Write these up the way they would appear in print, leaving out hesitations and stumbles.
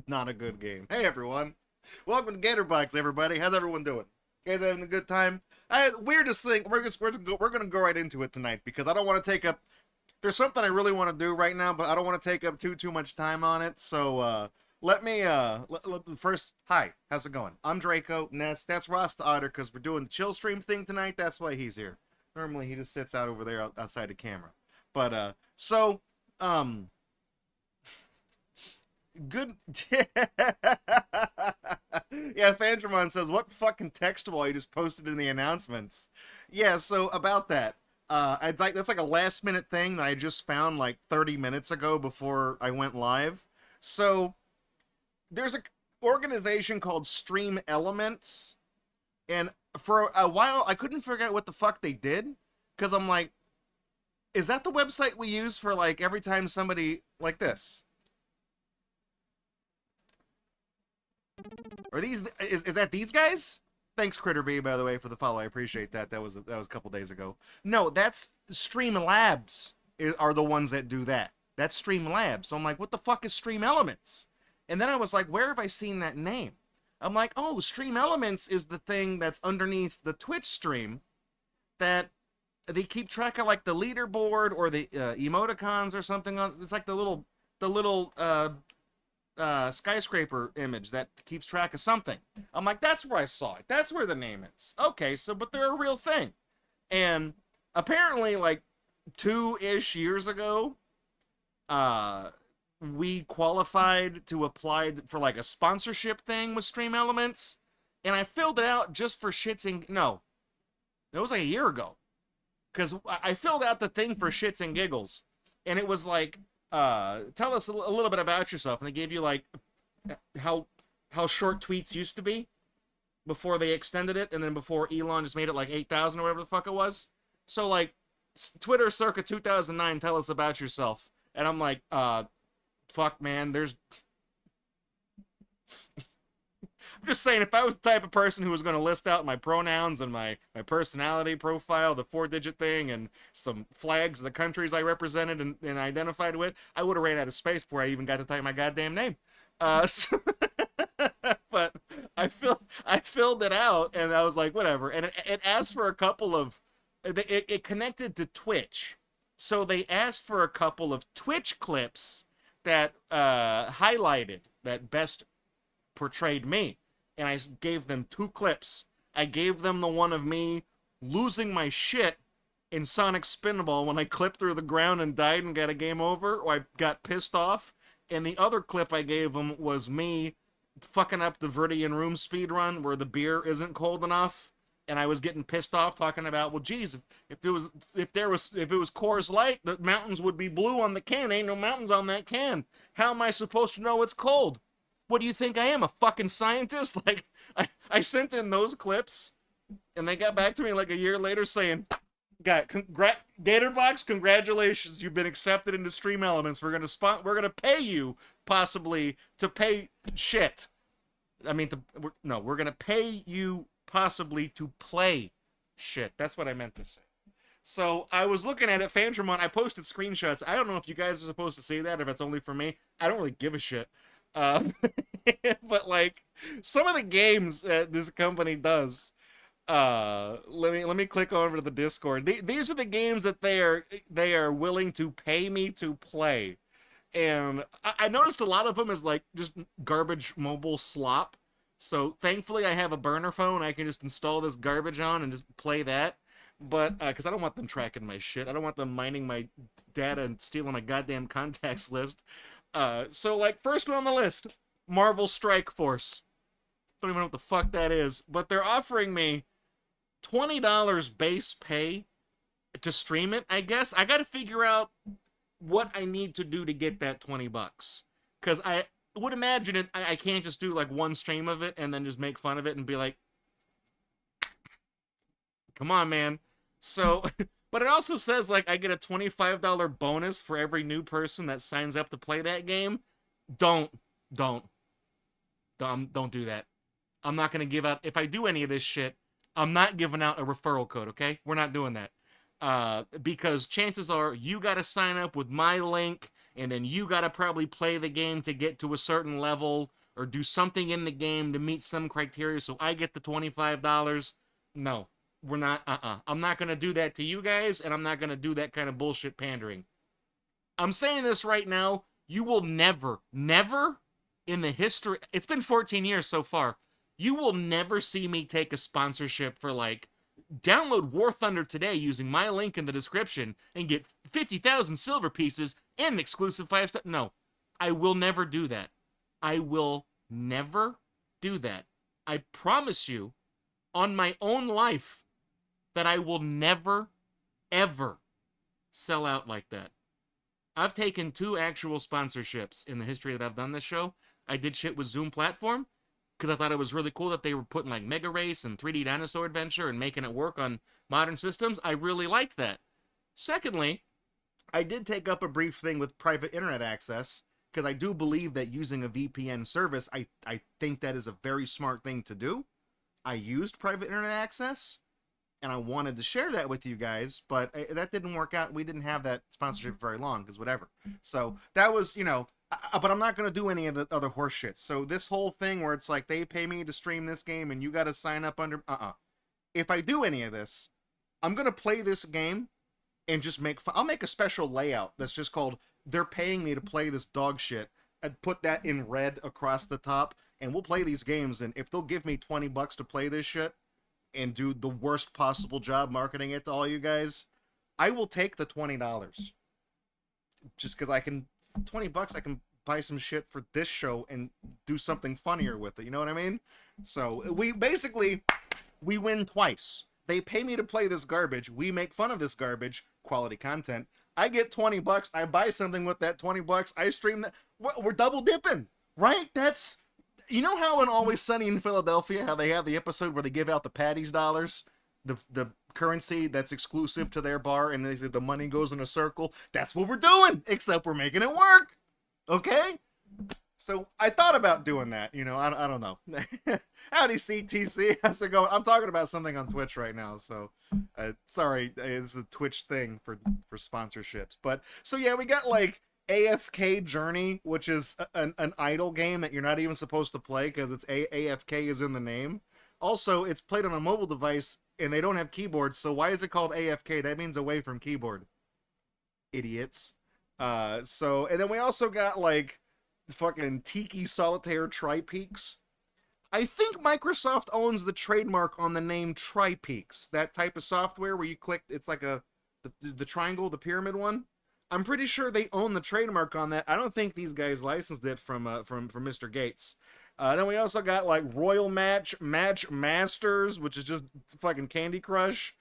Not a good game. Hey everyone, welcome to Gatorbox, everybody. How's everyone doing? You guys having a good time? Weirdest thing. We're gonna go right into it tonight because I don't want to take up. There's something I really want to do right now, but I don't want to take up too much time on it. So let me first. Hi, how's it going? I'm Draco. Ness. That's Ross the Otter because we're doing the chill stream thing tonight. That's why he's here. Normally he just sits out over there outside the camera. But good. Yeah, Fandramon says, what fucking text wall you just posted in the announcements? Yeah, so about that. That's like a last minute thing that I just found like 30 minutes ago before I went live. So there's a organization called Stream Elements, and for a while I couldn't figure out what the fuck they did, because I'm like, is that the website we use for like every time somebody like this? Are these is that these guys? Thanks, Critterbee, by the way, for the follow. I appreciate that. That was a couple days ago. No, that's Streamlabs are the ones that do that. That's Streamlabs. So I'm like, what the fuck is Stream Elements? And then I was like, where have I seen that name? I'm like, oh, Stream Elements is the thing that's underneath the Twitch stream that they keep track of, like the leaderboard or the emoticons or something. It's like the little skyscraper image that keeps track of something. I'm like, that's where I saw it. That's where the name is. Okay, so, but they're a real thing. And apparently, like, 2-ish years ago, we qualified to apply for, like, a sponsorship thing with Stream Elements, and I filled it out just for shits and... No. It was like a year ago. Because I filled out the thing for shits and giggles, and it was like, tell us a little bit about yourself, and they gave you like how short tweets used to be before they extended it, and then before Elon just made it like 8,000 or whatever the fuck it was. So like Twitter circa 2009, tell us about yourself, and I'm like, fuck man, there's. I'm just saying, if I was the type of person who was going to list out my pronouns and my personality profile, the 4-digit thing, and some flags of the countries I represented and identified with, I would have ran out of space before I even got to type my goddamn name. But I filled it out, and I was like, whatever. And it asked for a couple of... It connected to Twitch. So they asked for a couple of Twitch clips that highlighted, that best portrayed me. And I gave them 2 clips. I gave them the one of me losing my shit in Sonic Spinball when I clipped through the ground and died and got a game over, or I got pissed off. And the other clip I gave them was me fucking up the Verdian Room speedrun where the beer isn't cold enough. And I was getting pissed off talking about, well, geez, if it was Coors Light, the mountains would be blue on the can. Ain't no mountains on that can. How am I supposed to know it's cold? What do you think I am, a fucking scientist? Like, I sent in those clips, and they got back to me like a year later saying, Gatorbox, congratulations, you've been accepted into Stream Elements. We're gonna pay you, possibly, to pay shit. I mean, we're gonna pay you, possibly, to play shit. That's what I meant to say. So, I was looking at it, Fandramon, I posted screenshots. I don't know if you guys are supposed to see that, if it's only for me. I don't really give a shit. But like some of the games this company does, let me click over to the Discord. These are the games that they are willing to pay me to play, and I noticed a lot of them is like just garbage mobile slop. So thankfully I have a burner phone. I can just install this garbage on and just play that. But because I don't want them tracking my shit, I don't want them mining my data and stealing my goddamn contacts list. So, like, first one on the list, Marvel Strike Force. Don't even know what the fuck that is. But they're offering me $20 base pay to stream it, I guess. I gotta figure out what I need to do to get that $20. Because I would imagine I can't just do, like, one stream of it and then just make fun of it and be like, come on, man. So... But it also says, like, I get a $25 bonus for every new person that signs up to play that game. Don't do that. I'm not going to give out... If I do any of this shit, I'm not giving out a referral code, okay? We're not doing that. Because chances are you got to sign up with my link and then you gotta probably play the game to get to a certain level or do something in the game to meet some criteria so I get the $25. No, we're not, I'm not gonna do that to you guys, and I'm not gonna do that kind of bullshit pandering. I'm saying this right now, you will never, never in the history, it's been 14 years so far, you will never see me take a sponsorship for like, download War Thunder today using my link in the description and get 50,000 silver pieces and an exclusive 5-star. No, I will never do that. I will never do that. I promise you on my own life that I will never, ever sell out like that. I've taken 2 actual sponsorships in the history that I've done this show. I did shit with Zoom Platform because I thought it was really cool that they were putting like Mega Race and 3D Dinosaur Adventure and making it work on modern systems. I really liked that. Secondly, I did take up a brief thing with private internet access because I do believe that using a VPN service, I think that is a very smart thing to do. I used private internet access, and I wanted to share that with you guys, but that didn't work out. We didn't have that sponsorship very long, because whatever. So that was, but I'm not going to do any of the other horse shit. So this whole thing where it's like, they pay me to stream this game, and you got to sign up under, If I do any of this, I'm going to play this game, and just I'll make a special layout that's just called, they're paying me to play this dog shit, and put that in red across the top, and we'll play these games, and if they'll give me $20 to play this shit, and do the worst possible job marketing it to all you guys, I will take the $20. Just because I can, $20, I can buy some shit for this show and do something funnier with it, you know what I mean? So, we win twice. They pay me to play this garbage, we make fun of this garbage, quality content, I get $20, I buy something with that $20, I stream that, we're double dipping, right? That's... You know how in Always Sunny in Philadelphia, how they have the episode where they give out the Patty's dollars? The currency that's exclusive to their bar, and they say the money goes in a circle? That's what we're doing, except we're making it work. Okay? So I thought about doing that, I don't know. Howdy, CTC. How's it going? I'm talking about something on Twitch right now, so sorry, it's a Twitch thing for sponsorships. But, so yeah, we got like AFK Journey, which is an idle game that you're not even supposed to play because it's AFK is in the name. Also, it's played on a mobile device and they don't have keyboards, so why is it called AFK? That means away from keyboard. Idiots. And then we also got like fucking Tiki Solitaire Tri-Peaks. I think Microsoft owns the trademark on the name Tri-Peaks. That type of software where you click, it's like the triangle, the pyramid one. I'm pretty sure they own the trademark on that. I don't think these guys licensed it from Mr. Gates. Then we also got like Royal Match Masters, which is just fucking Candy Crush.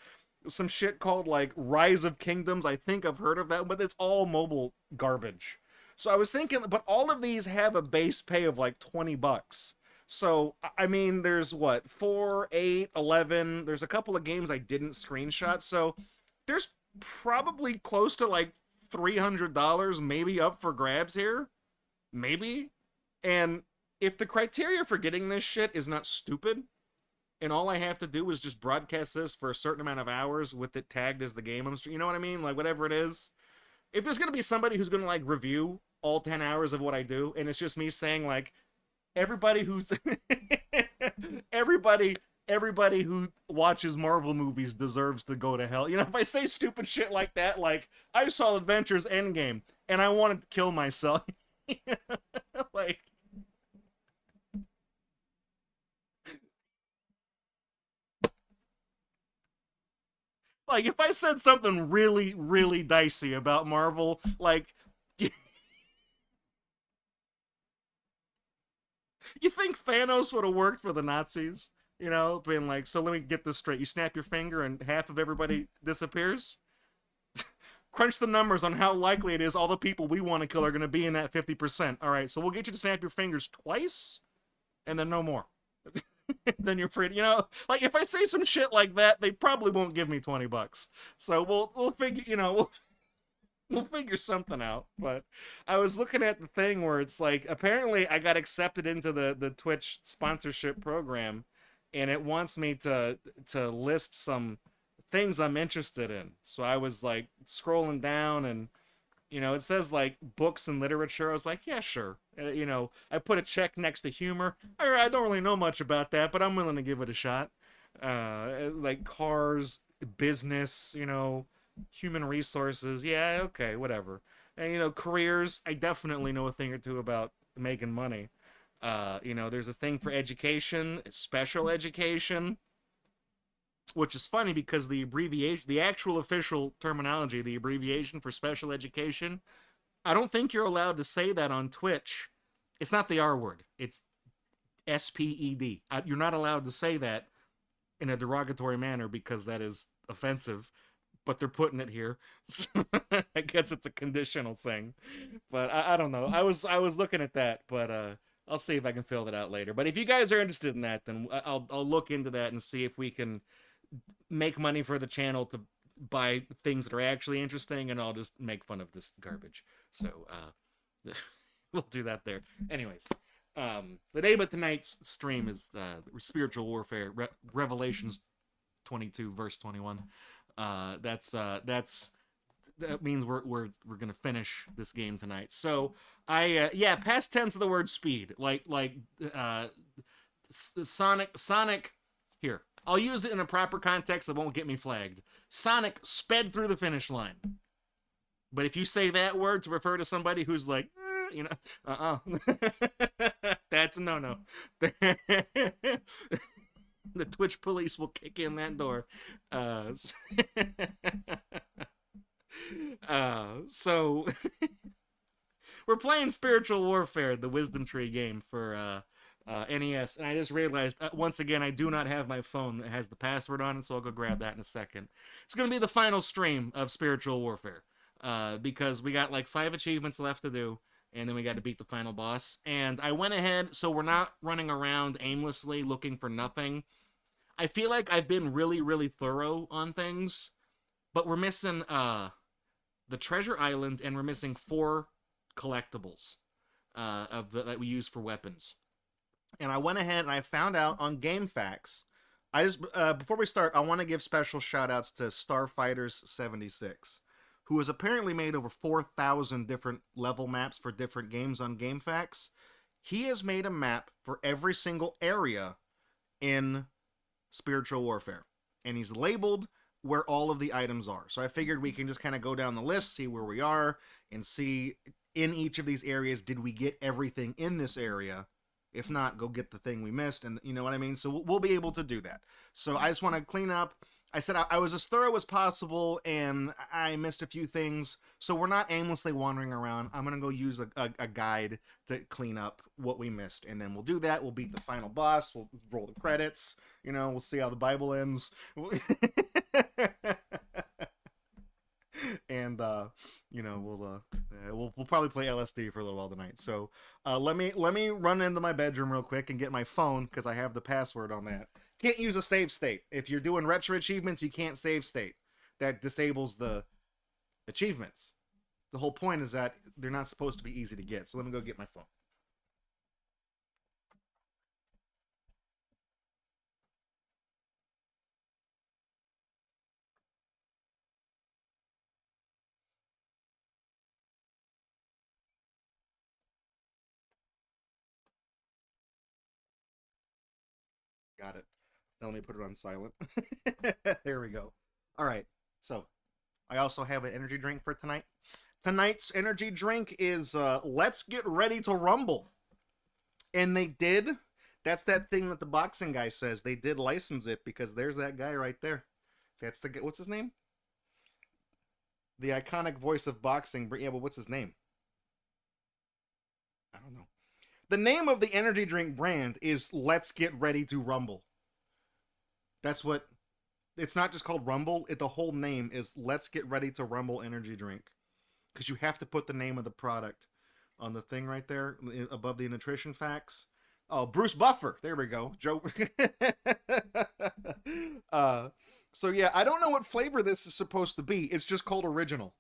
Some shit called like Rise of Kingdoms. I think I've heard of that, but it's all mobile garbage. So I was thinking, but all of these have a base pay of like $20. So, I mean, there's what, 4, 8, 11. There's a couple of games I didn't screenshot. So there's probably close to like $300 maybe up for grabs here. Maybe. And if the criteria for getting this shit is not stupid, and all I have to do is just broadcast this for a certain amount of hours with it tagged as the game I'm you know what I mean? Like, whatever it is. If there's going to be somebody who's going to, like, review all 10 hours of what I do, and it's just me saying, like, everybody who's... Everybody who watches Marvel movies deserves to go to hell. You know, if I say stupid shit like that, like, I saw Adventures Endgame, and I wanted to kill myself. Like... Like, if I said something really, really dicey about Marvel, like... You think Thanos would have worked for the Nazis? You know, being like, so let me get this straight. You snap your finger and half of everybody disappears? Crunch the numbers on how likely it is all the people we want to kill are going to be in that 50%. All right, so we'll get you to snap your fingers twice, and then no more. Then you're free. You know, like, if I say some shit like that, they probably won't give me $20. So we'll figure, you know, we'll figure something out. But I was looking at the thing where it's like, apparently I got accepted into the Twitch sponsorship program, and it wants me to list some things I'm interested in. So I was like scrolling down, and You know, it says like books and literature. I was like, yeah, sure. You know, I put a check next to humor. I don't really know much about that, but I'm willing to give it a shot. Like cars, business, you know, human resources. Yeah, okay, whatever. And you know, careers. I definitely know a thing or two about making money. You know, there's a thing for education, special education, which is funny because the abbreviation, the actual official terminology, the abbreviation for special education, I don't think you're allowed to say that on Twitch. It's not the R word. It's SPED. You're not allowed to say that in a derogatory manner because that is offensive, but they're putting it here. So I guess it's a conditional thing. But I don't know. I was looking at that, but I'll see if I can fill that out later. But if you guys are interested in that, then I'll look into that and see if we can make money for the channel to buy things that are actually interesting, and I'll just make fun of this garbage. So we'll do that there. Anyways, the name of tonight's stream is Spiritual Warfare Revelations 22 verse 21. That means we're gonna finish this game tonight. So yeah, past tense of the word speed, like Sonic. Here, I'll use it in a proper context that won't get me flagged. Sonic sped through the finish line. But if you say that word to refer to somebody who's like, you know, that's a no-no. The Twitch police will kick in that door. So we're playing Spiritual Warfare, the Wisdom Tree game for NES, and I just realized once again I do not have my phone that has the password on it, so I'll go grab that in a second. It's gonna be the final stream of Spiritual Warfare because we got like 5 achievements left to do, and then we got to beat the final boss. And I went ahead, so we're not running around aimlessly looking for nothing. I feel like I've been really thorough on things, but we're missing the treasure island, and we're missing 4 collectibles that we use for weapons. And I went ahead and I found out on GameFAQs. I just before we start, I want to give special shout outs to Starfighters76, who has apparently made over 4,000 different level maps for different games on GameFAQs. He has made a map for every single area in Spiritual Warfare, and he's labeled where all of the items are. So I figured we can just kind of go down the list, see where we are, and see in each of these areas, did we get everything in this area? If not, go get the thing we missed, and you know what I mean? So we'll be able to do that. So I just want to clean up. I said I was as thorough as possible, and I missed a few things, so we're not aimlessly wandering around. I'm going to go use a guide to clean up what we missed, and then we'll do that. We'll beat the final boss. We'll roll the credits. You know, we'll see how the Bible ends. And you know, we'll probably play LSD for a little while tonight. So let me run into my bedroom real quick and get my phone, because I have the password on that. Can't use a save state. If you're doing retro achievements, you can't save state. That disables the achievements. The whole point is that they're not supposed to be easy to get. So let me go get my phone. Got it. Now let me put it on silent. There we go. All right. So I also have an energy drink for tonight. Tonight's energy drink is Let's Get Ready to Rumble. And they did. That's that thing that the boxing guy says. They did license it, because there's that guy right there. That's the guy. What's his name? The iconic voice of boxing. Yeah, but what's his name? I don't know. The name of the energy drink brand is Let's Get Ready to Rumble. That's what... It's not just called Rumble. The whole name is Let's Get Ready to Rumble energy drink. Because you have to put the name of the product on the thing right there, above the nutrition facts. Oh, Bruce Buffer. There we go. Joe. So yeah, I don't know what flavor this is supposed to be. It's just called Original.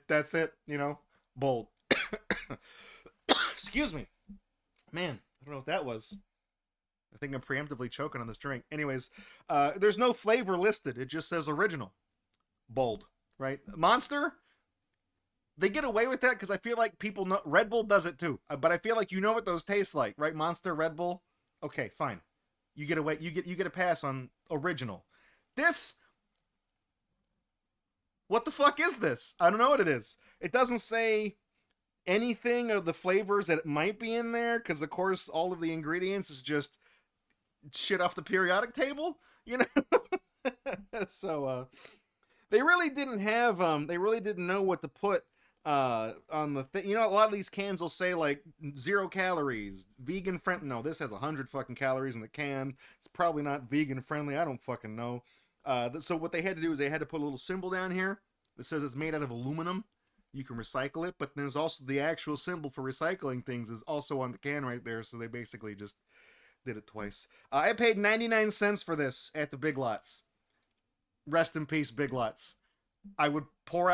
That's it, you know? Bold. Excuse me. Man, I don't know what that was. I think I'm preemptively choking on this drink. Anyways, there's no flavor listed. It just says Original. Bold, right? Monster? they get away with that because I feel like people know Red Bull does it too. But I feel like you know what those taste like, right? Monster, Red Bull. Okay, fine. You get away. You get a pass on original. This. What the fuck is this? I don't know what it is. It doesn't say anything of the flavors that it might be in there because, of course, all of the ingredients is just shit off the periodic table. You know. So they really didn't have. They really didn't know what to put on the thing. You know, a lot of these cans will say like 0 calories, vegan friendly. No, this has 100 fucking calories in the can. It's probably not vegan friendly. I don't fucking know. So what they had to do is they had to put a little symbol down here that says it's made out of aluminum. You can recycle it, but there's also the actual symbol for recycling things is also on the can right there. So they basically just did it twice. I paid 99 cents for this at the Big Lots. Rest in peace, Big Lots. I would pour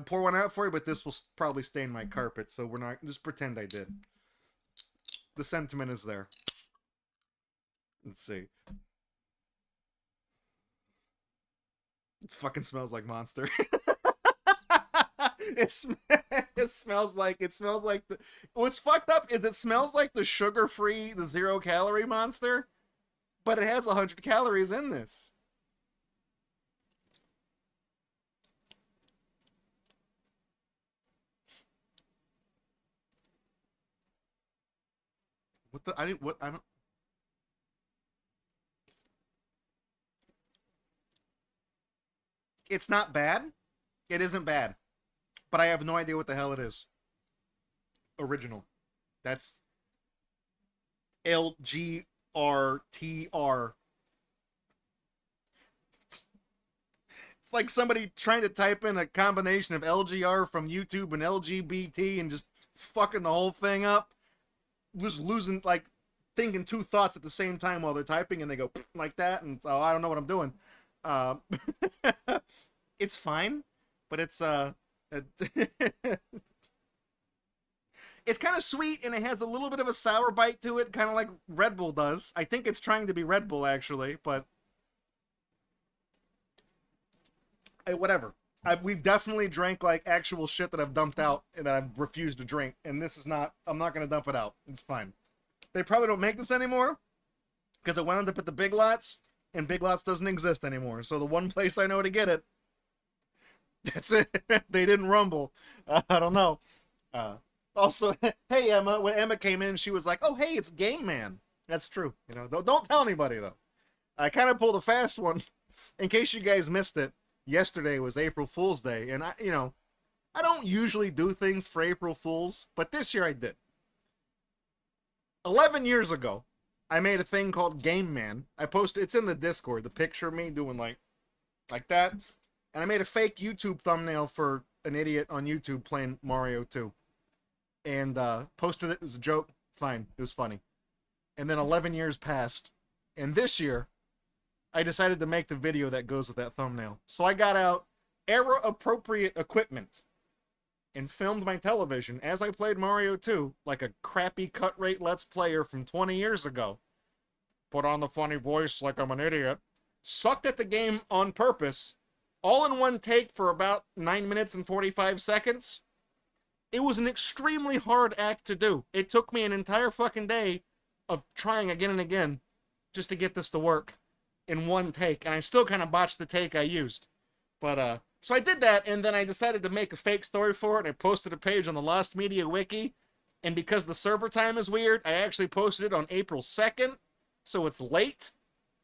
one out for you, but this will probably stain my carpet, so we're not. Just pretend I did. The sentiment is there. Let's see. It fucking smells like Monster. it smells like the. What's fucked up is it smells like the sugar-free, the 0 calorie Monster, but it has 100 calories in this. What the? I didn't. What? I don't. It's not bad. It isn't bad. But I have no idea what the hell it is. Original. That's LGRTR. It's like somebody trying to type in a combination of LGR from YouTube and LGBT and just fucking the whole thing up. Just losing, like, thinking 2 thoughts at the same time while they're typing, and they go like that, and so I don't know what I'm doing. It's fine, but it's it's kind of sweet, and it has a little bit of a sour bite to it, kind of like Red Bull does. I think it's trying to be Red Bull, actually, but whatever. We've definitely drank, like, actual shit that I've dumped out and that I've refused to drink, and this is not, I'm not going to dump it out. It's fine. They probably don't make this anymore, because it wound up at the Big Lots, and Big Lots doesn't exist anymore. So the one place I know to get it, that's it. They didn't rumble. I don't know. Also, hey, Emma, when Emma came in, she was like, oh, hey, it's Game Man. That's true. You know, don't tell anybody, though. I kind of pulled a fast one. In case you guys missed it, yesterday was April Fool's Day, and I don't usually do things for April Fools, but this year I did. 11 years ago, I made a thing called Game Man. I posted, it's in the Discord, the picture of me doing like that, and I made a fake YouTube thumbnail for an idiot on YouTube playing Mario 2, and posted it as a joke. Fine, it was funny. And then 11 years passed, and this year, I decided to make the video that goes with that thumbnail. So I got out era-appropriate equipment and filmed my television as I played Mario 2 like a crappy cut-rate Let's Player from 20 years ago. Put on the funny voice like I'm an idiot. Sucked at the game on purpose. All in one take for about 9 minutes and 45 seconds. It was an extremely hard act to do. It took me an entire fucking day of trying again and again just to get this to work in one take, and I still kind of botched the take I used. But, so I did that, and then I decided to make a fake story for it, and I posted a page on the Lost Media Wiki, and because the server time is weird, I actually posted it on April 2nd, so it's late,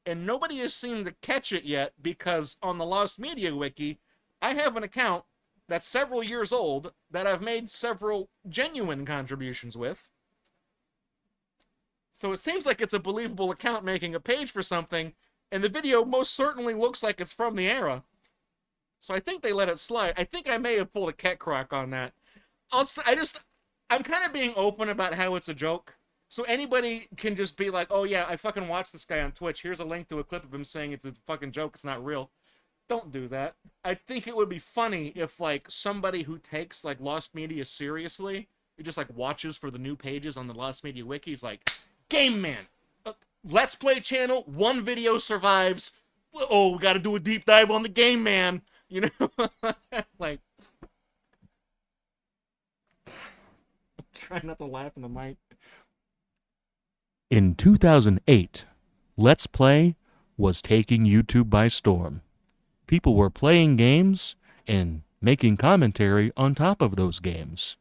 and nobody has seemed to catch it yet, because on the Lost Media Wiki, I have an account that's several years old, that I've made several genuine contributions with. So it seems like it's a believable account making a page for something, and the video most certainly looks like it's from the era. So I think they let it slide. I think I may have pulled a Ket Croc on that. I'm kind of being open about how it's a joke. So anybody can just be like, oh yeah, I fucking watched this guy on Twitch. Here's a link to a clip of him saying it's a fucking joke, it's not real. Don't do that. I think it would be funny if, like, somebody who takes, like, Lost Media seriously, who just, like, watches for the new pages on the Lost Media Wiki, is like, Game Man! Let's Play channel, one video survives. Oh, we gotta do a deep dive on the Game Man. You know? Like, Try not to laugh in the mic. In 2008, Let's Play was taking YouTube by storm. People were playing games and making commentary on top of those games.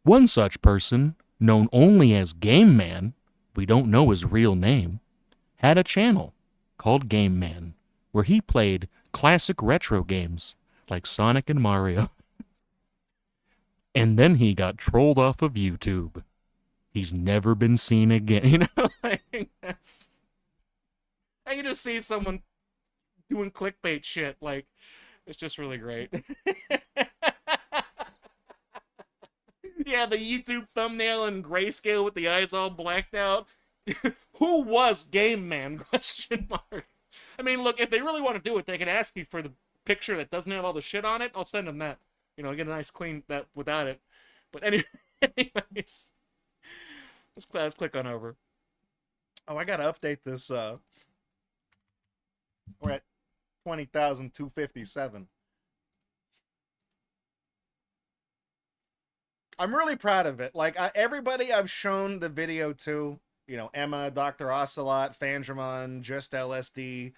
One such person, known only as Game Man, we don't know his real name, had a channel called Game Man, where he played classic retro games like Sonic and Mario. And then he got trolled off of YouTube. He's never been seen again. You know, like, that's... I can just see someone doing clickbait shit. Like, it's just really great. Yeah, the YouTube thumbnail in grayscale with the eyes all blacked out. Who was Game Man? Question mark. I mean, look, if they really want to do it, they can ask me for the picture that doesn't have all the shit on it. I'll send them that. You know, get a nice clean that without it. But anyways, let's click on over. Oh, I gotta update this. We're at 20,257. I'm really proud of it. Like, everybody I've shown the video to, you know, Emma, Dr. Ocelot, Fandramon, Just LSD,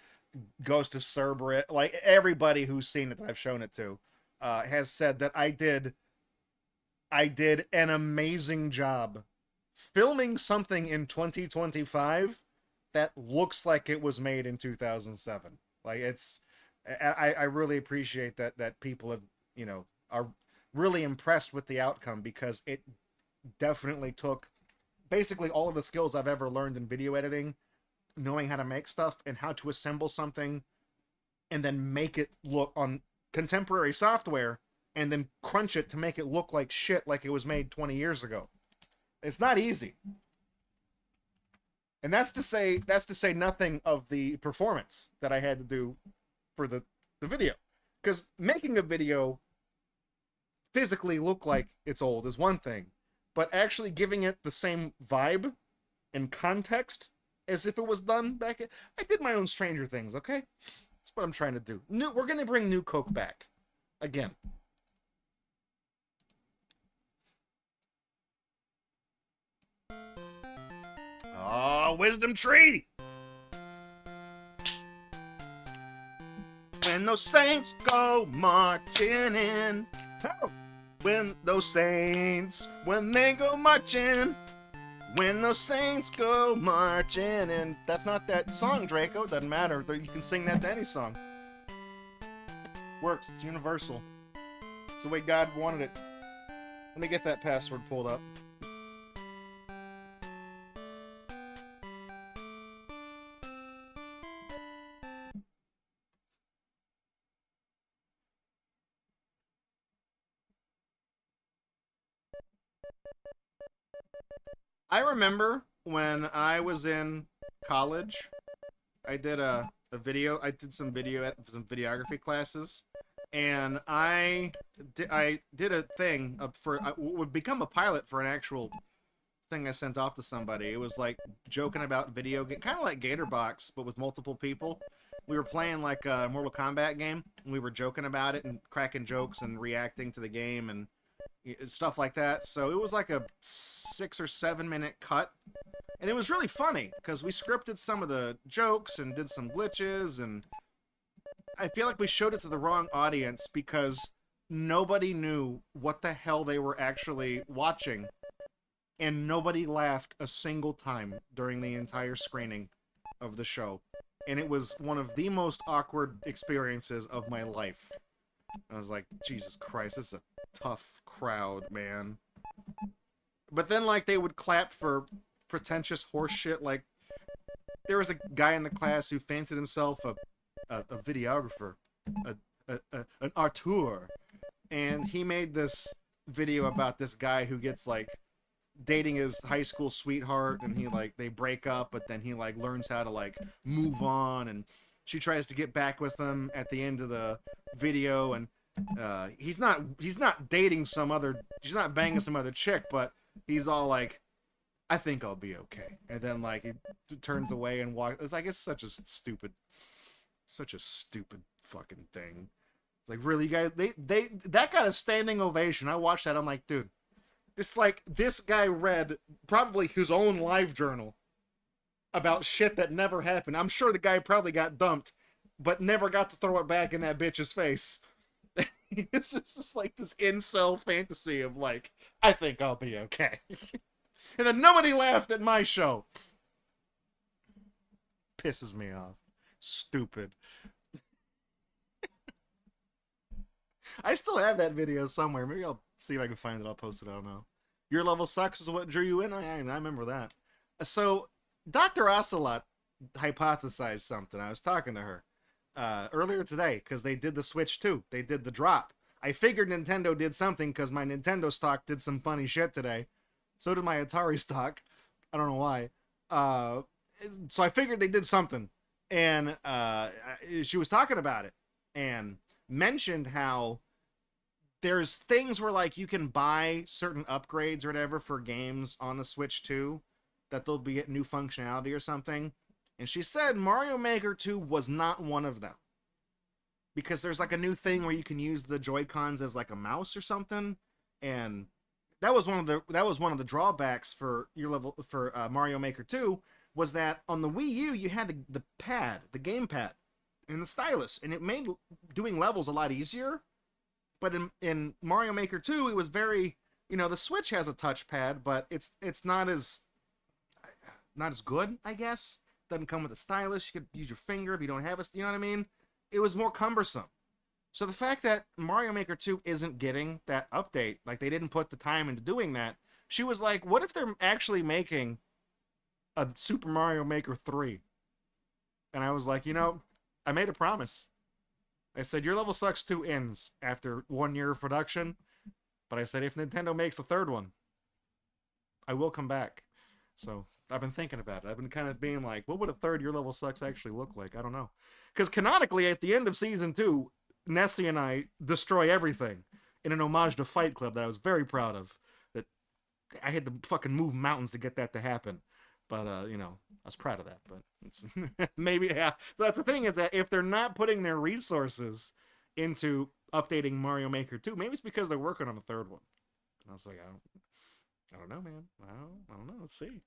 Ghost of Cerberus, like, everybody who's seen it that I've shown it to, has said that I did an amazing job filming something in 2025 that looks like it was made in 2007. Like, it's, I really appreciate that people have, you know, are really impressed with the outcome, because it definitely took basically all of the skills I've ever learned in video editing, knowing how to make stuff and how to assemble something and then make it look on contemporary software and then crunch it to make it look like shit, like it was made 20 years ago. It's not easy. And that's to say nothing of the performance that I had to do for the video. Because making a video physically look like it's old is one thing, but actually giving it the same vibe and context as if it was done back I did my own Stranger Things, okay? That's what I'm trying to do. We're gonna bring New Coke back. Again. Oh, Wisdom Tree! When those saints go marching in. Oh. When those saints, when they go marching. When those saints go marching. And that's not that song, Draco. Doesn't matter. You can sing that to any song. Works. It's universal. It's the way God wanted it. Let me get that password pulled up. I remember when I was in college, I did some videography classes, and I did a thing I would become a pilot for an actual thing I sent off to somebody. It was like joking about video game, kind of like Gatorbox, but with multiple people. We were playing like a Mortal Kombat game, and we were joking about it and cracking jokes and reacting to the game and stuff like that. So it was like a 6 or 7 minute cut, and it was really funny because we scripted some of the jokes and did some glitches, and I feel like we showed it to the wrong audience because nobody knew what the hell they were actually watching, and nobody laughed a single time during the entire screening of the show, and it was one of the most awkward experiences of my life. I was like, Jesus Christ, this is a tough crowd, man. But then, like, they would clap for pretentious horse shit. Like, there was a guy in the class who fancied himself a videographer, an auteur, and he made this video about this guy who gets, like, dating his high school sweetheart, and they break up, but then he, like, learns how to, like, move on, and she tries to get back with him at the end of the video, and he's not dating she's not banging some other chick, but he's all like, I think I'll be okay. And then, like, he turns away and walks. It's like, it's such a stupid fucking thing. It's like, really, you guys, they that got a standing ovation. I watched that. I'm like, dude, This guy read probably his own live journal about shit that never happened. I'm sure the guy probably got dumped, but never got to throw it back in that bitch's face. It's just like this incel fantasy of like, I think I'll be okay. And then nobody laughed at my show. Pisses me off. Stupid. I still have that video somewhere. Maybe I'll see if I can find it. I'll post it. I don't know. Your level sucks is what drew you in? I remember that. So, Dr. Ocelot hypothesized something. I was talking to her earlier today because they did the Switch 2. They did the drop. I figured Nintendo did something because my Nintendo stock did some funny shit today. So did my Atari stock. I don't know why. So I figured they did something. And she was talking about it and mentioned how there's things where like you can buy certain upgrades or whatever for games on the Switch 2 that they'll be at new functionality or something. And she said Mario Maker 2 was not one of them. Because there's like a new thing where you can use the Joy-Cons as like a mouse or something. And that was one of the drawbacks for Mario Maker 2 was that on the Wii U you had the pad, the gamepad, and the stylus, and it made doing levels a lot easier. But in Mario Maker 2, it was very, the Switch has a touchpad, but it's not as good, I guess. Doesn't come with a stylus. You could use your finger if you don't have a, you know what I mean? It was more cumbersome. So the fact that Mario Maker 2 isn't getting that update, like they didn't put the time into doing that, she was like, what if they're actually making a Super Mario Maker 3? And I was like, I made a promise. I said, Your Level Sucks 2 ends after 1 year of production. But I said, if Nintendo makes a third one, I will come back. So I've been thinking about it. I've been kind of being like, what would a third Your Level Sucks actually look like? I don't know. Because canonically, at the end of Season 2, Nessie and I destroy everything in an homage to Fight Club that I was very proud of. That I had to fucking move mountains to get that to happen. But, I was proud of that. But it's maybe, yeah. So that's the thing, is that if they're not putting their resources into updating Mario Maker 2, maybe it's because they're working on a third one. And I was like, I don't know, man. I don't know. Let's see.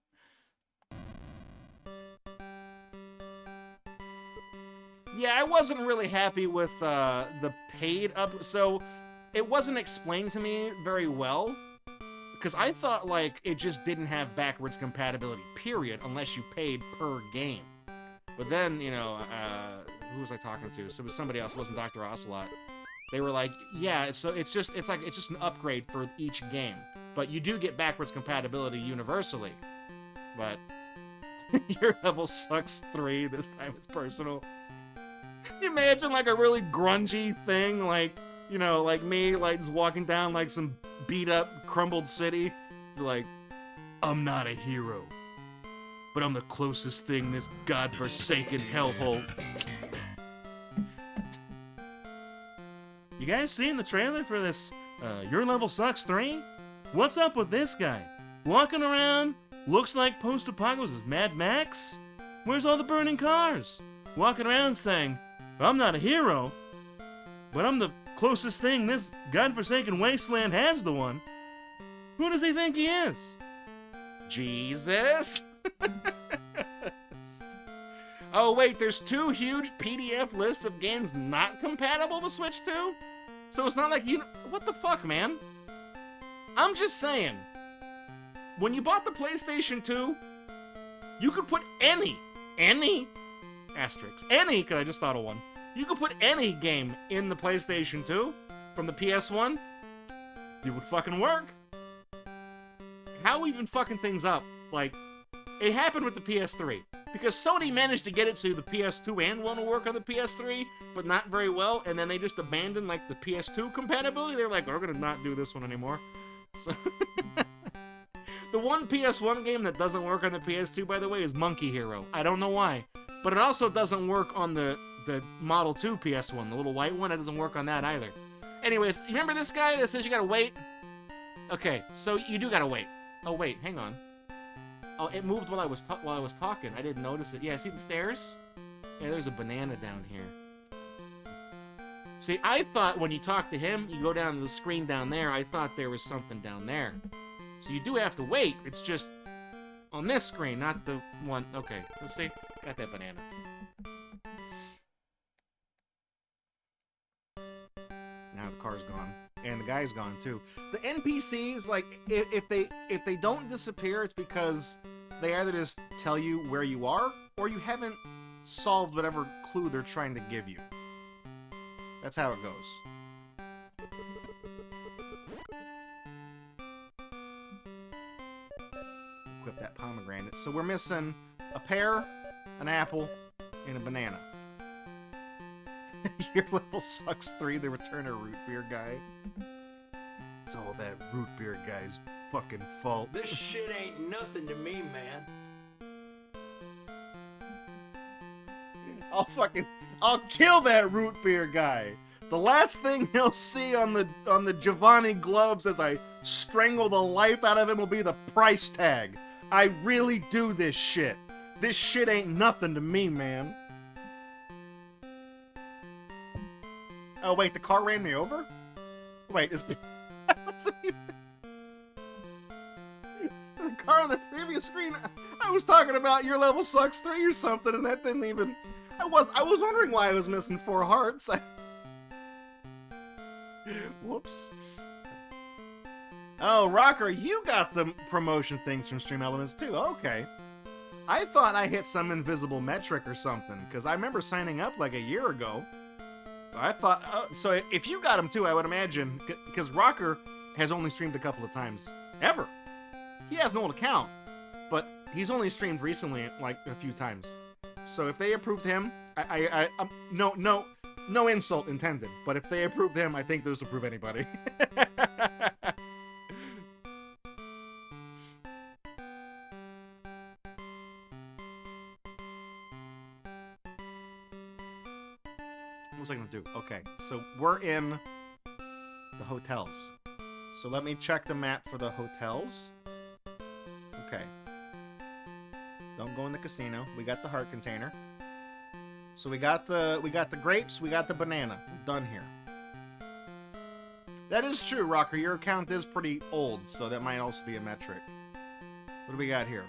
Yeah, I wasn't really happy with the paid up. So it wasn't explained to me very well. Because I thought, like, it just didn't have backwards compatibility, period, unless you paid per game. But then, who was I talking to? So it was somebody else. It wasn't Dr. Ocelot. They were like, yeah, so it's just an upgrade for each game. But you do get backwards compatibility universally. But Your Level Sucks 3, this time it's personal. Can you imagine, like, a really grungy thing, like, like me, like, just walking down, like, some beat-up, crumbled city, like, I'm not a hero, but I'm the closest thing this godforsaken hellhole. You guys seen the trailer for this, Your Level Sucks 3? What's up with this guy? Walking around, looks like post-apocalypse is Mad Max? Where's all the burning cars? Walking around saying, I'm not a hero, but I'm the closest thing this godforsaken wasteland has to one. Who does he think he is? Jesus? Oh wait, there's 2 huge PDF lists of games not compatible with Switch 2? So it's not like what the fuck, man? I'm just saying, when you bought the PlayStation 2, you could put any, asterisk, because I just thought of one. You could put any game in the PlayStation 2 from the PS1. It would fucking work. How are we even fucking things up? Like, it happened with the PS3. Because Sony managed to get it so the PS2 and one will work on the PS3, but not very well, and then they just abandoned, like, the PS2 compatibility. They're like, we're gonna not do this one anymore. So... The one PS1 game that doesn't work on the PS2, by the way, is Monkey Hero. I don't know why. But it also doesn't work on the Model 2 PS1, the little white one. It doesn't work on that either. Anyways, you remember this guy that says you gotta wait? Okay, so you do gotta wait. Oh, wait, hang on. Oh, it moved while I was talking. I didn't notice it. Yeah, see the stairs? Yeah, there's a banana down here. See, I thought when you talk to him, you go down to the screen down there, I thought there was something down there. So you do have to wait. It's just on this screen, not the one. Okay, let's see. Got that banana. Now the car's gone. And the guy's gone too. The NPCs, like, if they don't disappear, it's because they either just tell you where you are, or you haven't solved whatever clue they're trying to give you. That's how it goes. Equip that pomegranate. So we're missing a pear, an apple, and a banana. Your level sucks 3, the return a root beer guy. It's all that root beer guy's fucking fault. This shit ain't nothing to me, man. I'll kill that root beer guy. The last thing he'll see on the Giovanni gloves as I strangle the life out of him will be the price tag. I really do this shit. This shit ain't nothing to me, man. Oh wait, the car ran me over? Wait, is the car on the previous screen? I was talking about your level sucks 3 or something, and that didn't even. I was wondering why I was missing 4 hearts. Whoops. Oh, Rocker, you got the promotion things from Stream Elements too. Okay. I thought I hit some invisible metric or something, because I remember signing up like a year ago. I thought, so if you got them too, I would imagine, because Rocker has only streamed a couple of times. Ever. He has an old account, but he's only streamed recently, like, a few times. So if they approved him, no insult intended, but if they approved him, I think those approve anybody. What was I gonna do? Okay, so we're in the hotels. So let me check the map for the hotels. Okay. Don't go in the casino. We got the heart container. So we got the grapes, we got the banana. We're done here. That is true, Rocker. Your account is pretty old, so that might also be a metric. What do we got here?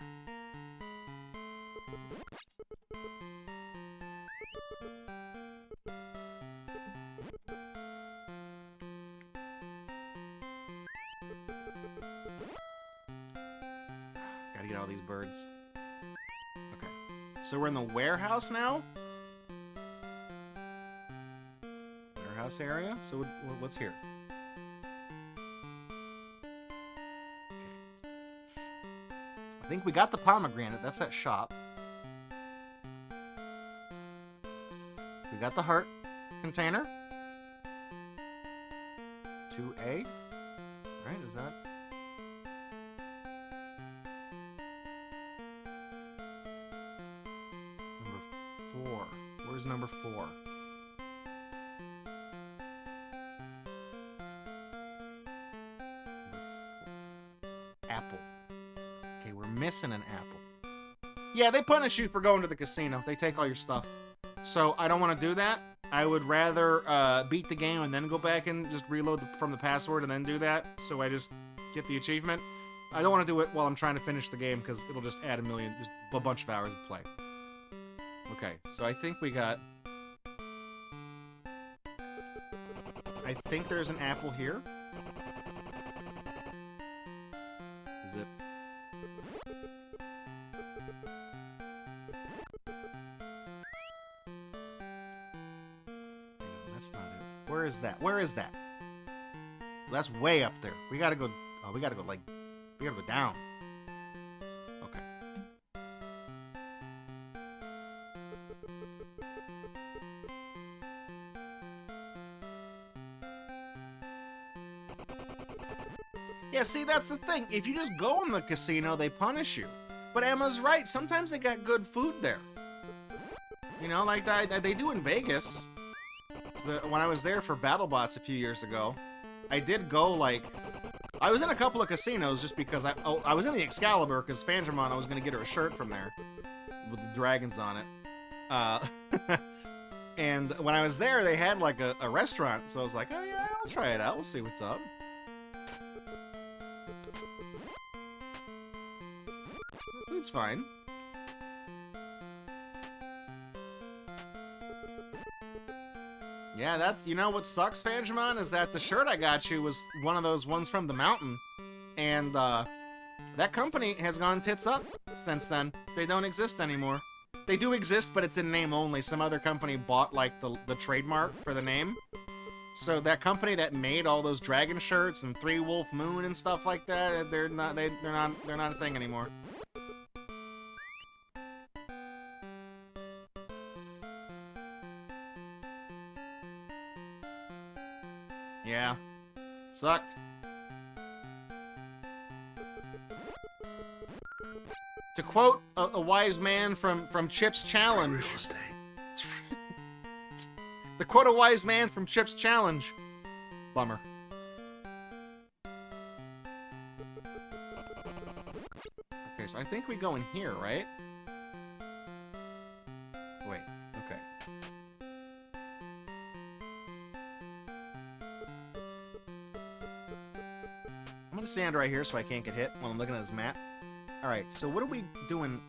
Gotta get all these birds. Okay. So we're in the warehouse now? Warehouse area? So what's here? I think we got the pomegranate. That's that shop. We got the heart container. 2A. Right? Is that? Number 4. Where's number 4? Apple. Okay, we're missing an apple. Yeah, they punish you for going to the casino. They take all your stuff. So I don't want to do that. I would rather beat the game and then go back and just reload from the password and then do that. So I just get the achievement. I don't want to do it while I'm trying to finish the game because it'll just add just a bunch of hours of play. Okay, so I think we got... I think there's an apple here. Is it... That's not it. Where is that? Where is that? That's way up there. We gotta go... Oh, we gotta go, like... We gotta go down. Okay. Yeah, see, that's the thing. If you just go in the casino, they punish you. But Emma's right. Sometimes they got good food there. You know, like they do in Vegas. When I was there for BattleBots a few years ago, I did go, like... I was in a couple of casinos just because I was in the Excalibur because Spandramon, I was going to get her a shirt from there with the dragons on it. And when I was there, they had like a restaurant, so I was like, oh yeah, I'll try it out. We'll see what's up. seems fine. Yeah, that's, you know what sucks, Fangemon, is that the shirt I got you was one of those ones from the mountain. And, that company has gone tits up since then. They don't exist anymore. They do exist, but it's in name only. Some other company bought, like, the trademark for the name. So that company that made all those dragon shirts and Three Wolf Moon and stuff like that, they're not a thing anymore. Yeah. Sucked. To quote a wise man from Chip's Challenge. To quote a wise man from Chip's Challenge. Bummer. Okay, so I think we go in here, right? Wait, okay. I'm gonna stand right here so I can't get hit while I'm looking at this map. Alright, so what are we doing?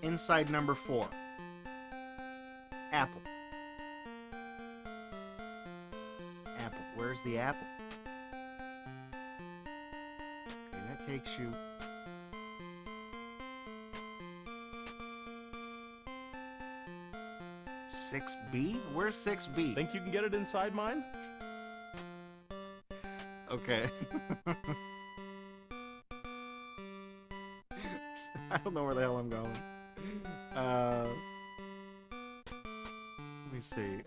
Inside number 4. Apple. Apple. Where's the apple? Okay, that takes you... B? Where's 6B? Think you can get it inside mine? Okay. I don't know where the hell I'm going. Let me see.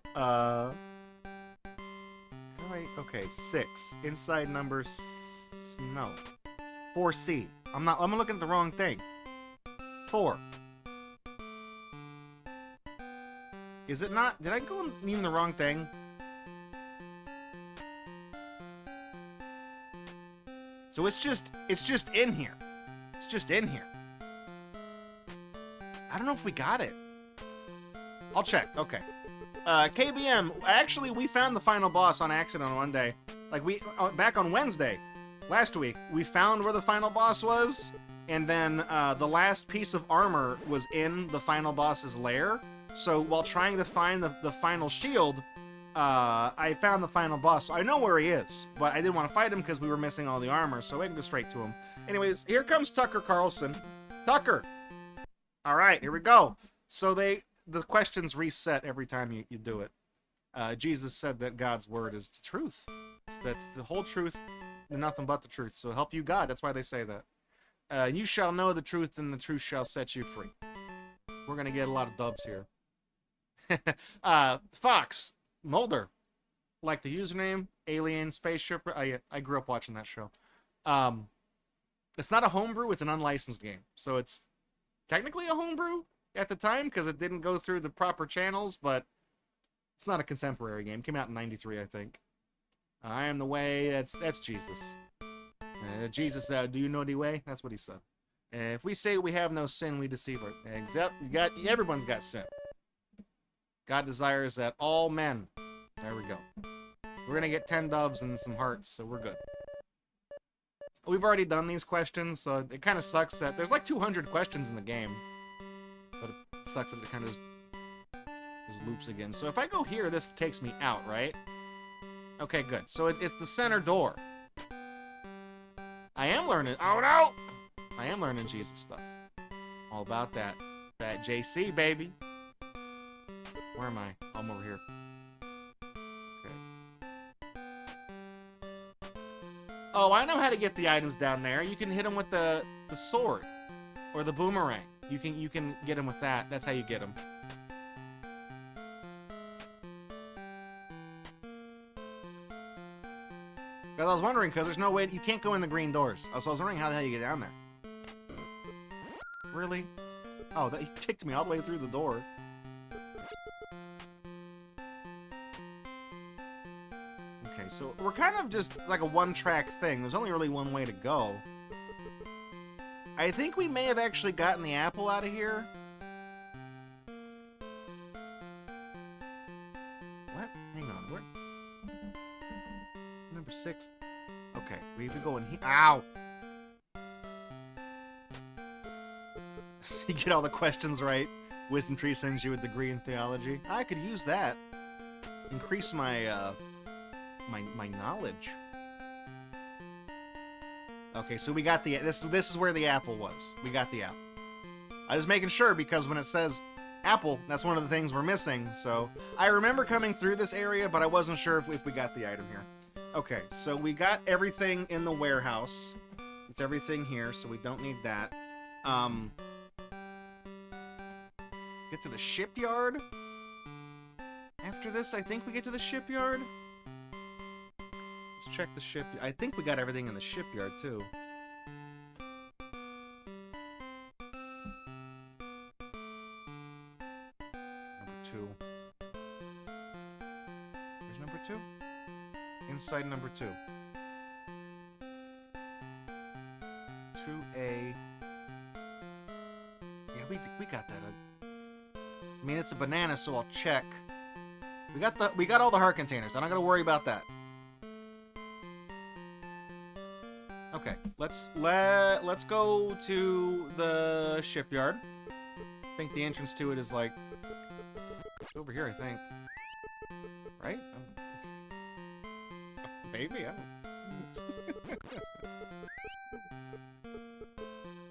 Okay, 6. Inside number... No. 4C. I'm looking at the wrong thing. 4. Is it not? Did I go and mean the wrong thing? So it's just in here. It's just in here. I don't know if we got it. I'll check. Okay. KBM. Actually, we found the final boss on accident on one day. Like back on Wednesday, last week, we found where the final boss was, and then the last piece of armor was in the final boss's lair. So while trying to find the final shield, I found the final boss. So I know where he is, but I didn't want to fight him because we were missing all the armor, so we can go straight to him. Anyways, here comes Tucker Carlson. Tucker! Alright, here we go. So the questions reset every time you do it. Jesus said that God's word is the truth. That's the whole truth and nothing but the truth. So help you God, that's why they say that. You shall know the truth, and the truth shall set you free. We're going to get a lot of dubs here. Fox Mulder, like the username Alien Spaceship. I grew up watching that show. It's not a homebrew; it's an unlicensed game, so it's technically a homebrew at the time because it didn't go through the proper channels. But it's not a contemporary game. It came out in '93, I think. I am the way. That's Jesus. Jesus, do you know the way? That's what he said. If we say we have no sin, we deceive our. Except everyone's got sin. God desires that all men... There we go. We're going to get 10 dubs and some hearts, so we're good. We've already done these questions, so it kind of sucks that... There's like 200 questions in the game. But it sucks that it kind of just loops again. So if I go here, this takes me out, right? Okay, good. So it's the center door. I am learning... Oh, no! I am learning Jesus stuff. All about that JC, baby. Where am I? I'm over here. Okay. Oh, I know how to get the items down there. You can hit them with the sword or the boomerang. You can get them with that. That's how you get them. Because I was wondering, because there's no way you can't go in the green doors. So I was wondering how the hell you get down there. Really? Oh, he kicked me all the way through the door. Okay, so we're kind of just like a one-track thing. There's only really one way to go. I think we may have actually gotten the apple out of here. What? Hang on. Number 6. Okay, we even go in here. Ow! You get all the questions right. Wisdom tree sends you a degree in theology. I could use that. Increase my my knowledge. Okay, so we got the this is where the apple was. We got the apple. I was making sure because when it says apple, that's one of the things we're missing. So I remember coming through this area, but I wasn't sure if we got the item here. Okay, so we got everything in the warehouse. It's everything here, so we don't need that. Get to the shipyard? After this, I think we get to the shipyard? Let's check the shipyard. I think we got everything in the shipyard, too. Number 2. There's number 2? Inside number 2. 2A. Yeah, we got that. I mean, it's a banana, so I'll check. We got all the heart containers. I'm not gonna worry about that. Okay, let's go to the shipyard. I think the entrance to it is like over here. I think, right? Maybe I don't.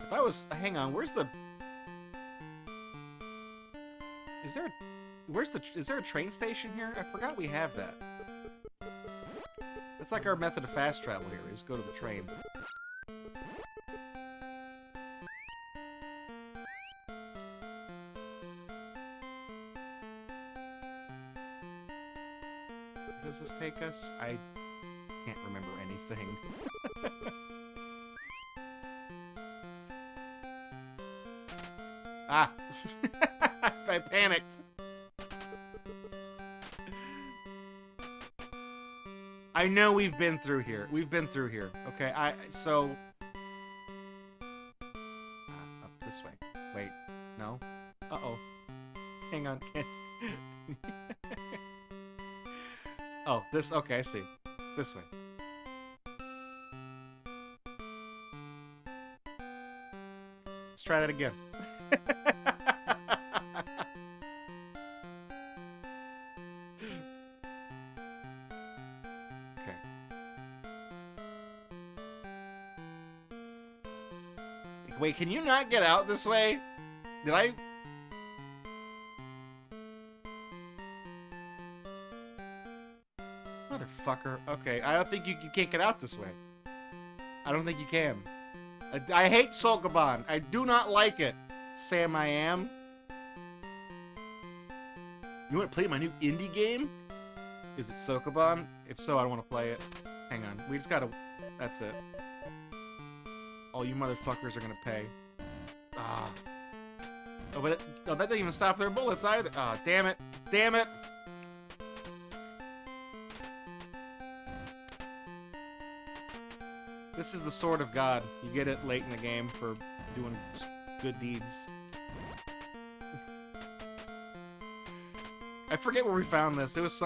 If I was, hang on. Where's the? Is there a train station here? I forgot we have that. That's like our method of fast travel here. We just go to the train. Where does this take us? I can't remember anything. Ah! I panicked. I know we've been through here. We've been through here. Okay, so... up this way. Wait, no? Uh-oh. Hang on. Oh, this... Okay, I see. This way. Let's try that again. Wait, can you not get out this way? Did I... Motherfucker. Okay, I don't think you can't get out this way. I don't think you can. I hate Sokoban. I do not like it. Sam, I am. You want to play my new indie game? Is it Sokoban? If so, I don't want to play it. Hang on. We just gotta... That's it. All you motherfuckers are gonna pay. Ah. Oh, but that didn't even stop their bullets either. Ah, damn it. Damn it! This is the sword of God. You get it late in the game for doing good deeds. I forget where we found this. It was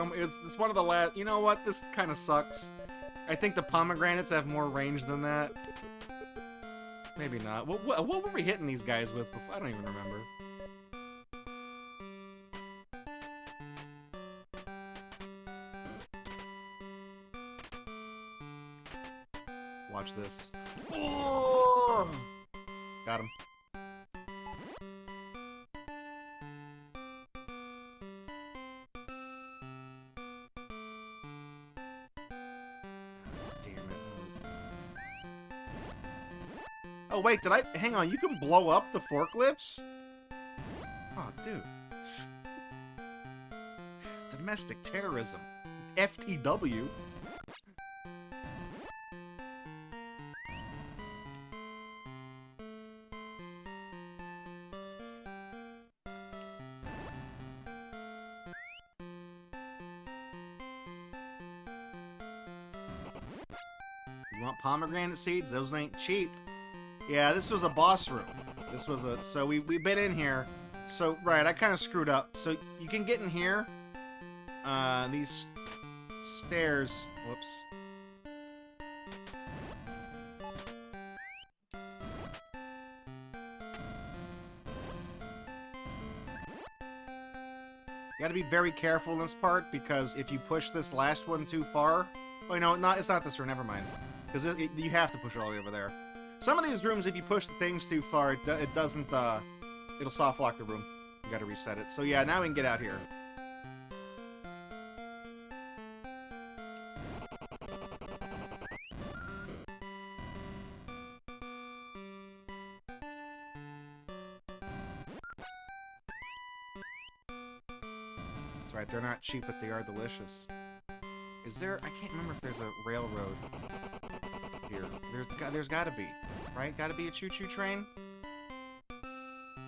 one of the last... You know what? This kind of sucks. I think the pomegranates have more range than that. Maybe not. What were we hitting these guys with before? I don't even remember. Watch this. Oh! Got him. Oh, wait, hang on, you can blow up the forklifts? Oh, dude. Domestic terrorism. FTW. You want pomegranate seeds? Those ain't cheap. Yeah, this was a boss room. This was a... So we've been in here. So, right, I kind of screwed up. So you can get in here. These stairs... Whoops. You gotta be very careful in this part, because if you push this last one too far... Oh, no, it's not this room, never mind. Because you have to push it all the way over there. Some of these rooms, if you push the things too far, it doesn't, it'll soft lock the room. You gotta reset it. So yeah, now we can get out here. That's right, they're not cheap, but they are delicious. Is there... I can't remember if there's a railroad here. There's gotta be, right? Gotta be a choo-choo train?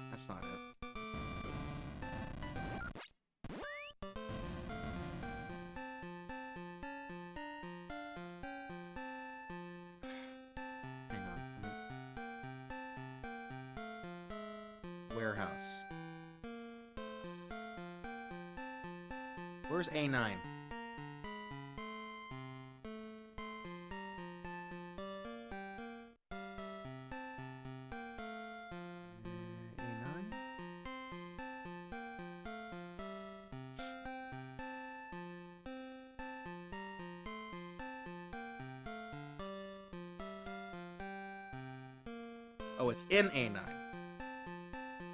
That's not it. Hang on. Warehouse. Where's A9? Oh, it's in A9.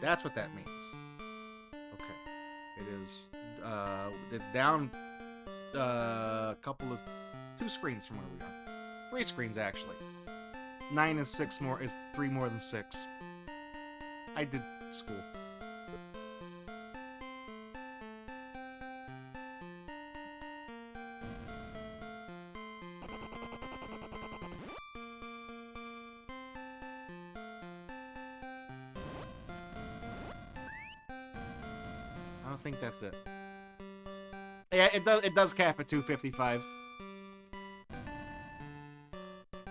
That's what that means. Okay. It is, it's down a couple of... 2 screens from where we are. 3 screens, actually. 9 is 3 more than 6. I did school. I don't think that's it. Yeah, it does cap at 255.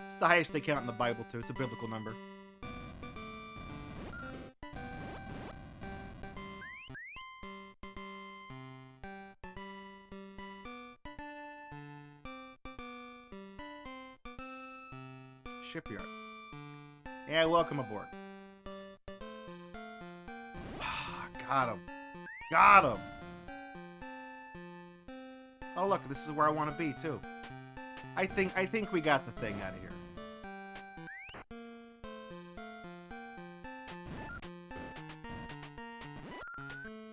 It's the highest they count in the Bible, too. It's a biblical number. Shipyard. Yeah, welcome aboard. Got him. Got him! Oh look, this is where I want to be too. I think we got the thing out of here.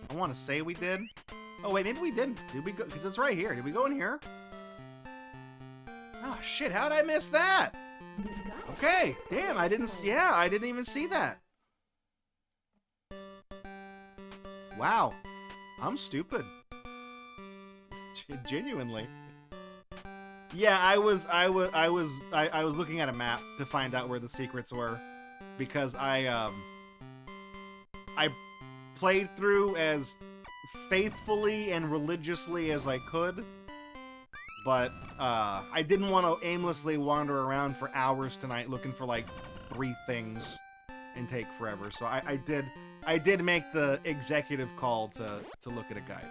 I want to say we did. Oh wait, maybe we didn't. Did we go? Because it's right here. Did we go in here? Oh shit! How did I miss that? Okay, damn, I didn't. Yeah, I didn't even see that. Wow, I'm stupid. Genuinely. Yeah, I was looking at a map to find out where the secrets were, because I played through as faithfully and religiously as I could, but I didn't want to aimlessly wander around for hours tonight looking for like 3 things and take forever. So I did make the executive call to look at a guide.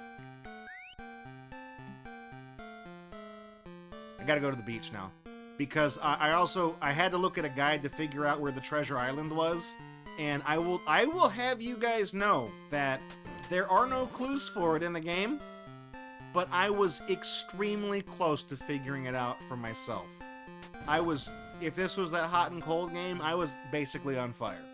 I gotta go to the beach now, because I had to look at a guide to figure out where the treasure island was, and I will have you guys know that there are no clues for it in the game, but I was extremely close to figuring it out for myself. If this was that hot and cold game, I was basically on fire.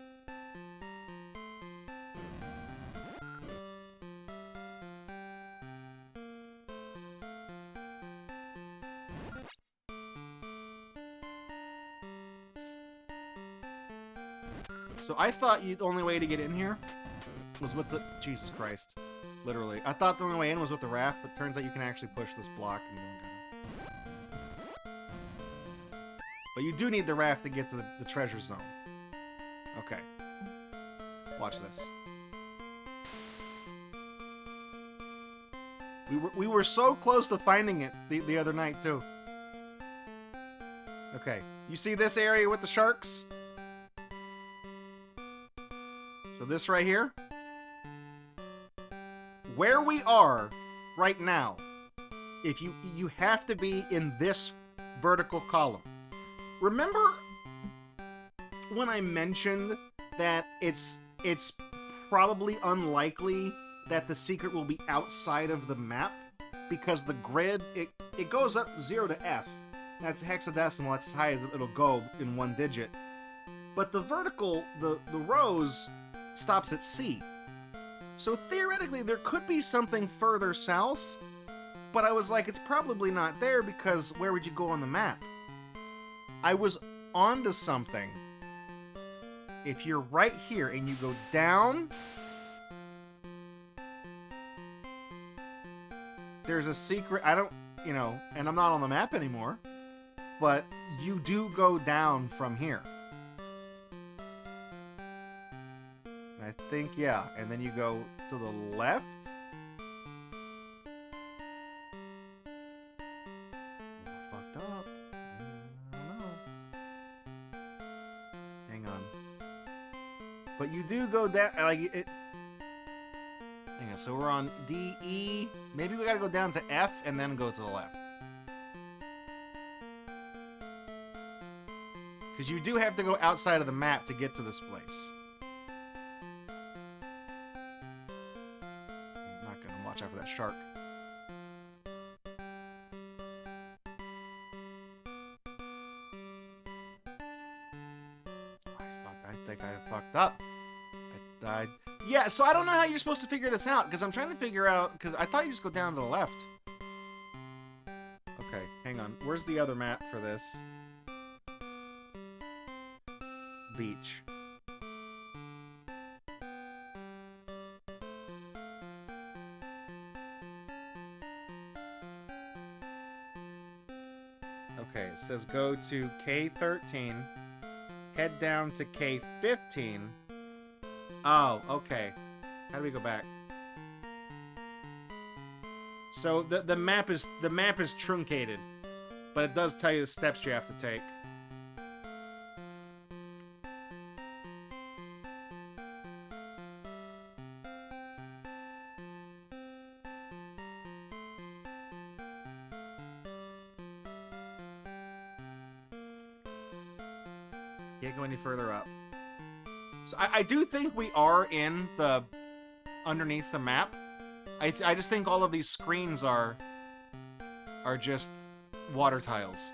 So I thought the only way to get in here was with the... Jesus Christ. Literally. I thought the only way in was with the raft, but turns out you can actually push this block and you don't gotta... But you do need the raft to get to the treasure zone. Okay. Watch this. We were so close to finding it the other night, too. Okay. You see this area with the sharks? So this right here, where we are right now, if you have to be in this vertical column. Remember when I mentioned that it's probably unlikely that the secret will be outside of the map, because the grid, it goes up 0 to F. That's hexadecimal, that's as high as it'll go in one digit. But the vertical, the rows, stops at C. So theoretically, there could be something further south, but I was like, it's probably not there, because where would you go on the map? I was onto something. If you're right here and you go down, there's a secret. I don't, you know, and I'm not on the map anymore, but you do go down from here. And I think, yeah, and then you go to the left. Fucked up. I don't know. Hang on. But you do go down, like, it... Hang on, so we're on D, E... Maybe we gotta go down to F and then go to the left. Because you do have to go outside of the map to get to this place. I'm not gonna watch out for that shark. I think I fucked up. Yeah, so I don't know how you're supposed to figure this out, because I'm trying to figure out, because I thought you just go down to the left. Okay, hang on. Where's the other map for this? Beach. Okay, it says go to K13, head down to K15. Oh, okay. How do we go back? So the map is truncated, but it does tell you the steps you have to take. Can't go any further up. So I do think we are in the underneath the map. I just think all of these screens are just water tiles.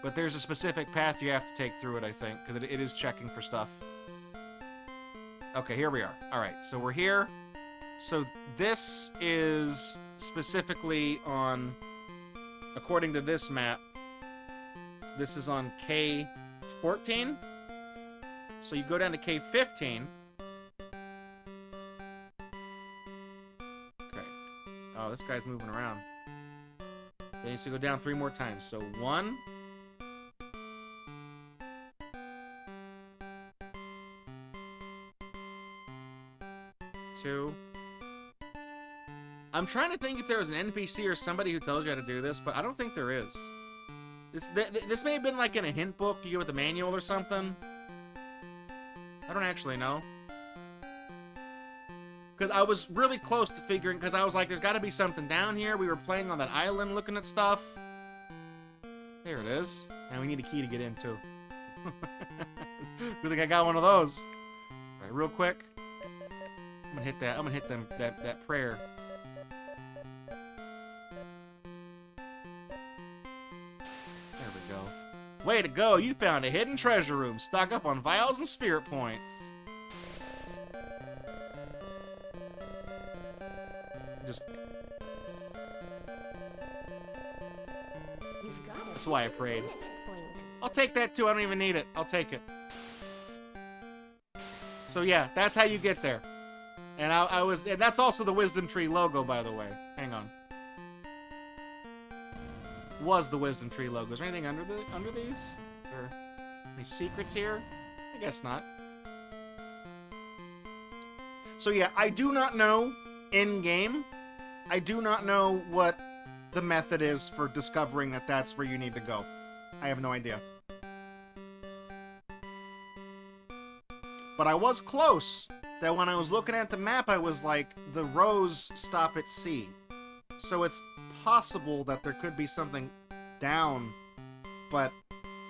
But there's a specific path you have to take through it, I think, because it is checking for stuff. Okay, here we are. All right, so we're here. So this is specifically on, according to this map, this is on K14. So you go down to K15. Okay. Oh, this guy's moving around. Then you have to go down 3 more times. So 1. 2. I'm trying to think if there was an NPC or somebody who tells you how to do this, but I don't think there is. This may have been like in a hint book you get with a manual or something. I don't actually know. Because I was really close to figuring, because I was like, there's got to be something down here. We were playing on that island looking at stuff. There it is. And we need a key to get in, too. Good thing I got one of those. All right, real quick. I'm gonna hit that. I'm gonna hit that prayer. There we go. Way to go! You found a hidden treasure room. Stock up on vials and spirit points. Just. That's why I prayed. I'll take that too. I don't even need it. I'll take it. So yeah, that's how you get there. And and that's also the Wisdom Tree logo, by the way. Hang on. Was the Wisdom Tree logo. Is there anything under these? Is there any secrets here? I guess not. So yeah, I do not know in-game. I do not know what the method is for discovering that that's where you need to go. I have no idea. But I was close. That when I was looking at the map, I was like, the rows stop at C. So it's possible that there could be something down, but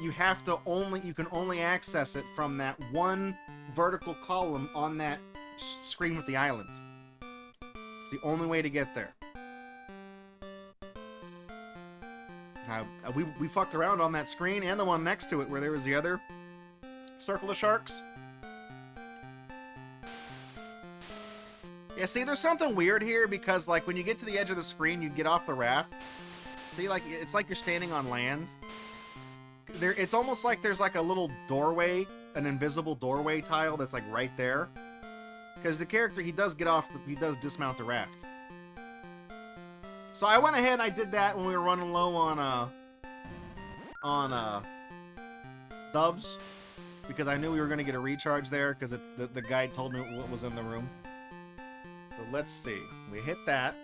you can only access it from that one vertical column on that screen with the island. It's the only way to get there. We fucked around on that screen and the one next to it where there was the other circle of sharks. Yeah, see, there's something weird here because, like, when you get to the edge of the screen, you get off the raft. See, like, it's like you're standing on land. It's almost like there's, like, a little doorway, an invisible doorway tile that's, like, right there. Because the character, he does dismount the raft. So I went ahead and I did that when we were running low on dubs. Because I knew we were going to get a recharge there, because the guide told me what was in the room. So let's see. We hit that.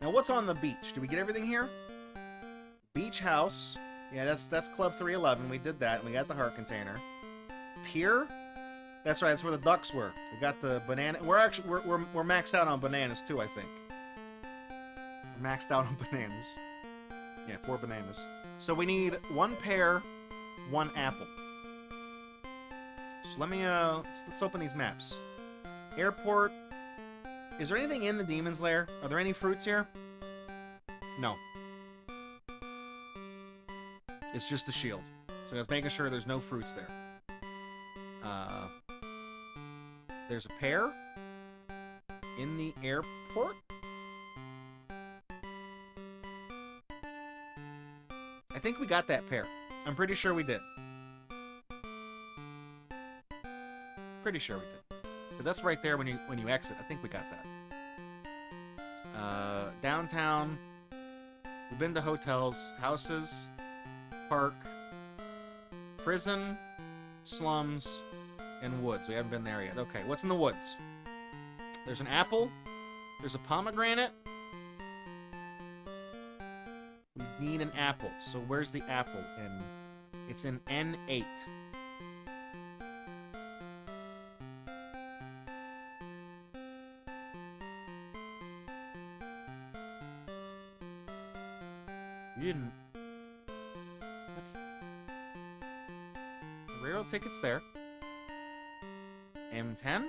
Now what's on the beach? Did we get everything here? Beach house. Yeah, that's Club 311. We did that, and we got the heart container. Pier. That's right. That's where the ducks were. We got the banana. We're maxed out on bananas too, I think. We're maxed out on bananas. Yeah, 4 bananas. So we need 1 pear, 1 apple. So let me let's open these maps. Airport. Is there anything in the Demon's Lair? Are there any fruits here? No. It's just the shield. So I was making sure there's no fruits there. There's a pear in the airport. I think we got that pear. I'm pretty sure we did. Pretty sure we did. Because that's right there when you exit. I think we got that. Downtown. We've been to hotels, houses, park, prison, slums, and woods. We haven't been there yet. Okay, what's in the woods? There's an apple. There's a pomegranate. We need an apple. So where's the apple? It's in N8. You didn't... That's... The railroad ticket's there. M10?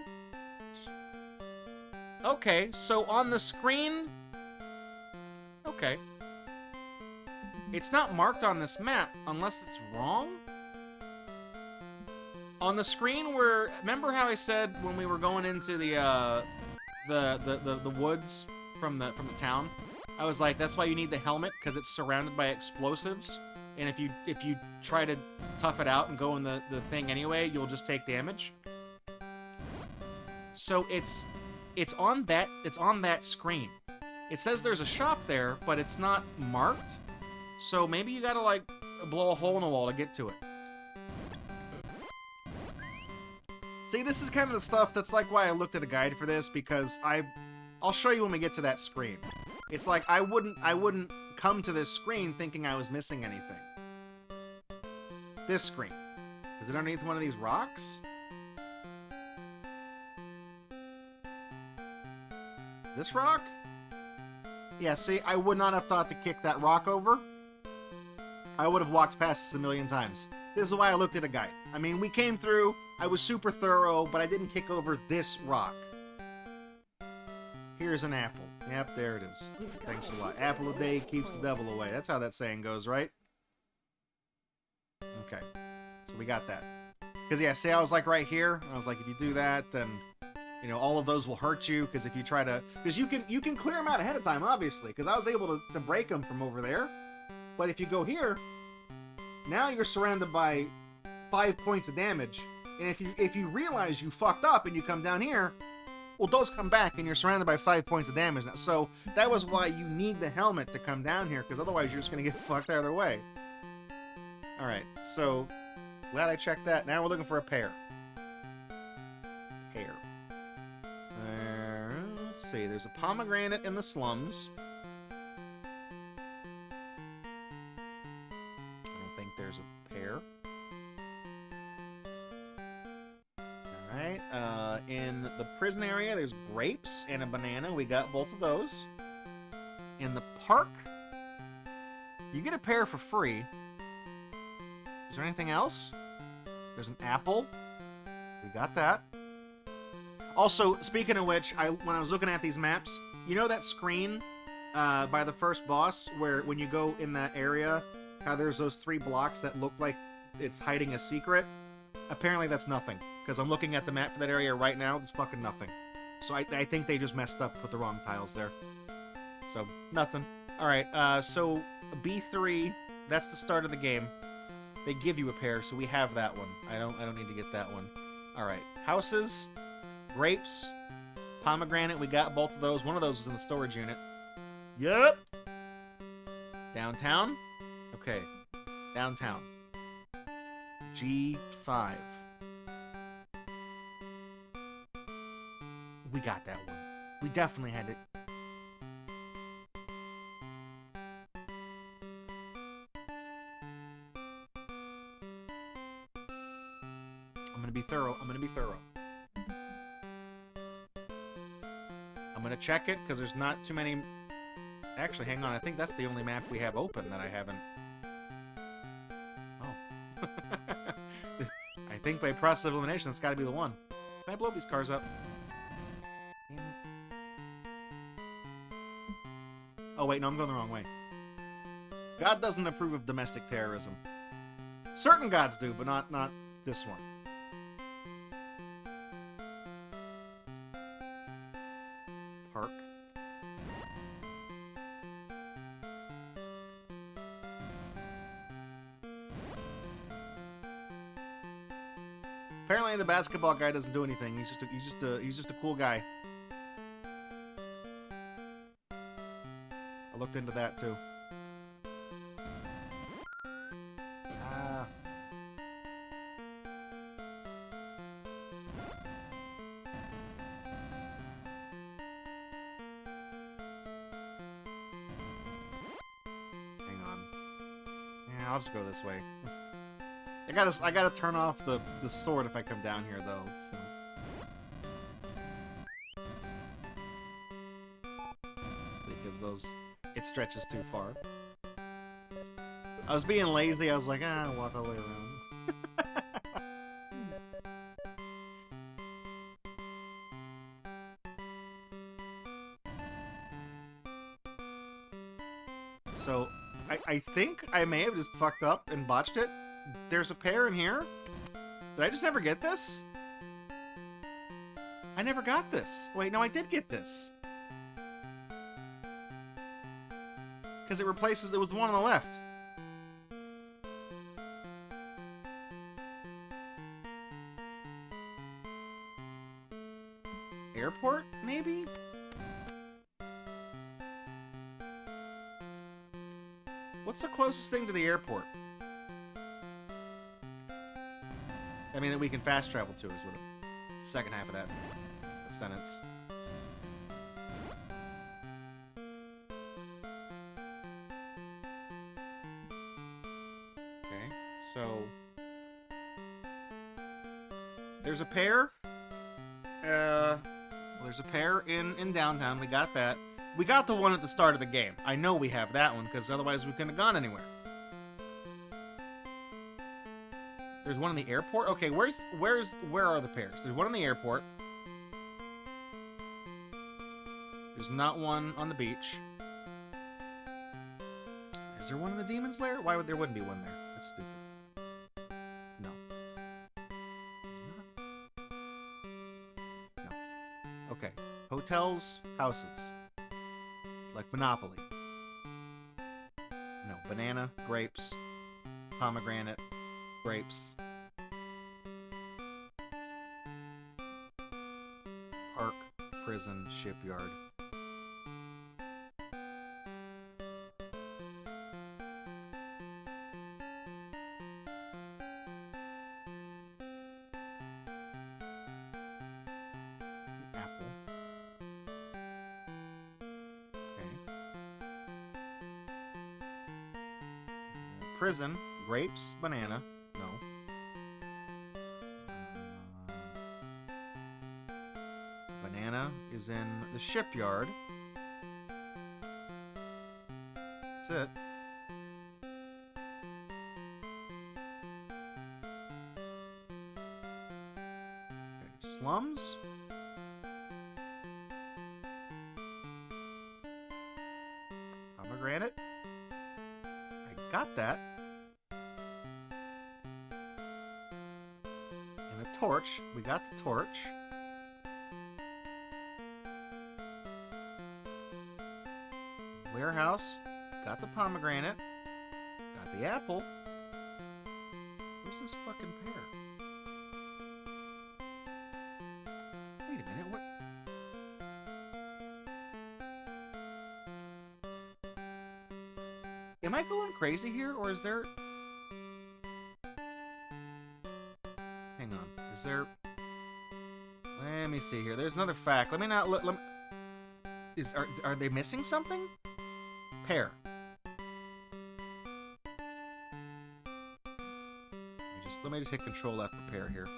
Okay, so on the screen... Okay. It's not marked on this map, unless it's wrong? On the screen where... Remember how I said when we were going into the woods from the town? I was like, that's why you need the helmet, because it's surrounded by explosives. And if you try to tough it out and go in the thing anyway, you'll just take damage. So it's on that screen. It says there's a shop there, but it's not marked. So maybe you gotta like blow a hole in the wall to get to it. See, this is kind of the stuff that's like why I looked at a guide for this, because I'll show you when we get to that screen. It's like I wouldn't come to this screen thinking I was missing anything. This screen. Is it underneath one of these rocks? This rock? Yeah, see, I would not have thought to kick that rock over. I would have walked past this a million times. This is why I looked at a guide. I mean, we came through, I was super thorough, but I didn't kick over this rock. Here's an apple. Yep, there it is. Thanks a lot. Apple a day keeps the devil away. That's how that saying goes, right? Okay. So we got that. Because, yeah, see, I was like right here. I was like, if you do that, then, you know, all of those will hurt you. Because if you try to... Because you can clear them out ahead of time, obviously. Because I was able to break them from over there. But if you go here, now you're surrounded by 5 points of damage. And if you realize you fucked up and you come down here... Well, those come back, and you're surrounded by 5 points of damage now. So that was why you need the helmet to come down here, because otherwise you're just going to get fucked either way. Alright, so glad I checked that. Now we're looking for a pear. Pear. Let's see, there's a pomegranate in the slums. I don't think there's a pear. Alright, in the prison area, there's grapes and a banana. We got both of those. In the park, you get a pear for free. Is there anything else? There's an apple. We got that. Also, speaking of which, when I was looking at these maps, you know that screen by the first boss where when you go in that area, how there's those 3 blocks that look like it's hiding a secret? Apparently that's nothing, because I'm looking at the map for that area right now, there's fucking nothing. So I think they just messed up, put the wrong tiles there. So, nothing. Alright, so B3, that's the start of the game. They give you a pair, so we have that one. I don't need to get that one. Alright, houses, grapes, pomegranate, we got both of those. One of those is in the storage unit. Yep! Downtown? Okay, downtown. G5. We got that one. We definitely had it. I'm gonna be thorough. I'm gonna check it, because there's not too many... Actually, hang on. I think that's the only map we have open that I haven't... Oh. I think by process of elimination, that's gotta be the one. Can I blow these cars up? Damn it. Oh, wait, no, I'm going the wrong way. God doesn't approve of domestic terrorism. Certain gods do, but not this one. Park. Apparently, the basketball guy doesn't do anything. He's just a cool guy. I looked into that too. Ah. Hang on. Yeah, I'll just go this way. I gotta turn off the sword if I come down here though. So. Because it stretches too far. I was being lazy. I was like, I'll walk all the way around. So, I think I may have just fucked up and botched it. There's a pair in here. Did I just never get this? I never got this. Wait, no, I did get this. Because it replaces... It was the one on the left. Airport, maybe? What's the closest thing to the airport? I mean, that we can fast travel to is what the second half of that sentence. Okay, so there's a pair. Well, there's a pair in downtown. We got that. We got the one at the start of the game. I know we have that one because otherwise we couldn't have gone anywhere. There's one in the airport? Okay, where are the pairs? There's one in the airport. There's not one on the beach. Is there one in the Demon's Lair? Why would there wouldn't be one there? That's stupid. No. No. Okay. Hotels, houses. Like Monopoly. No. Banana, grapes, pomegranate, grapes. Park, prison, shipyard. Apple. Okay. Prison, grapes, banana. No. Banana is in the shipyard. That's it. Okay. Slums? got that. And a torch. We got the torch. Warehouse. Got the pomegranate. Got the apple. Where's this fucking pear? Wait a minute, what? Am I going crazy here, or is there... Hang on, is there... Let me see here. There's another fact. Let me not... Let me... Are they missing something? Pear. Let me just hit Control F for pear here.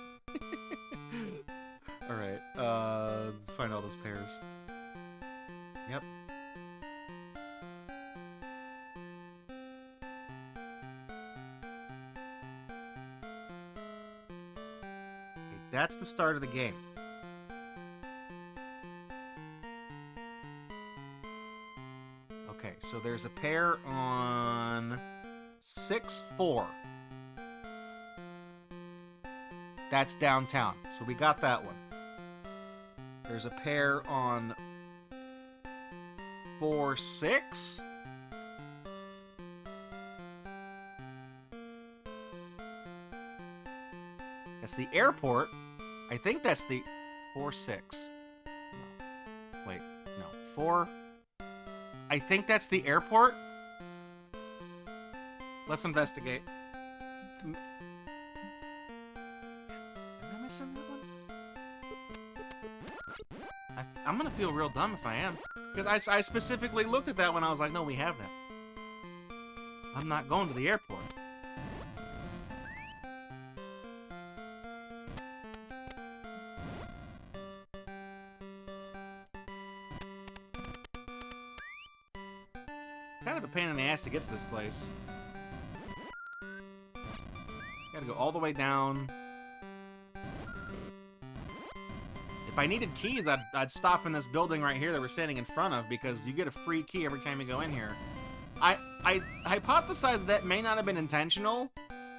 Alright, let's find all those pears. Yep. Okay, that's the start of the game. Okay, so there's a pear on 6-4. That's downtown. So we got that one. There's a pair on 4-6. That's the airport. I think that's the 4-6. No. Wait, no. 4. I think that's the airport. Let's investigate. Missing that one? I'm gonna feel real dumb if I am. Because I specifically looked at that when I was like, no, we have that. I'm not going to the airport. Kind of a pain in the ass to get to this place. Gotta go all the way down. If I needed keys, I'd stop in this building right here that we're standing in front of, because you get a free key every time you go in here. I hypothesize that may not have been intentional,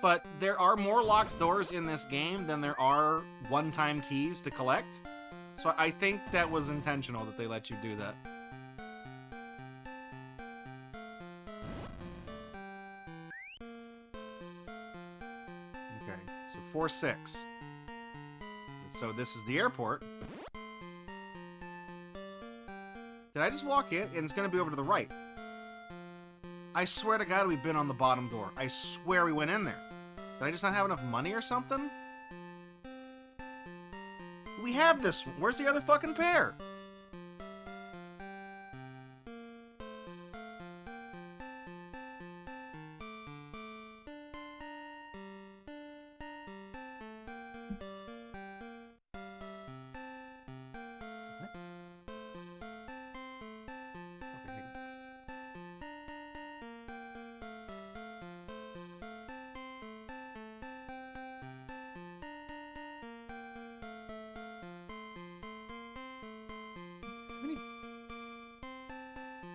but there are more locked doors in this game than there are one-time keys to collect. So I think that was intentional that they let you do that. Okay, so 4-6. So this is the airport. Did I just walk in and it's gonna be over to the right? I swear to God we've been on the bottom door. I swear we went in there. Did I just not have enough money or something? We have this one. Where's the other fucking pair?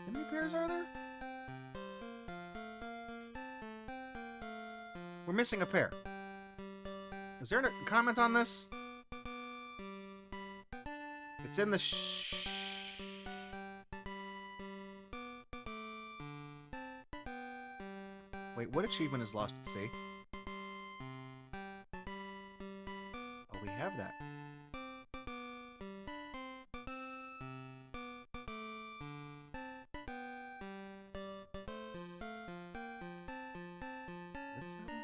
How many pairs are there? We're missing a pair. Is there a comment on this? It's in the Wait, what achievement is lost at sea? Oh, we have that. What's that one?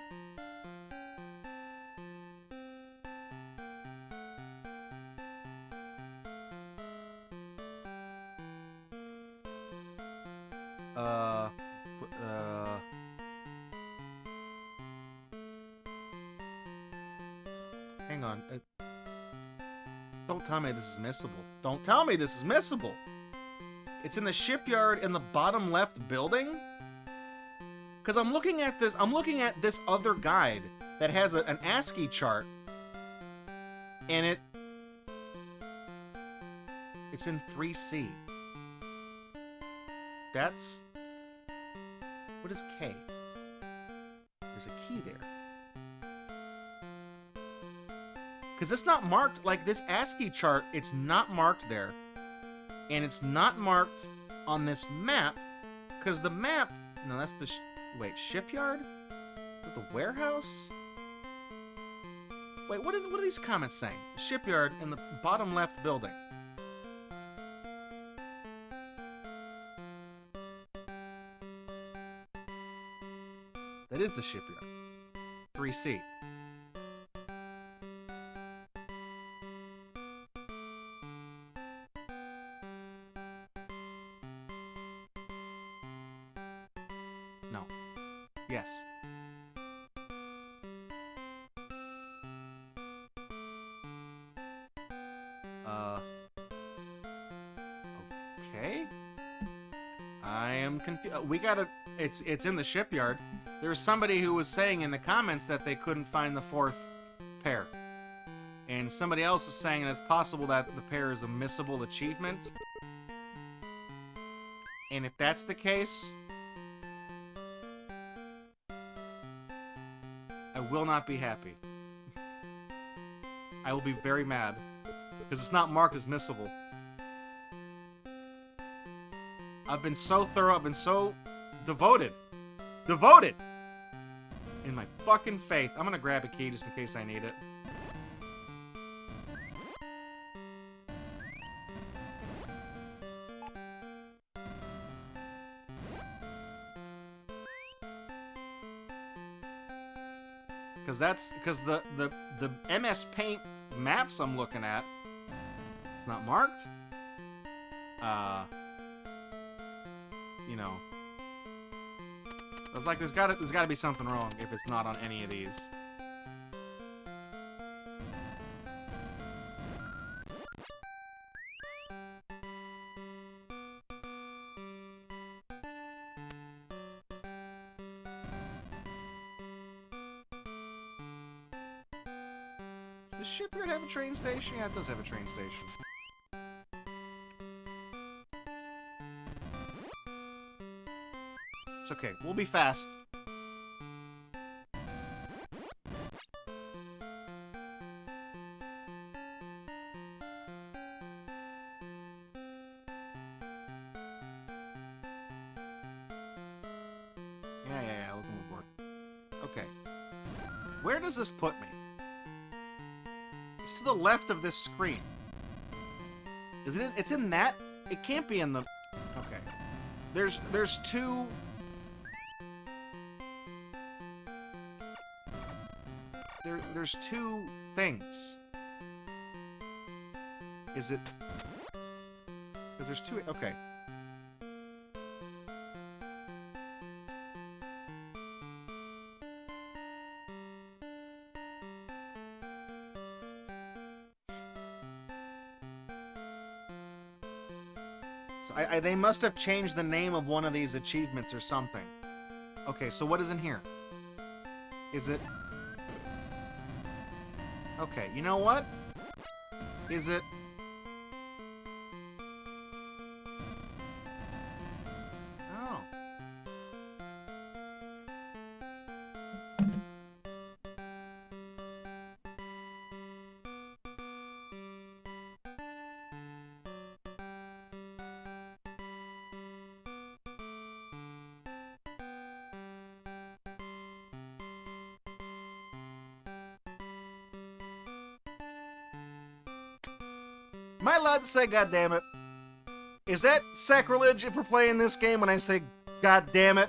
Hang on. Don't tell me this is missable. Don't tell me this is missable. It's in the shipyard in the bottom left building? Because I'm looking at this other guide that has an ASCII chart. And it's in 3C. That's... What is K? There's a key there. Because it's not marked, like this ASCII chart, it's not marked there. And it's not marked on this map, because the map, no, that's the, wait, shipyard? Is it the warehouse? Wait, what are these comments saying? Shipyard in the bottom left building. That is the shipyard. 3C. No. Yes. Okay. I am confused. We gotta. It's in the shipyard. There's somebody who was saying in the comments that they couldn't find the fourth pair. And somebody else is saying that it's possible that the pair is a missable achievement. And if that's the case, I will not be happy. I will be very mad. Because it's not marked as missable. I've been so thorough, I've been so devoted. Devoted! In my fucking faith. I'm gonna grab a key just in case I need it. Because that's, because the MS Paint maps I'm looking at, it's not marked. You know, I was like, there's gotta be something wrong if it's not on any of these. Does the shipyard have a train station? Yeah, it does have a train station. It's okay. We'll be fast. Yeah, we'll move forward. Okay. Where does this put me? It's to the left of this screen. Is it? It's in that? It can't be in the... Okay. There's two... There's two things. Is it... Because there's two... Okay. So they must have changed the name of one of these achievements or something. Okay, so what is in here? Is it... Okay, you know what? Is it... Oh. Am I allowed to say goddammit? Is that sacrilege if we're playing this game when I say goddammit?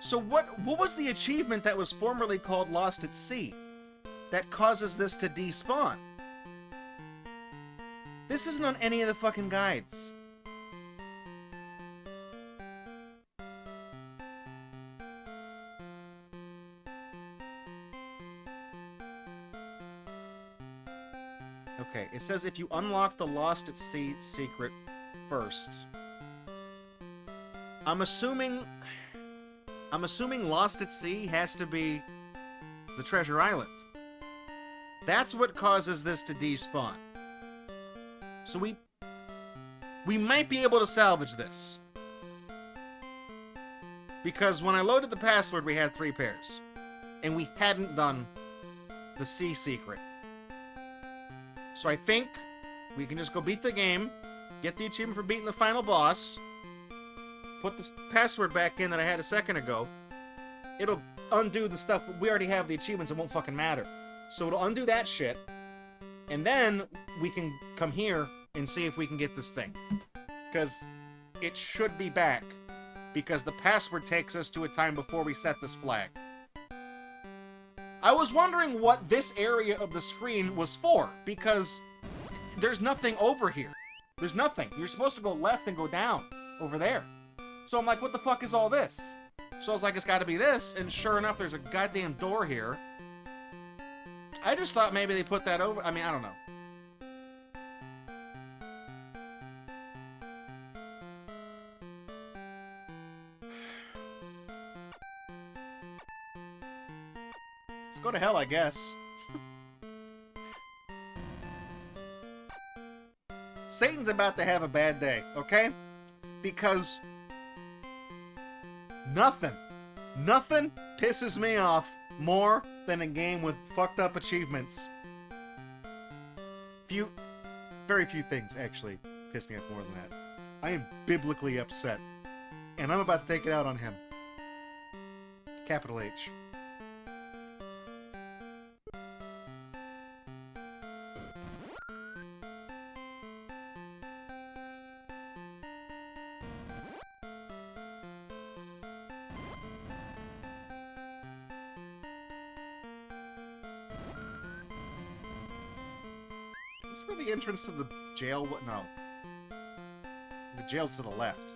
So what was the achievement that was formerly called Lost at Sea that causes this to despawn? This isn't on any of the fucking guides. Okay, it says if you unlock the Lost at Sea secret first. I'm assuming Lost at Sea has to be the Treasure Island. That's what causes this to despawn. So we might be able to salvage this. Because when I loaded the password, we had 3 pairs. And we hadn't done the C secret. So I think we can just go beat the game, get the achievement for beating the final boss, put the password back in that I had a second ago. It'll undo the stuff, but we already have the achievements, it won't fucking matter. So it'll undo that shit, and then we can come here and see if we can get this thing. Because it should be back, because the password takes us to a time before we set this flag. I was wondering what this area of the screen was for, because there's nothing over here. There's nothing. You're supposed to go left and go down over there. So I'm like, what the fuck is all this? So I was like, it's gotta be this, and sure enough, there's a goddamn door here. I just thought maybe they put that over. I mean, I don't know. Let's go to hell, I guess. Satan's about to have a bad day, okay? Because nothing pisses me off more than a game with fucked up achievements. Very few things actually piss me off more than that. I am biblically upset, and I'm about to take it out on him. Capital H. Is this where the entrance to the jail? What? No. The jail's to the left.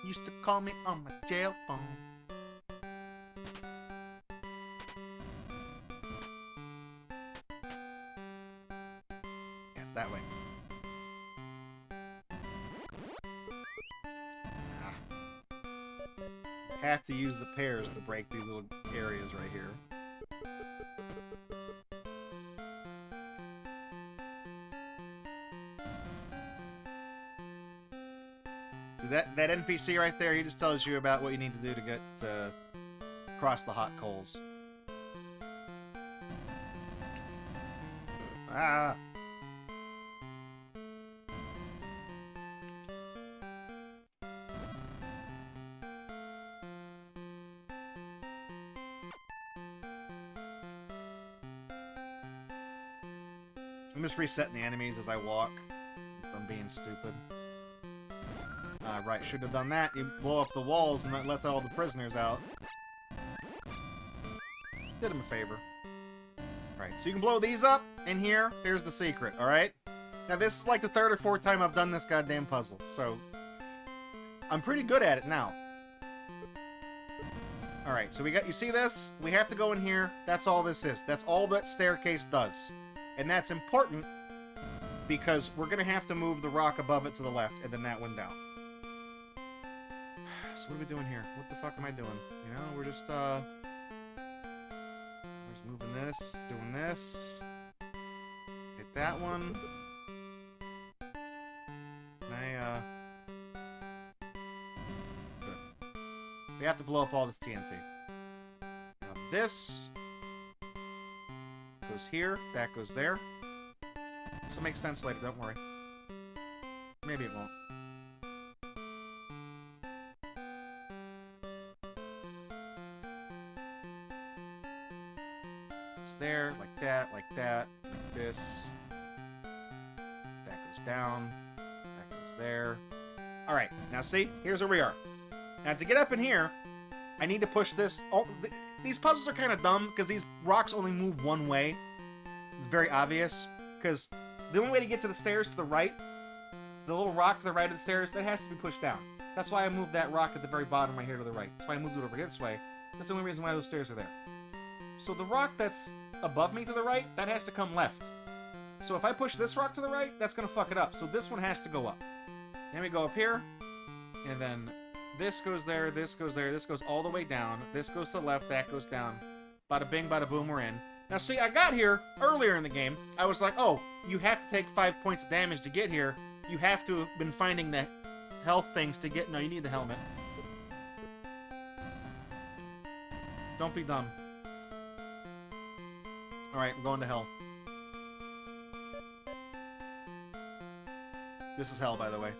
Used to call me on my jail phone. Yes, that way. Have to use the pairs to break these little areas right here. See that NPC right there, he just tells you about what you need to do to get across the hot coals. Ah! I'm just resetting the enemies as I walk. If I'm being stupid. Right, should have done that. You blow up the walls and that lets all the prisoners out. Did him a favor. Right, so you can blow these up, and here's the secret, alright? Now this is like the 3rd or 4th time I've done this goddamn puzzle, so I'm pretty good at it now. Alright, so you see this? We have to go in here. That's all this is. That's all that staircase does. And that's important because we're going to have to move the rock above it to the left and then that one down. So what are we doing here? What the fuck am I doing? You know, we're just moving this, doing this. Hit that one. And good. We have to blow up all this TNT. Now this goes here, that goes there. This will make sense later, don't worry. Maybe it won't. It's there, like that, like this. That goes down, that goes there. Alright, now see, here's where we are. Now to get up in here, I need to push this. Oh, these puzzles are kind of dumb because these rocks only move one way. It's very obvious because the only way to get to the stairs to the right, the little rock to the right of the stairs, that has to be pushed down. That's why I moved that rock at the very bottom right here to the right. That's why I moved it over here this way. That's the only reason why those stairs are there. So the rock that's above me to the right, that has to come left. So if I push this rock to the right, that's going to fuck it up. So this one has to go up. Then we go up here, and then this goes there, this goes there, this goes all the way down, this goes to the left, that goes down. Bada bing, bada boom, we're in. Now, see, I got here earlier in the game. I was like, oh, you have to take 5 points of damage to get here. You have to have been finding the health things to get... No, you need the helmet. Don't be dumb. Alright, I'm going to hell. This is hell, by the way.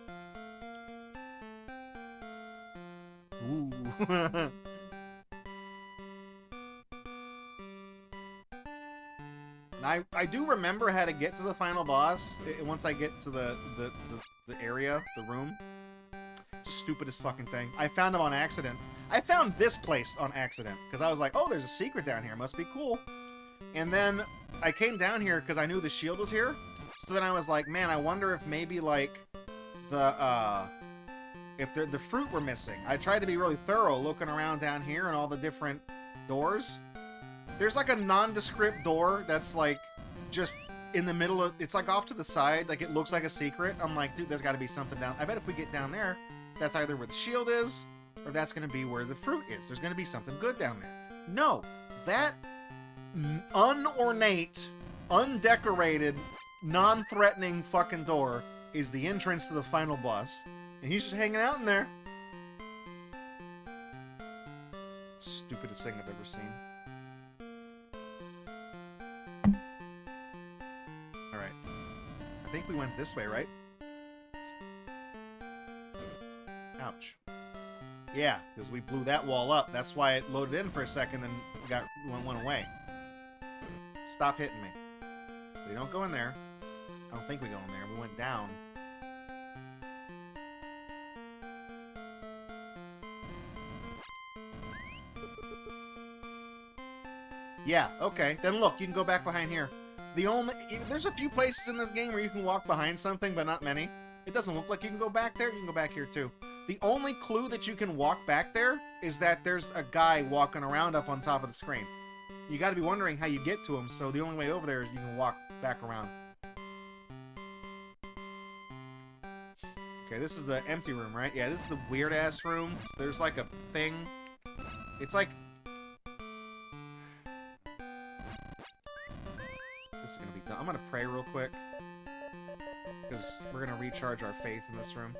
Ooh. I do remember how to get to the final boss once I get to the area, the room. It's the stupidest fucking thing. I found him on accident. I found this place on accident because I was like, oh, there's a secret down here. Must be cool. And then I came down here because I knew the shield was here. So then I was like, man, I wonder if maybe like if the fruit were missing. I tried to be really thorough looking around down here and all the different doors. There's like a nondescript door that's like just in the middle of, it's like off to the side, like it looks like a secret. I'm like, dude, there's got to be something down. I bet if we get down there, that's either where the shield is or that's going to be where the fruit is. There's going to be something good down there. No, that unornate, undecorated, non-threatening fucking door is the entrance to the final boss. And he's just hanging out in there. Stupidest thing I've ever seen. Alright. I think we went this way, right? Ouch. Yeah, because we blew that wall up. That's why it loaded in for a second and went away. Stop hitting me. We don't go in there. I don't think we go in there. We went down. Yeah, okay. Then look, you can go back behind here. There's a few places in this game where you can walk behind something, but not many. It doesn't look like you can go back there. You can go back here, too. The only clue that you can walk back there is that there's a guy walking around up on top of the screen. You gotta be wondering how you get to him, so the only way over there is you can walk back around. Okay, this is the empty room, right? Yeah, this is the weird-ass room. There's like a thing. It's like... This is gonna be done. I'm gonna pray real quick. Because we're gonna recharge our faith in this room.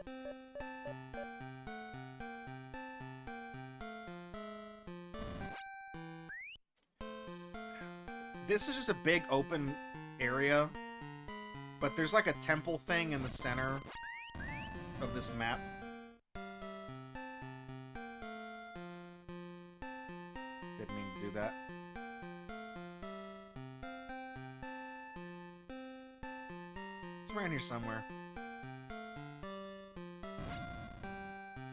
This is just a big open area, but there's like a temple thing in the center of this map. Didn't mean to do that. It's around here somewhere.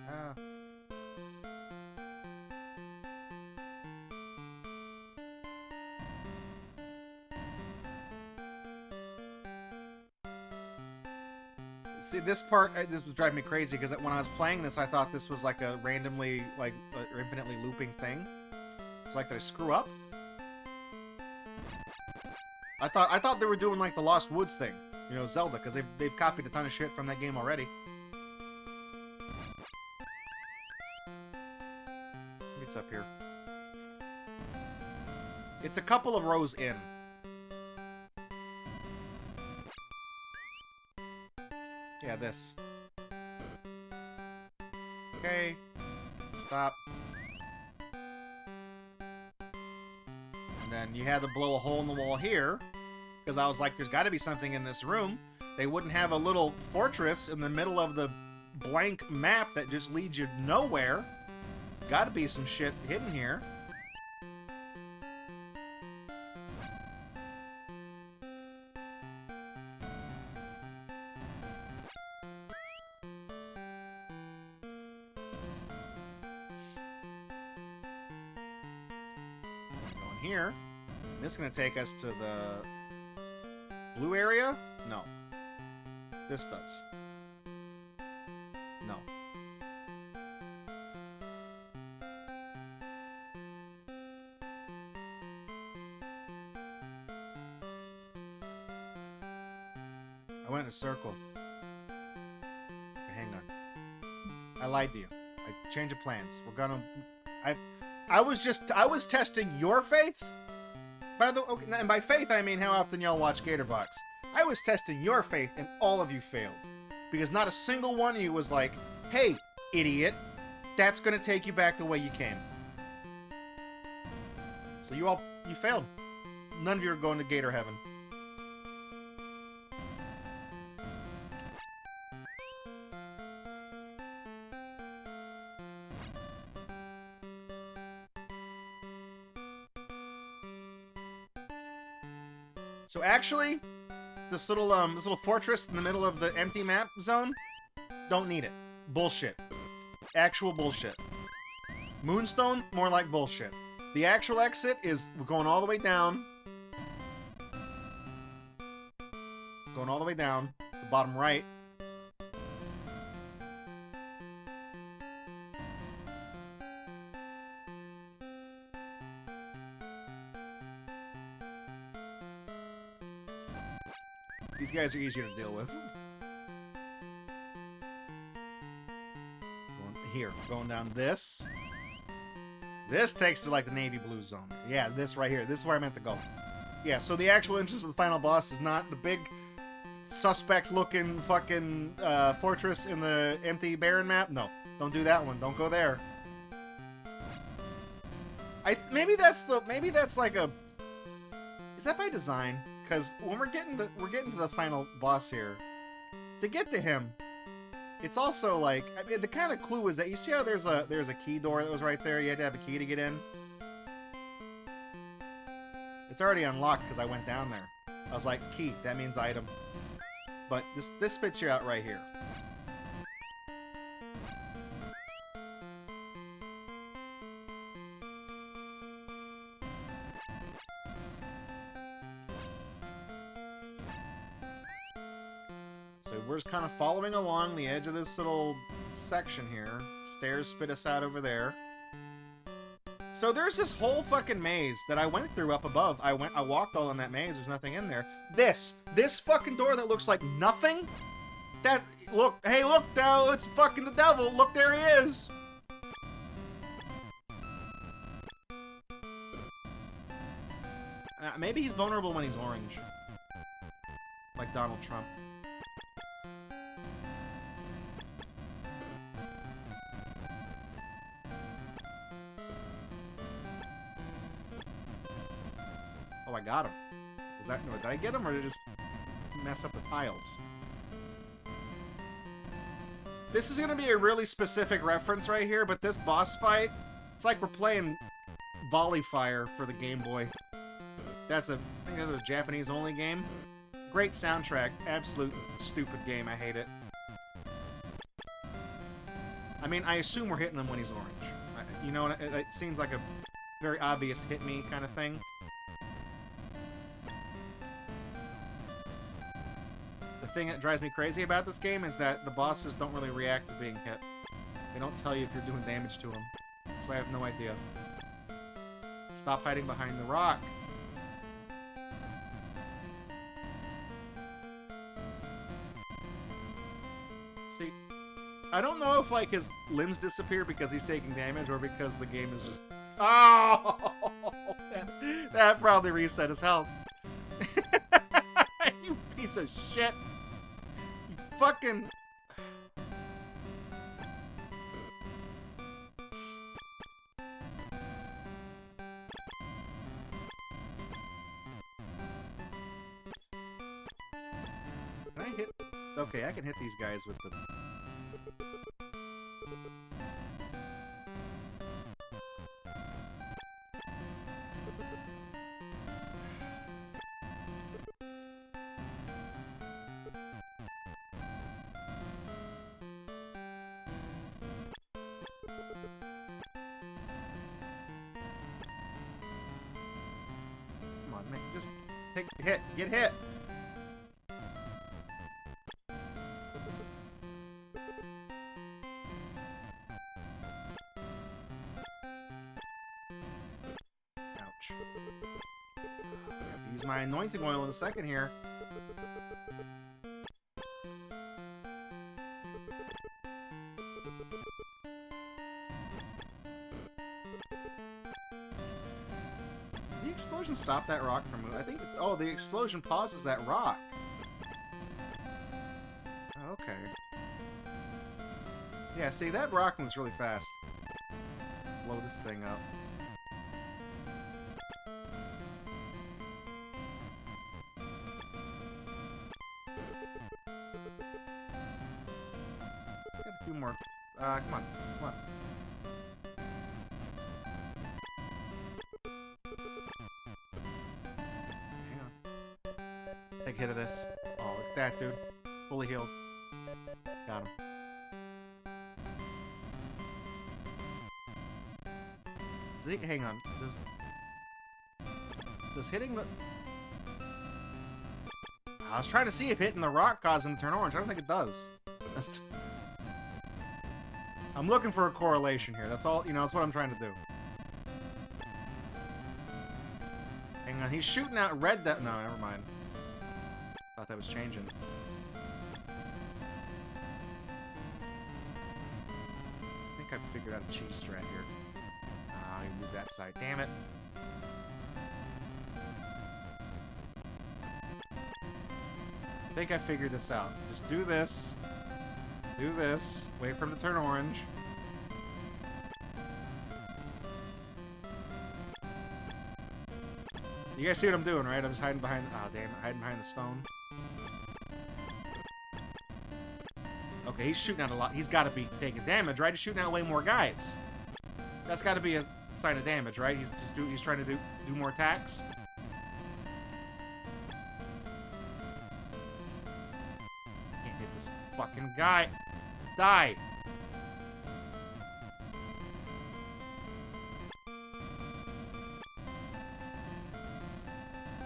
Ah. See, this part, this was driving me crazy, because when I was playing this, I thought this was like a randomly, like, or infinitely looping thing. It's like, did I screw up? I thought they were doing like the Lost Woods thing, you know, Zelda, because they've copied a ton of shit from that game already. It's up here. It's a couple of rows in. Yeah, this. Okay. Stop. And then you had to blow a hole in the wall here, because I was like, there's got to be something in this room. They wouldn't have a little fortress in the middle of the blank map that just leads you nowhere. There's got to be some shit hidden here. Here. This is going to take us to the blue area? No. This does. No. I went in a circle. Okay, hang on. I lied to you. I changed the plans. We're gonna... I was testing your faith, By the okay, and by faith I mean how often y'all watch Gatorbox. I was testing your faith, and all of you failed, because not a single one of you was like, "Hey, idiot, that's gonna take you back the way you came." So you failed. None of you are going to Gator Heaven. So actually, this little fortress in the middle of the empty map zone, don't need it. Bullshit. Actual bullshit. Moonstone, more like bullshit. The actual exit is we're going all the way down. Going all the way down, the bottom right. These guys are easier to deal with. Going down this. This takes to like the navy blue zone. Yeah, this right here. This is where I meant to go. Yeah, so the actual entrance of the final boss is not the big suspect-looking fucking fortress in the empty barren map. No, don't do that one. Don't go there. Maybe that's like a. Is that by design? Because when we're getting to the final boss here, to get to him, it's also like, I mean, the kind of clue is that you see how there's a key door that was right there. You had to have a key to get in. It's already unlocked because I went down there. I was like, key, that means item. But this spits you out right here. So we're just kind of following along the edge of this little section here. Stairs spit us out over there. So there's this whole fucking maze that I went through up above. I walked all in that maze. There's nothing in there. This fucking door that looks like nothing. Hey, look, now it's fucking the devil. Look, there he is. Maybe he's vulnerable when he's orange, like Donald Trump. Oh, I got him. Did I get him, or did I just mess up the tiles? This is gonna be a really specific reference right here, but this boss fight, it's like we're playing Volley Fire for the Game Boy. I think that was a Japanese-only game. Great soundtrack. Absolute stupid game. I hate it. I mean, I assume we're hitting him when he's orange. You know, it seems like a very obvious hit me kind of thing. The thing that drives me crazy about this game is that the bosses don't really react to being hit. They don't tell you if you're doing damage to them. So I have no idea. Stop hiding behind the rock. See, I don't know if, like, his limbs disappear because he's taking damage or because the game is just... Oh! That probably reset his health. You piece of shit. You fucking... Can I hit... Okay, I can hit these guys with the... Come on, man, just take the hit. Get hit! Ouch. I have to use my anointing oil in a second here. Is he explosion stop that rock from moving? I think... Oh, the explosion pauses that rock. Oh, okay. Yeah, see, that rock moves really fast. Blow this thing up. Got a few more. Come on. Come on. Hang on. Take a hit of this. Oh, look at that, dude. Fully healed. Got him. Hang on. Does hitting the... I was trying to see if hitting the rock caused him to turn orange. I don't think it does. I'm looking for a correlation here. That's all, you know, that's what I'm trying to do. Hang on, he's shooting out red that... No, never mind. Thought that was changing. I think I figured out a cheese strat here. I move that side. Damn it. I think I figured this out. Just do this. Do this. Wait for him to turn orange. You guys see what I'm doing, right? I'm just hiding behind... Oh, damn it. Hiding behind the stone. Okay, he's shooting out a lot. He's got to be taking damage, right? He's shooting out way more guys. That's got to be a sign of damage, right? He's trying to do more attacks. Can't hit this fucking guy. Die.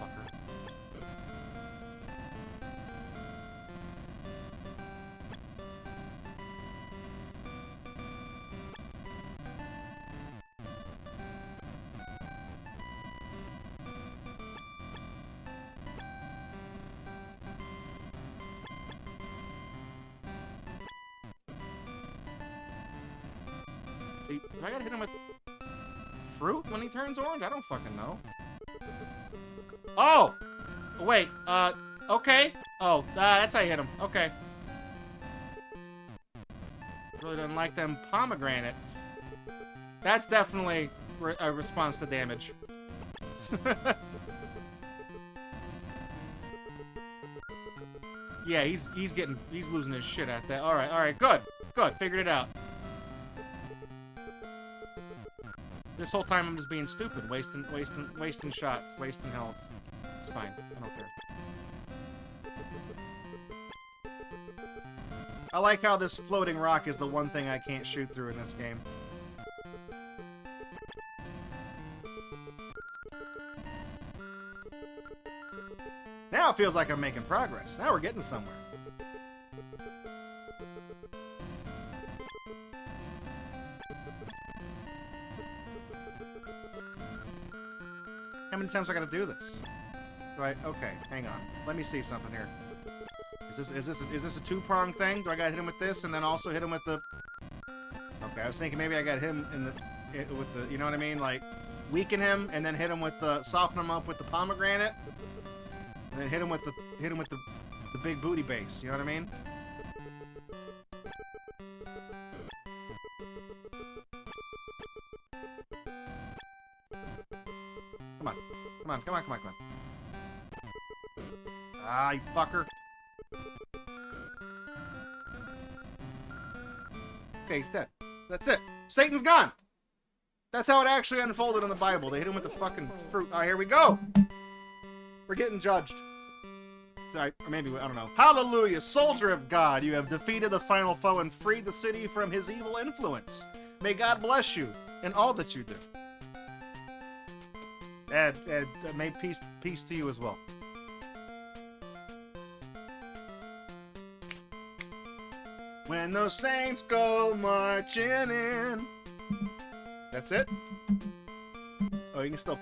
Fucker. See, do I gotta hit him with fruit when he turns orange? I don't fucking know. Oh! Wait, okay. Oh, that's how you hit him. Okay. Really doesn't like them pomegranates. That's definitely a response to damage. Yeah, he's losing his shit at that. Alright, good. Good, figured it out. This whole time I'm just being stupid, wasting shots, wasting health. It's fine. I don't care. I like how this floating rock is the one thing I can't shoot through in this game. Now it feels like I'm making progress. Now we're getting somewhere. How many times do I gotta do this? Right, okay, hang on. Let me see something here. Is this a two-prong thing? Do I gotta hit him with this and then also hit him with the... Okay, I was thinking maybe I gotta hit him with the, you know what I mean? Like, weaken him and then hit him with the, soften him up with the pomegranate. And then hit him with the big booty base, you know what I mean? Come on. Ah, you fucker. Okay, he's dead. That's it. Satan's gone! That's how it actually unfolded in the Bible. They hit him with the fucking fruit. Ah, here we go! We're getting judged. Sorry, or maybe, I don't know. Hallelujah, soldier of God! You have defeated the final foe and freed the city from his evil influence. May God bless you in all that you do. And may peace to you as well. When those saints go marching in. That's it? Oh, you can still...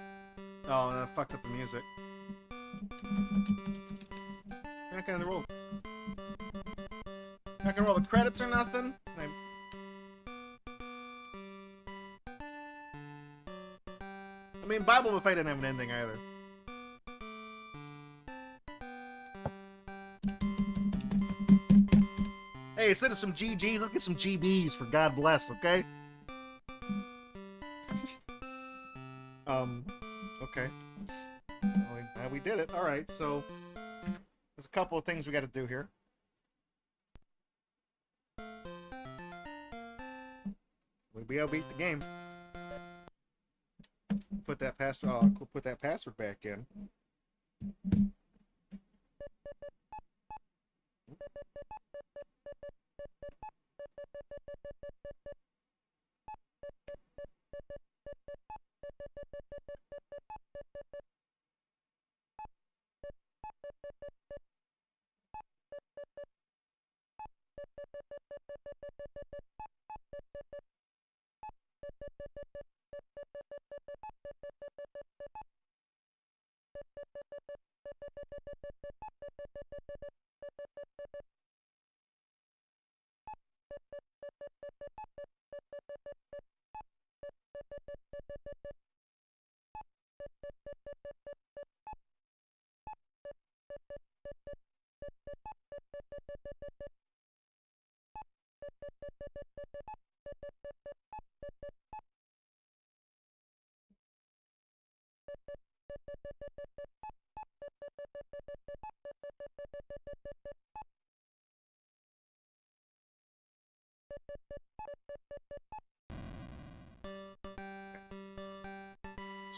Oh, I fucked up the music. You're not gonna roll... Not gonna roll the credits or nothing? I mean, Bible Buffet didn't have an ending either. Hey, instead of some GGs, let's get some GBs for God bless, okay? Okay. Well, we did it. Alright, so there's a couple of things we gotta do here. We'll be able to beat the game. Put that password back in.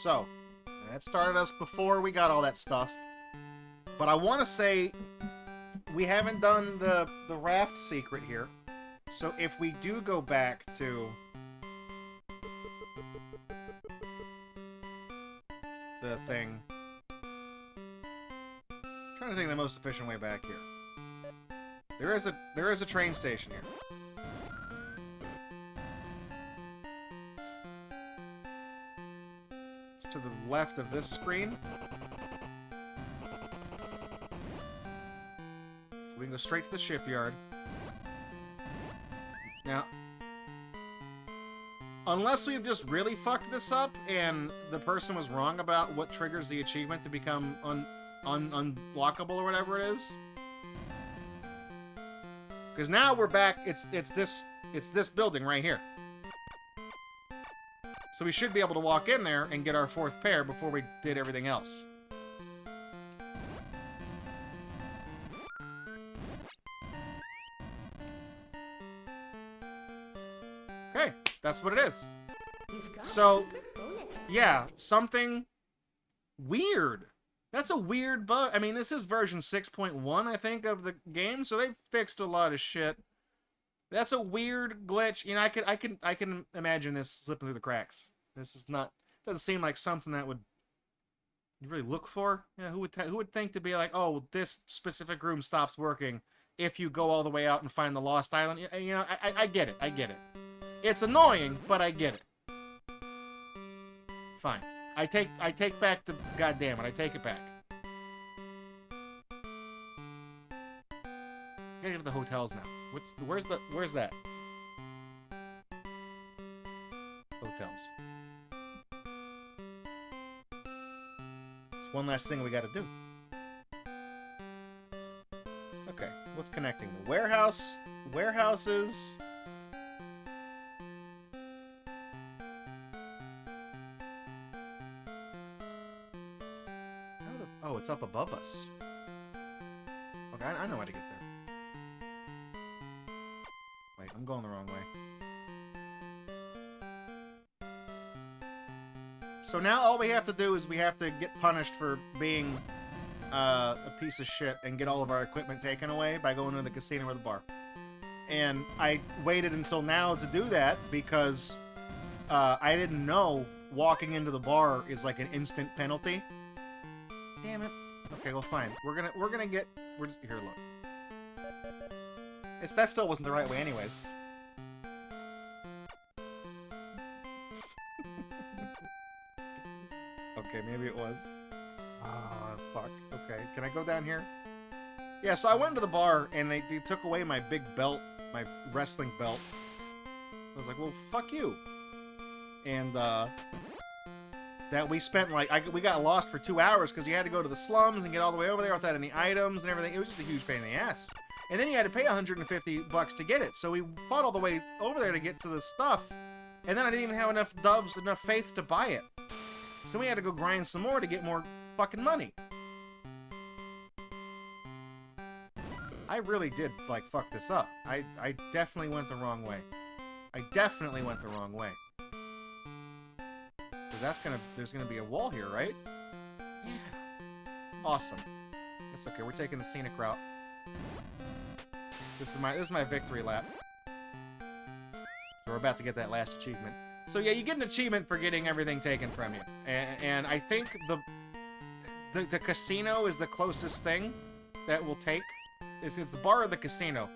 So, that started us before we got all that stuff. But I want to say we haven't done the raft secret here. So if we do go back to the thing, I'm trying to think of the most efficient way back here. There is a train station here. It's to the left of this screen. So we can go straight to the shipyard. Now, unless we've just really fucked this up and the person was wrong about what triggers the achievement to become unblockable or whatever it is. Because now we're back, it's this building right here. So we should be able to walk in there and get our fourth pair before we did everything else. Okay, that's what it is. So, yeah, something weird. That's a weird bug. I mean, this is version 6.1, I think, of the game, so they've fixed a lot of shit. That's a weird glitch. You know, I can imagine this slipping through the cracks. This is not, doesn't seem like something that would you really look for. Yeah, who would think to be like, oh, this specific room stops working if you go all the way out and find the lost island. You know, I get it. I get it. It's annoying, but I get it. Fine. I take back the goddamn it. I take it back. Gotta get to the hotels now. Where's that? Hotels. It's one last thing we gotta do. Okay, what's connecting? The warehouses. Oh, it's up above us. Okay, I know how to get there. Wait, I'm going the wrong way. So now all we have to do is we have to get punished for being a piece of shit and get all of our equipment taken away by going to the casino or the bar. And I waited until now to do that because I didn't know walking into the bar is like an instant penalty. Damn it. Okay, well fine. We're just here, look. That still wasn't the right way anyways. Okay, maybe it was. Ah, fuck. Okay, can I go down here? Yeah, so I went to the bar and they took away my big belt, my wrestling belt. I was like, well, fuck you. And that we spent like we got lost for 2 hours because you had to go to the slums and get all the way over there without any items and everything. It was just a huge pain in the ass. And then you had to pay $150 to get it. So we fought all the way over there to get to the stuff. And then I didn't even have enough doves, enough faith to buy it. So we had to go grind some more to get more fucking money. I really did, like, fuck this up. I definitely went the wrong way. I definitely went the wrong way. Because there's gonna be a wall here, right? Yeah. Awesome. That's okay, we're taking the scenic route. This is my victory lap. So we're about to get that last achievement. So yeah, you get an achievement for getting everything taken from you. And I think the casino is the closest thing that will take. It's the bar or the casino.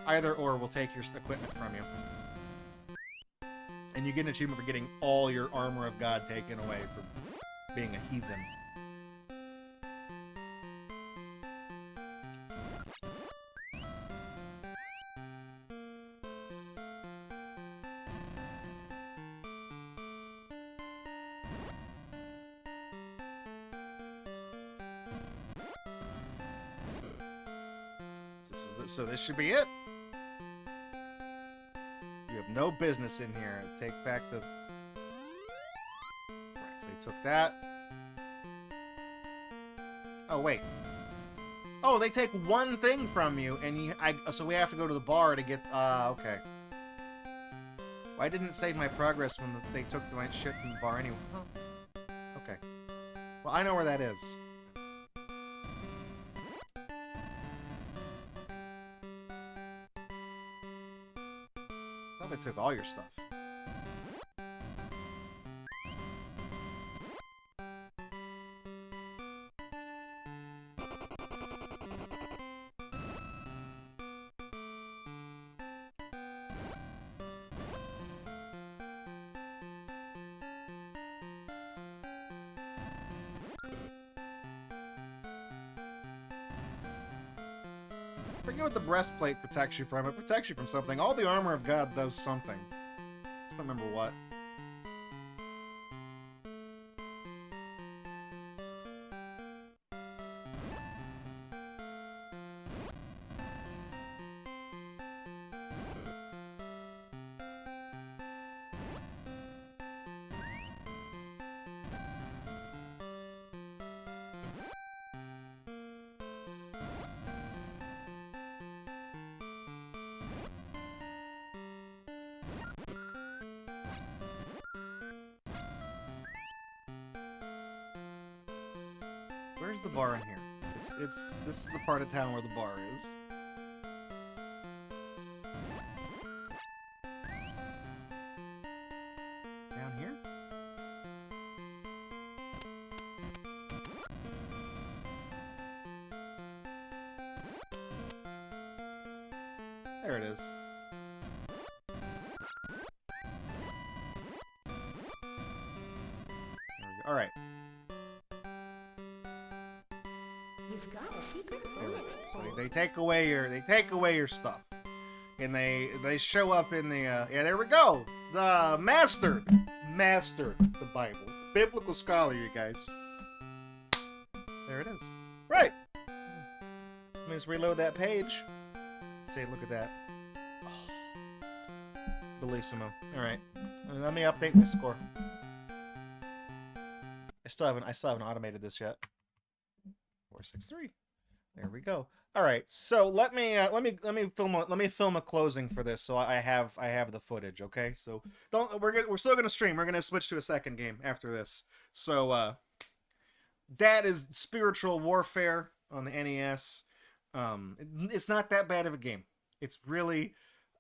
Either or will take your equipment from you. And you get an achievement for getting all your armor of God taken away for being a heathen. So this should be it. You have no business in here. Take back the... Right, so they took that. Oh, wait. Oh, they take one thing from you, and so we have to go to the bar to get... okay. Why didn't it save my progress when they took my shit from the bar anyway? Oh. Okay. Well, I know where that is. They took all your stuff. Forget what the breastplate protects you from. It protects you from something. All the armor of God does something. I don't remember what. Where's the bar in here? This is the part of town where the bar is. Down here? There it is. There we go. All right. You've got a secret bullet. So they take away your stuff, and they show up in the yeah, there we go, the mastered the Bible, biblical scholar, you guys. There it is. Right. Let me just reload that page. Say, look at that. Oh. Bellissimo. All right. Let me update my score. I still haven't automated this yet. 463. There we go. All right, so let me film a closing for this, so I have the footage. Okay, so we're still gonna stream. We're gonna switch to a second game after this. So that is Spiritual Warfare on the NES. It's not that bad of a game. It's really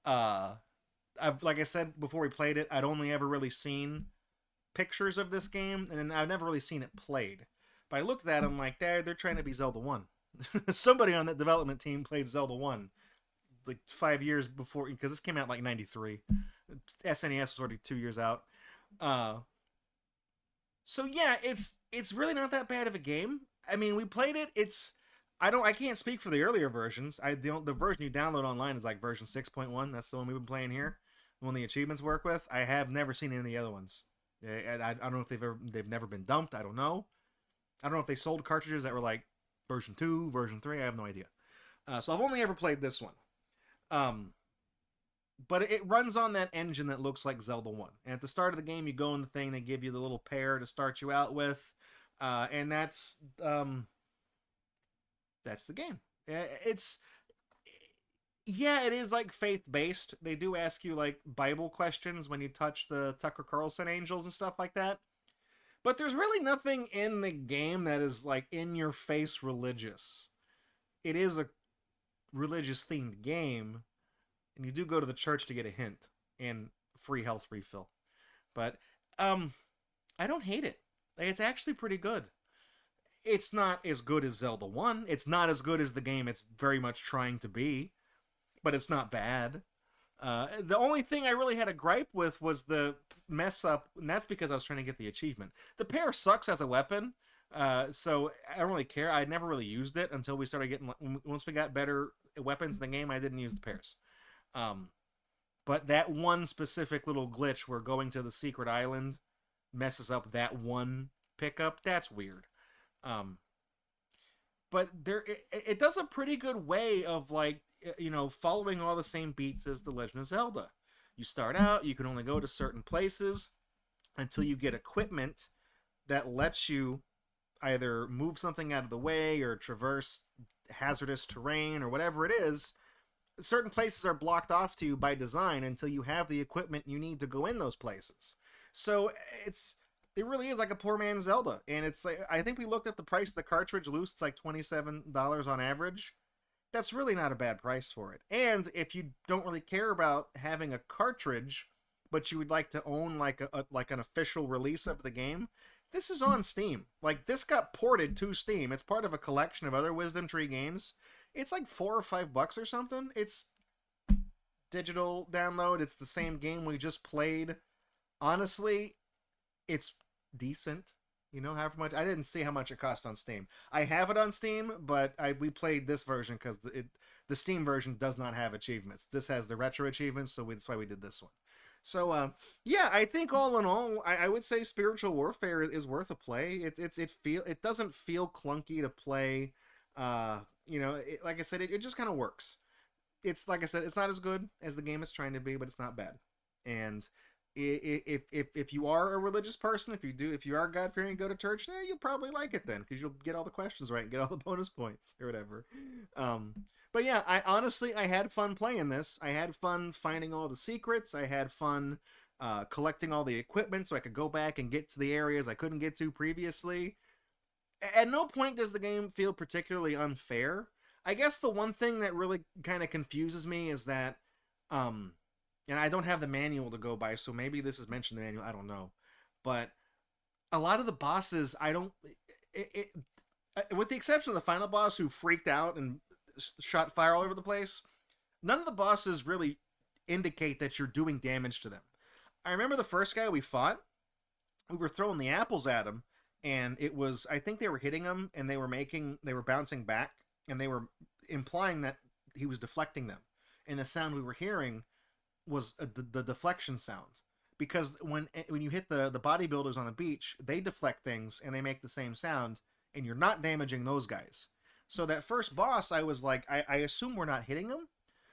like I said before we played it, I'd only ever really seen pictures of this game, and I've never really seen it played. But I looked at them like, they're trying to be Zelda 1. Somebody on that development team played Zelda 1 like 5 years before, because this came out like 93. SNES was already 2 years out. So yeah, it's really not that bad of a game. I mean, we played it. I can't speak for the earlier versions. The version you download online is like version 6.1. That's the one we've been playing here. The one the achievements work with. I have never seen any of the other ones. I don't know if they've never been dumped. I don't know. I don't know if they sold cartridges that were like version 2, version 3. I have no idea. So I've only ever played this one. But it runs on that engine that looks like Zelda 1. And at the start of the game, you go in the thing, they give you the little pair to start you out with. And that's the game. It is like faith-based. They do ask you like Bible questions when you touch the Tucker Carlson angels and stuff like that. But there's really nothing in the game that is like in-your-face religious. It is a religious-themed game, and you do go to the church to get a hint and free health refill. But I don't hate it. It's actually pretty good. It's not as good as Zelda 1. It's not as good as the game it's very much trying to be, but it's not bad. The only thing I really had a gripe with was the mess up, and that's because I was trying to get the achievement. The pear sucks as a weapon, so I don't really care. I never really used it until we started getting, once we got better weapons in the game, I didn't use the pears. But that one specific little glitch where going to the secret island messes up that one pickup, that's weird. But it does a pretty good way of like, following all the same beats as The Legend of Zelda. You start out, you can only go to certain places until you get equipment that lets you either move something out of the way or traverse hazardous terrain or whatever it is. Certain places are blocked off to you by design until you have the equipment you need to go in those places. So it really is like a poor man's Zelda. And it's like, I think we looked at the price of the cartridge loose. It's like $27 on average. That's really not a bad price for it. And if you don't really care about having a cartridge, but you would like to own like an official release of the game, this is on Steam. Like, this got ported to Steam. It's part of a collection of other Wisdom Tree games. It's like $4 or $5 or something. It's digital download. It's the same game we just played. Honestly, it's decent. However much. I didn't see how much it cost on Steam. I have it on Steam, but we played this version because the Steam version does not have achievements. This has the retro achievements, so that's why we did this one. So, I think all in all, I would say Spiritual Warfare is worth a play. It doesn't feel clunky to play. Like I said, it just kind of works. It's like I said, it's not as good as the game is trying to be, but it's not bad. And if you are a religious person, if you are God-fearing, go to church, you'll probably like it then, because you'll get all the questions right and get all the bonus points or whatever. But yeah, I had fun playing this. I had fun finding all the secrets. I had fun collecting all the equipment so I could go back and get to the areas I couldn't get to previously. At no point does the game feel particularly unfair. I guess the one thing that really kind of confuses me is that, and I don't have the manual to go by, so maybe this is mentioned in the manual, I don't know. But a lot of the bosses, with the exception of the final boss who freaked out and shot fire all over the place, none of the bosses really indicate that you're doing damage to them. I remember the first guy we fought, we were throwing the apples at him, and I think they were hitting him, and they were bouncing back, and they were implying that he was deflecting them. And the sound we were hearing was the deflection sound, because when you hit the bodybuilders on the beach, they deflect things and they make the same sound, and you're not damaging those guys. So that first boss, I was like, I assume we're not hitting him,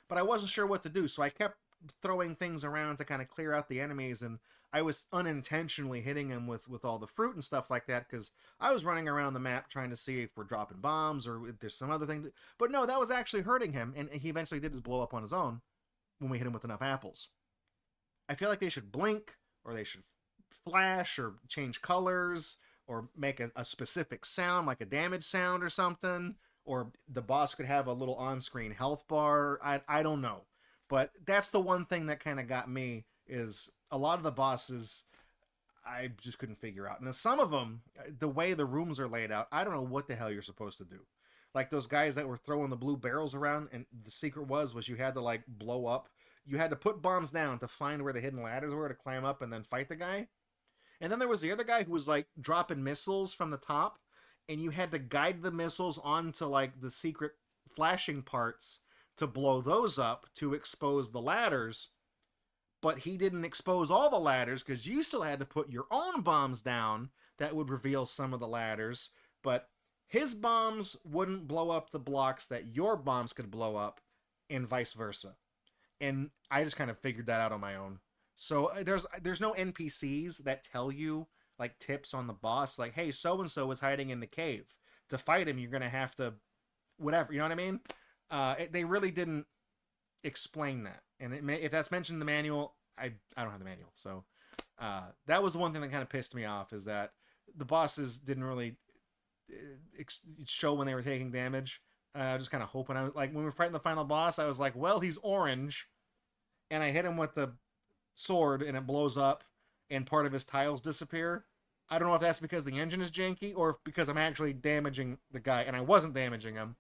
but I wasn't sure what to do, so I kept throwing things around to kind of clear out the enemies, and I was unintentionally hitting him with all the fruit and stuff like that, because I was running around the map trying to see if we're dropping bombs or if there's some other thing. But no, that was actually hurting him, and he eventually did just blow up on his own when we hit him with enough apples. I feel like they should blink, or they should flash, or change colors, or make a specific sound, like a damage sound or something, or the boss could have a little on-screen health bar. I don't know. But that's the one thing that kind of got me, is a lot of the bosses I just couldn't figure out. And then some of them, the way the rooms are laid out, I don't know what the hell you're supposed to do. Like those guys that were throwing the blue barrels around, and the secret was you had to like blow up. You had to put bombs down to find where the hidden ladders were to climb up and then fight the guy. And then there was the other guy who was like dropping missiles from the top, and you had to guide the missiles onto like the secret flashing parts to blow those up to expose the ladders. but he didn't expose all the ladders because you still had to put your own bombs down that would reveal some of the ladders, but his bombs wouldn't blow up the blocks that your bombs could blow up, and vice versa. And I just kind of figured that out on my own. So there's no NPCs that tell you like tips on the boss, like, hey, so and so is hiding in the cave. To fight him, you're gonna have to, whatever. You know what I mean? They really didn't explain that, and if that's mentioned in the manual, I don't have the manual, so that was the one thing that kind of pissed me off, is that the bosses didn't really show when they were taking damage. I was just kind of hoping, I was like, when we were fighting the final boss, I was like, well, he's orange, and I hit him with the sword and it blows up and part of his tiles disappear. I don't know if that's because the engine is janky or because I'm actually damaging the guy, and I wasn't damaging him.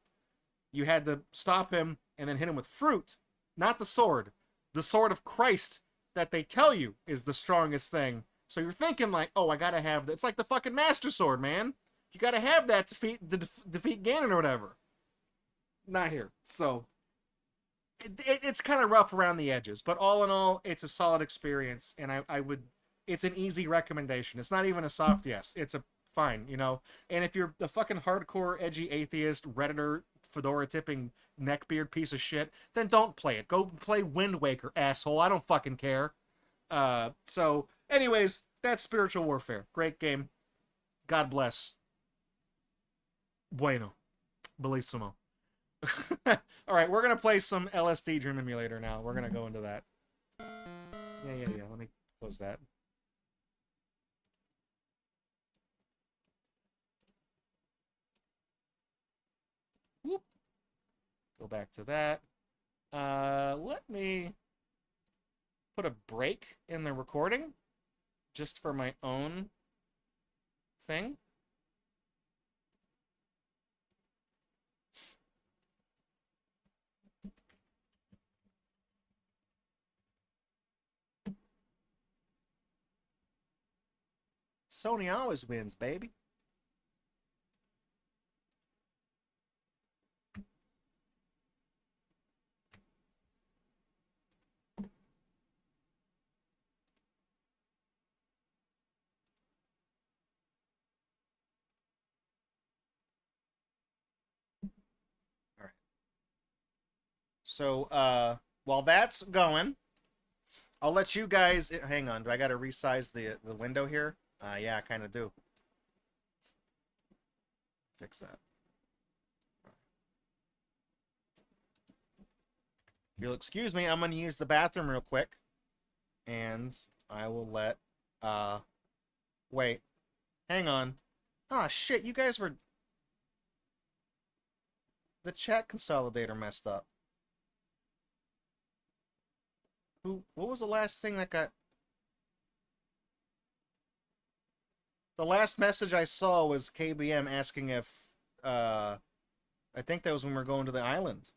You had to stop him and then hit him with fruit, not the sword. The sword of Christ that they tell you is the strongest thing. So you're thinking like, oh, I gotta have that. It's like the fucking Master Sword, man. You gotta have that to defeat Ganon or whatever. Not here. So it's kind of rough around the edges, but all in all, it's a solid experience, and I would. It's an easy recommendation. It's not even a soft yes. It's a fine, you know. And if you're a fucking hardcore, edgy atheist, Redditor, fedora tipping, neckbeard piece of shit, then don't play it. Go play Wind Waker, asshole. I don't fucking care. So, anyways, that's Spiritual Warfare. Great game. God bless. Bueno. Bellissimo. All right, we're gonna play some LSD Dream Emulator now. We're gonna go into that. Yeah. Let me close that. Whoop. Go back to that. Let me put a break in the recording just for my own thing. Sony always wins, baby. All right. So, while that's going, I'll let you guys... Hang on, do I got to resize the window here? Yeah, I kind of do. Fix that. If you'll excuse me, I'm going to use the bathroom real quick. And I will let... Wait. Hang on. Ah, shit, you guys were... The chat consolidator messed up. What was the last thing that got... The last message I saw was KBM asking if, I think that was when we were going to the island.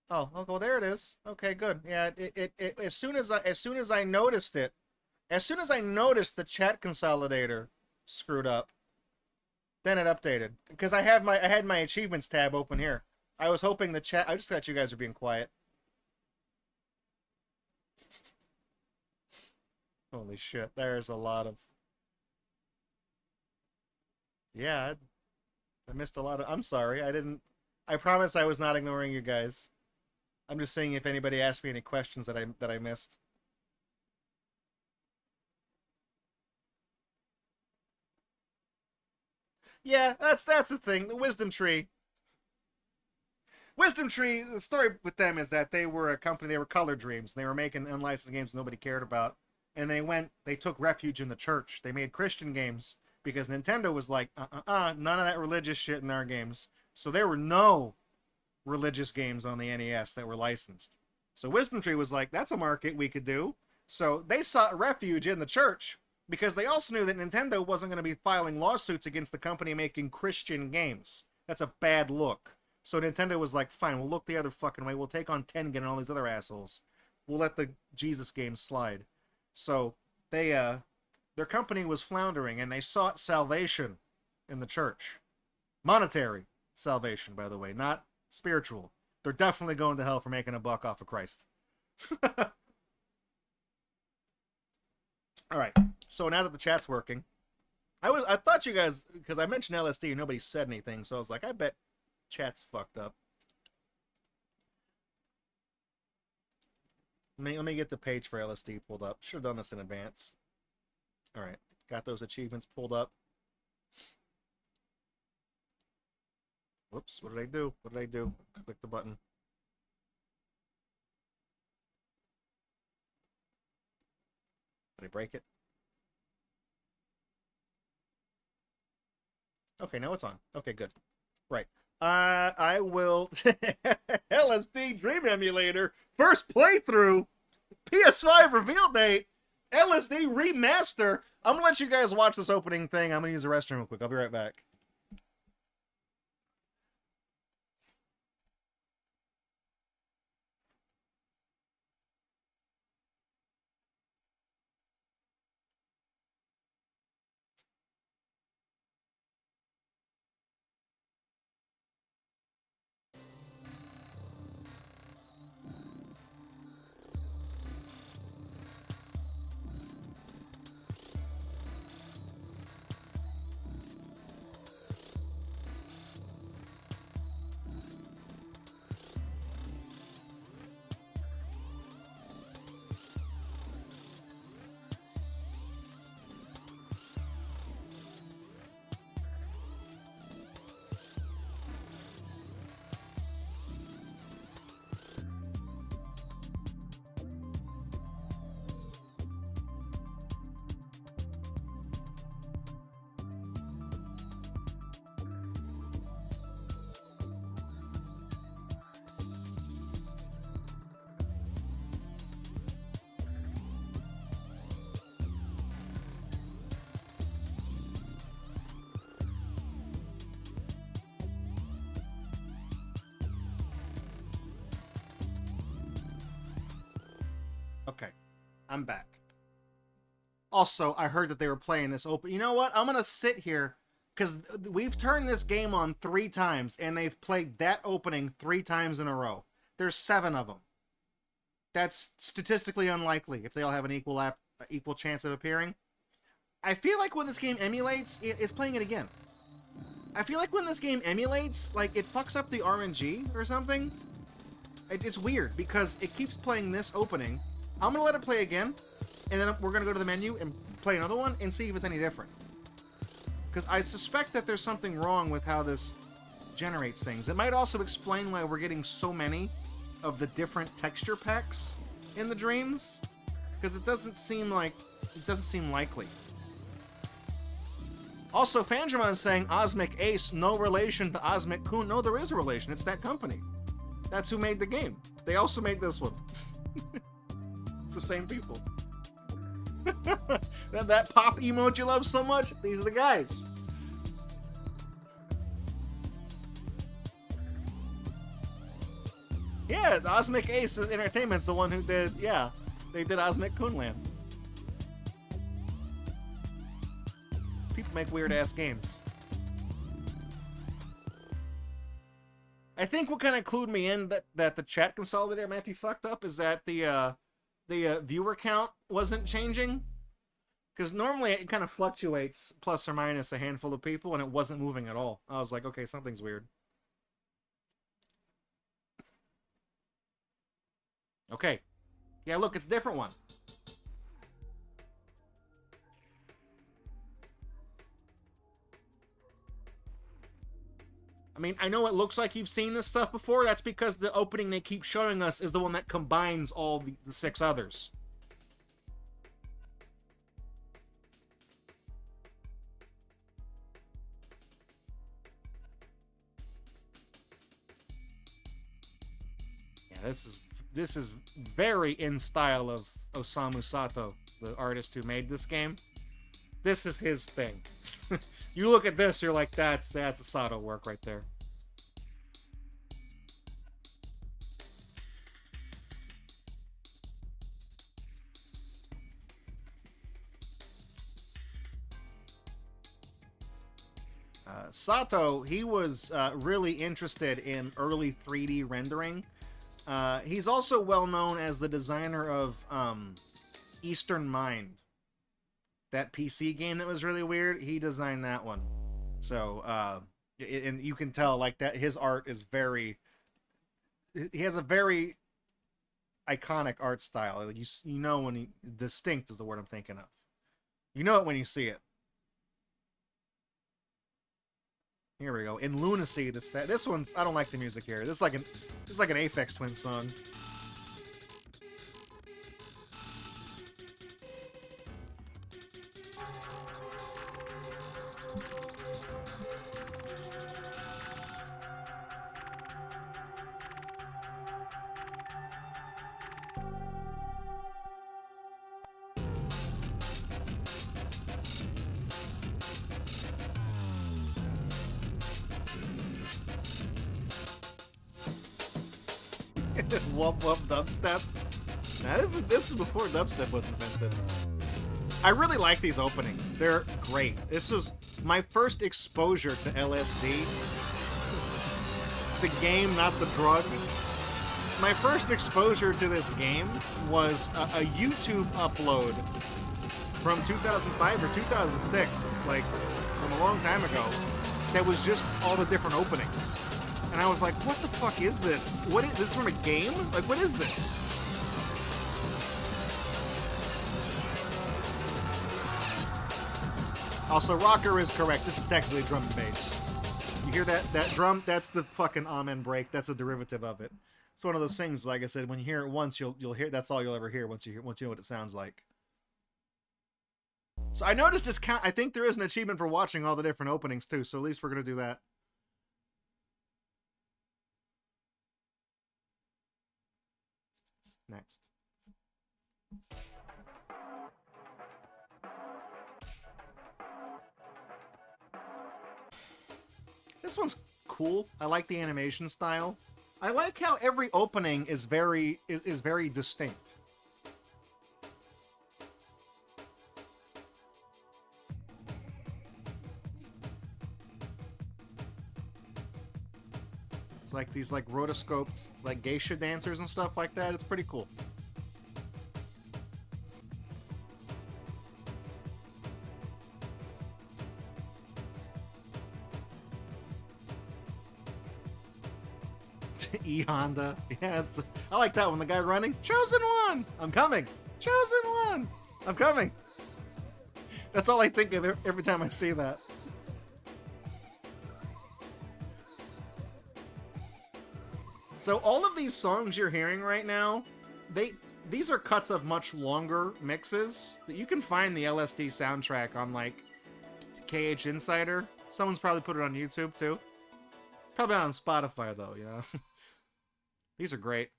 Oh, well, there it is. Okay, good. Yeah, as soon as I noticed it, as soon as I noticed the chat consolidator screwed up, then it updated. Because I had my achievements tab open here. I was hoping the chat... I just thought you guys were being quiet. Holy shit, there's a lot of... Yeah, I missed a lot of... I'm sorry, I promise I was not ignoring you guys. I'm just saying if anybody asked me any questions that I missed. Yeah, that's the thing. The Wisdom Tree. Wisdom Tree, the story with them is that they were a company, they were Color Dreams, and they were making unlicensed games nobody cared about. And they took refuge in the church. They made Christian games because Nintendo was like, none of that religious shit in our games. So there were no religious games on the NES that were licensed. So Wisdom Tree was like, that's a market we could do. So they sought refuge in the church because they also knew that Nintendo wasn't going to be filing lawsuits against the company making Christian games. That's a bad look. So Nintendo was like, fine, we'll look the other fucking way. We'll take on Tengen and all these other assholes. We'll let the Jesus games slide. So their company was floundering, and they sought salvation in the church. Monetary salvation, by the way, not spiritual. They're definitely going to hell for making a buck off of Christ. All right. So now that the chat's working, I thought you guys, because I mentioned LSD and nobody said anything, so I was like, I bet chat's fucked up. Let me get the page for LSD pulled up. Should have done this in advance. All right, got those achievements pulled up. Whoops, what did I do? What did I do? Click the button. Did I break it? Okay, now it's on. Okay, good. Right. I will... LSD Dream Emulator. First playthrough. PS5 reveal date. LSD Remaster. I'm going to let you guys watch this opening thing. I'm going to use the restroom real quick. I'll be right back. Okay, I'm back. Also, I heard that they were playing this open. You know what? I'm going to sit here because we've turned this game on 3 times and they've played that opening 3 times in a row. There's 7 of them. That's statistically unlikely if they all have an equal chance of appearing. I feel like when this game emulates, it's playing it again. I feel like when this game emulates, like, it fucks up the RNG or something. It's weird because it keeps playing this opening. I'm going to let it play again, and then we're going to go to the menu and play another one and see if it's any different. Because I suspect that there's something wrong with how this generates things. It might also explain why we're getting so many of the different texture packs in the dreams. Because it doesn't seem likely. Also, Fangerman saying Osmic Ace, no relation to Osmic Kun. No, there is a relation. It's that company. That's who made the game. They also made this one. It's the same people. that pop emote you love so much, these are the guys. Yeah, the Osmic Ace Entertainment's the one who did, yeah, they did Osmic Kunland. People make weird-ass games. I think what kind of clued me in that the chat consolidator might be fucked up is that the viewer count wasn't changing. Because normally it kind of fluctuates plus or minus a handful of people, and it wasn't moving at all. I was like, okay, something's weird. Okay. Yeah, look, it's a different one. I mean, I know it looks like you've seen this stuff before. That's because the opening they keep showing us is the one that combines all the 6 others. Yeah, this is very in style of Osamu Sato, the artist who made this game. This is his thing. You look at this, you're like, that's a Sato work right there. Sato, he was really interested in early 3D rendering He's also well known as the designer of Eastern Mind. That PC game that was really weird, he designed that one. So, and you can tell, like, that his art is very... He has a very iconic art style. Like, you know when he... Distinct is the word I'm thinking of. You know it when you see it. Here we go. In Lunacy, this one's... I don't like the music here. This is like an Aphex Twin song. Whoop whoop dubstep. Now this is before dubstep was invented. I really like these openings. They're great. This was my first exposure to LSD. The game, not the drug. My first exposure to this game was a YouTube upload from 2005 or 2006, like from a long time ago, that was just all the different openings. And I was like, what the fuck is this? What is this from a game? Like, what is this? Also, Rocker is correct. This is technically drum and bass. You hear that drum? That's the fucking amen break. That's a derivative of it. It's one of those things, like I said, when you hear it once, you'll hear. That's all you'll ever hear once you know what it sounds like. So I noticed this count. I think there is an achievement for watching all the different openings too. So at least we're gonna do that. Next. This one's cool. I like the animation style. I like how every opening is very distinct. It's like these like rotoscoped like geisha dancers and stuff like that. It's pretty cool. E-Honda. Yeah, I like that one. The guy running. Chosen one! I'm coming! Chosen one! I'm coming! That's all I think of every time I see that. So all of these songs you're hearing right now, these are cuts of much longer mixes. That you can find the LSD soundtrack on like KH Insider. Someone's probably put it on YouTube too. Probably not on Spotify though, you know. These are great.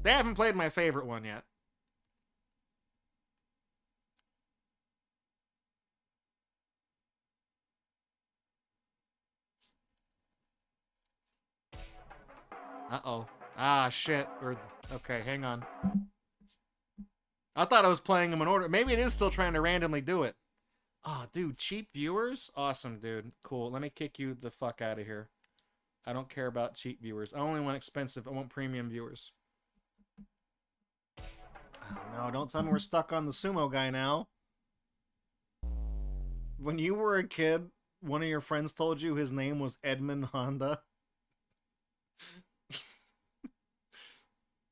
They haven't played my favorite one yet. Uh-oh. Ah, shit. Okay, hang on. I thought I was playing them in order. Maybe it is still trying to randomly do it. Oh, dude, cheap viewers? Awesome, dude. Cool. Let me kick you the fuck out of here. I don't care about cheap viewers. I only want expensive. I want premium viewers. Oh, no, don't tell me we're stuck on the sumo guy now. When you were a kid, one of your friends told you his name was Edmund Honda.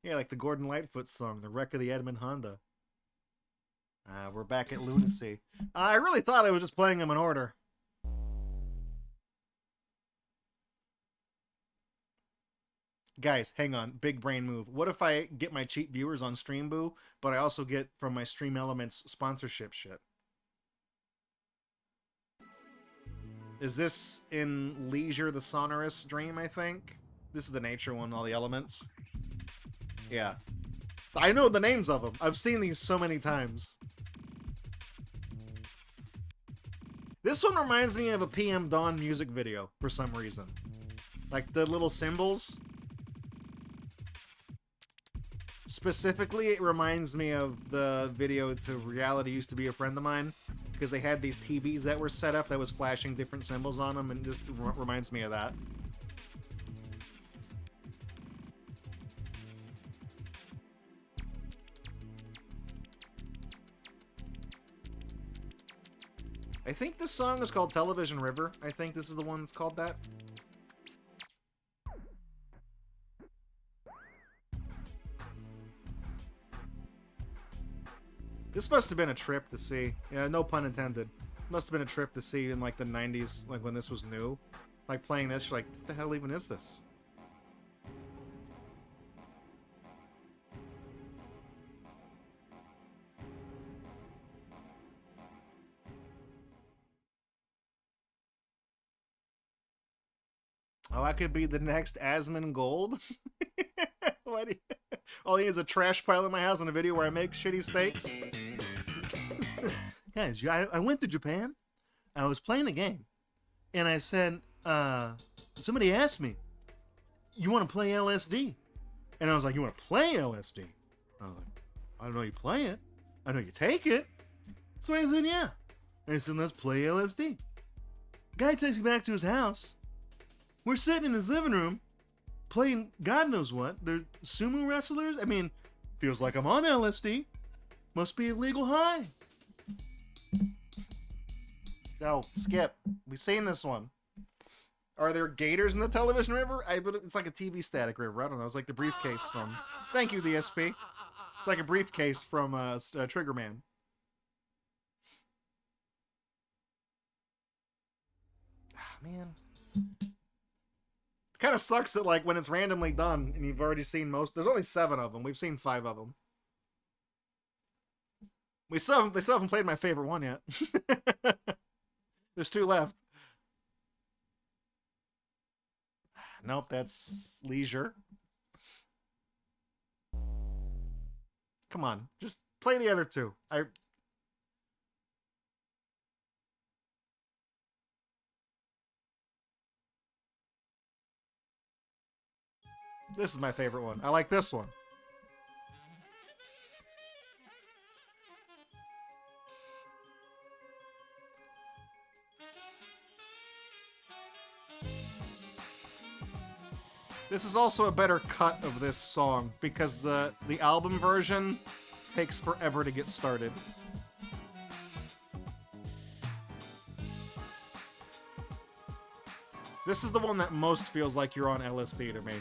Yeah, like the Gordon Lightfoot song, The Wreck of the Edmund Honda. We're back at Lunacy. I really thought I was just playing them in order. Guys, hang on. Big brain move. What if I get my cheap viewers on Streamboo, but I also get from my Stream Elements sponsorship shit? Is this in Leisure the Sonorous Dream, I think? This is the nature one, all the elements. Yeah. I know the names of them. I've seen these so many times. This one reminds me of a PM Dawn music video for some reason. Like the little symbols. Specifically, it reminds me of the video to Reality Used to Be a Friend of Mine, because they had these TVs that were set up that was flashing different symbols on them, and just reminds me of that. I think this song is called Television River. I think this is the one that's called that. This must have been a trip to see. Yeah, no pun intended. Must have been a trip to see in like the 90s, like when this was new. Like playing this, you're like, what the hell even is this? Oh, I could be the next Asmongold? What do you... All he is a trash pile in my house in a video where I make shitty steaks? Guys, I went to Japan. I was playing a game. And I said, somebody asked me, you want to play LSD? And I was like, you want to play LSD? I was like, I don't know you play it. I know you take it. So I said, yeah. And I said, let's play LSD. Guy takes me back to his house. We're sitting in his living room playing God knows what. They're sumo wrestlers. I mean, feels like I'm on LSD. Must be a legal high. No, skip. We've seen this one. Are there gators in the television river? It's like a TV static river. I don't know. It's like the briefcase from... Thank you, DSP. It's like a briefcase from Trigger Man. Ah, man. Kind of sucks that like when it's randomly done and you've already seen most. There's only 7 of them. We've seen 5 of them. They still haven't played my favorite one yet. There's 2 left. Nope, that's Leisure. Come on, just play the other 2. This is my favorite one. I like this one. This is also a better cut of this song because the album version takes forever to get started. This is the one that most feels like you're on LSD to me,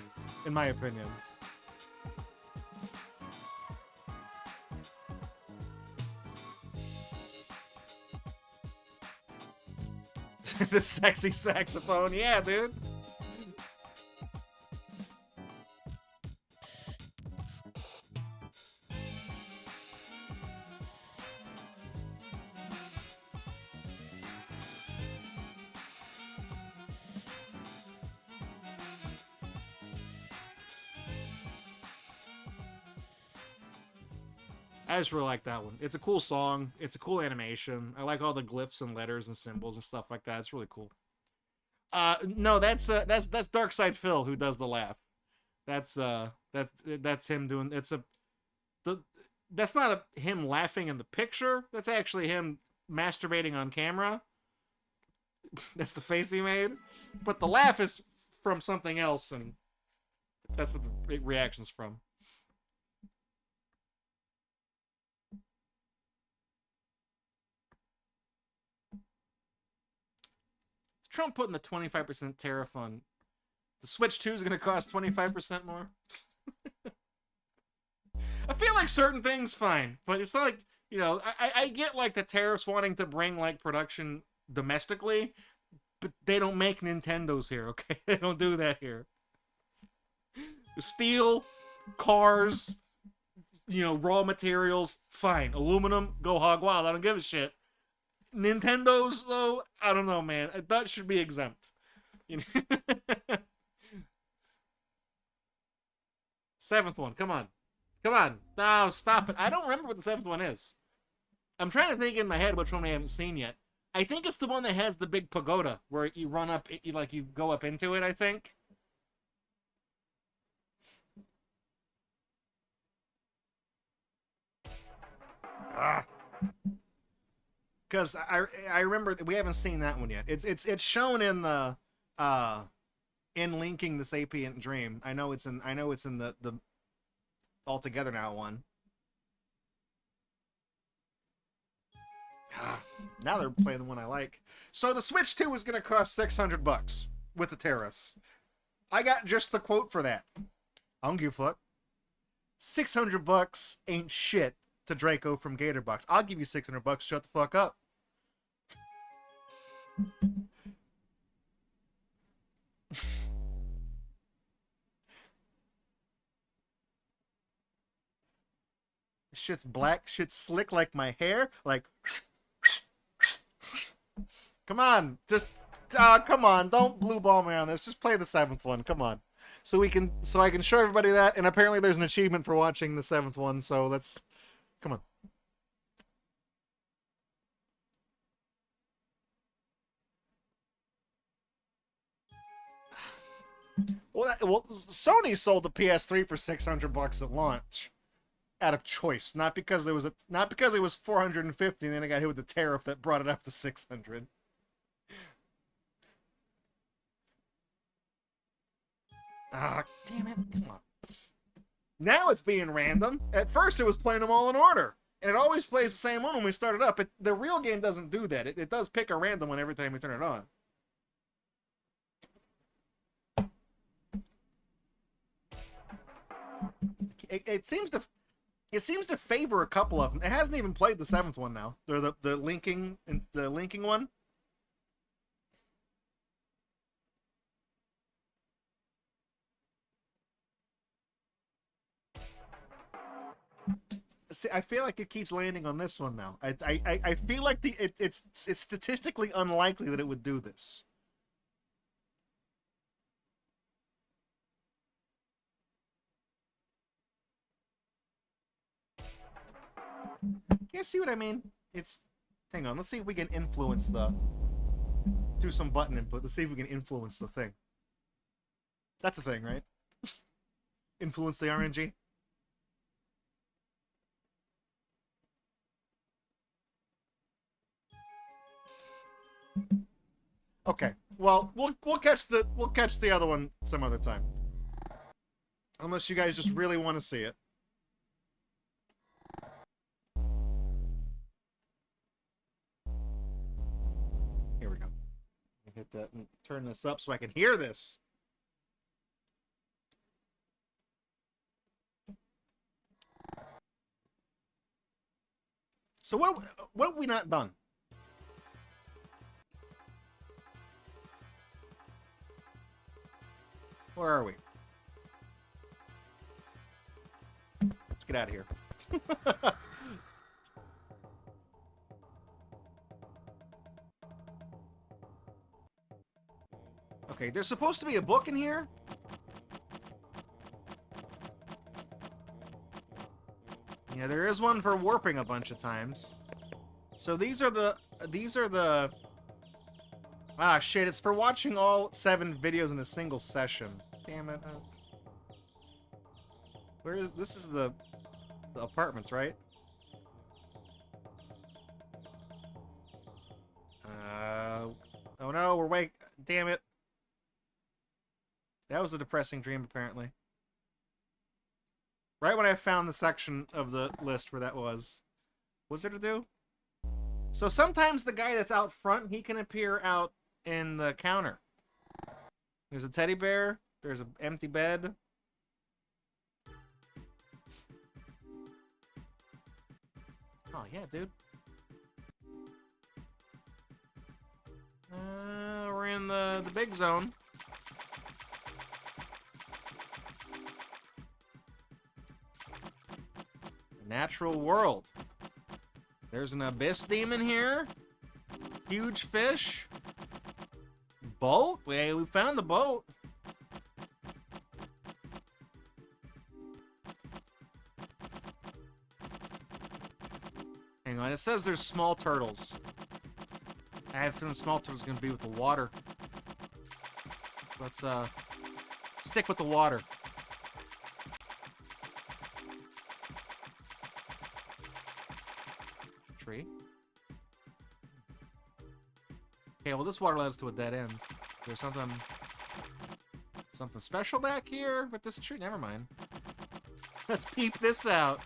in my opinion. The sexy saxophone, yeah, dude. I just really like that one. It's a cool song. It's a cool animation. I like all the glyphs and letters and symbols and stuff like that. It's really cool. No, that's Darkside Phil who does the laugh. That's him doing. That's not him laughing in the picture. That's actually him masturbating on camera. That's the face he made. But the laugh is from something else, and that's what the reaction's from. Trump putting the 25% tariff on the Switch 2 is going to cost 25% more. I feel like certain things fine, but it's not like, you know, I get like the tariffs wanting to bring like production domestically, but they don't make Nintendos here, okay? They don't do that here. Steel, cars, you know, raw materials, fine. Aluminum, go hog wild. I don't give a shit. Nintendos, though, I don't know, man. That should be exempt. You know? 7th one, come on. Come on. No, stop it. I don't remember what the 7th one is. I'm trying to think in my head which one I haven't seen yet. I think it's the one that has the big pagoda, where you run up, you go up into it, I think. Ah. Because I remember that we haven't seen that one yet. It's shown in the in Linking the Sapient Dream. I know it's in the All Together Now one. Now they're playing the one I like. So the Switch 2 is going to cost $600 with the tariffs. I got just the quote for that. I don't give a fuck. $600 ain't shit to Draco from Gatorbox. I'll give you $600. Shut the fuck up. Shit's black. Shit's slick like my hair. Like, come on, just come on. Don't blue ball me on this. Just play the 7th one. Come on, so I can show everybody that. And apparently, there's an achievement for watching the 7th one. So let's come on. Well, Sony sold the PS3 for $600 at launch, out of choice, not because it was $450, and then I got hit with the tariff that brought it up to $600. Ah, damn it! Come on. Now it's being random. At first, it was playing them all in order, and it always plays the same one when we start it up. The real game doesn't do that. It does pick a random one every time we turn it on. It seems to favor a couple of them. It hasn't even played the 7th one now. They're the linking one. See, I feel like it keeps landing on this one now. I feel like it's statistically unlikely that it would do this. You see what I mean? Hang on, let's see if we can influence do some button input. Let's see if we can influence the thing. That's a thing, right? Influence the RNG? Okay. Well, we'll catch the other one some other time. Unless you guys just really want to see it. Here we go. Hit that and turn this up so I can hear this. So what have we not done? Where are we? Let's get out of here. Okay, there's supposed to be a book in here? Yeah, there is one for warping a bunch of times. So these are the... Ah, shit, it's for watching all 7 videos in a single session. Damn it. Where is... This is the apartments, right? Oh no, we're wake... Damn it. That was a depressing dream, apparently. Right when I found the section of the list where that was. What's there to do? So sometimes the guy that's out front, he can appear out in the counter. There's a teddy bear. There's an empty bed. Oh, yeah, dude. We're in the big zone. Natural world. There's an abyss demon here. Huge fish. Boat? We found the boat. Hang on, it says there's small turtles. I have a feeling small turtles are gonna be with the water. Let's stick with the water. Tree. Okay, well this water leads to a dead end. Is there something special back here with this tree? Never mind. Let's peep this out.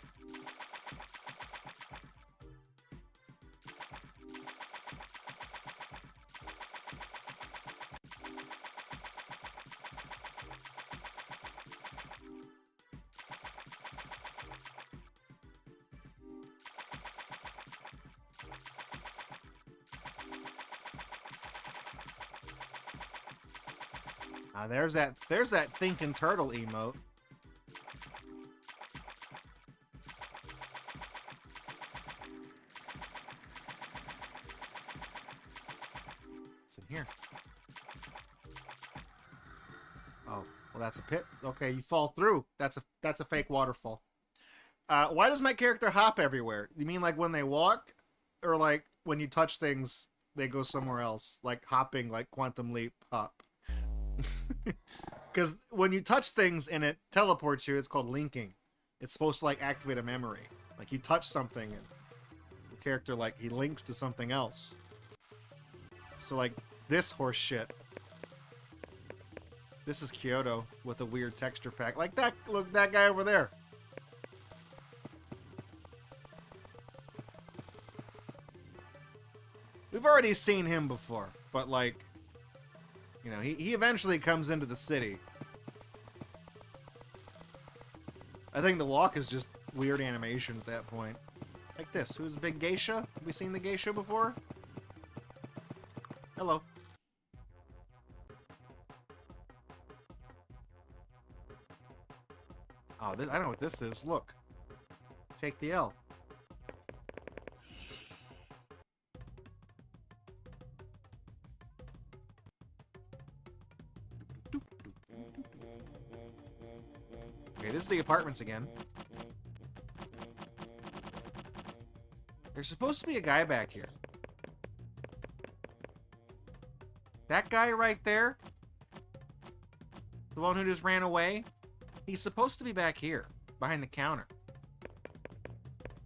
There's that thinking turtle emote. What's in here? Oh, well, that's a pit. Okay, you fall through. That's a fake waterfall. Why does my character hop everywhere? You mean like when they walk, or like when you touch things, they go somewhere else, like hopping, like Quantum Leap hop? Because when you touch things and it teleports you, it's called linking. It's supposed to like activate a memory. Like you touch something and the character like he links to something else. So like this horse shit. This is Kyoto with a weird texture pack. Like that, look, that guy over there. We've already seen him before, but like, you know, he eventually comes into the city. I think the walk is just weird animation at that point. Like this. Who's a big geisha? Have we seen the geisha before? Hello. Oh, I don't know what this is. Look. Take the L. Okay, this is the apartments again. There's supposed to be a guy back here. That guy right there? The one who just ran away? He's supposed to be back here, behind the counter.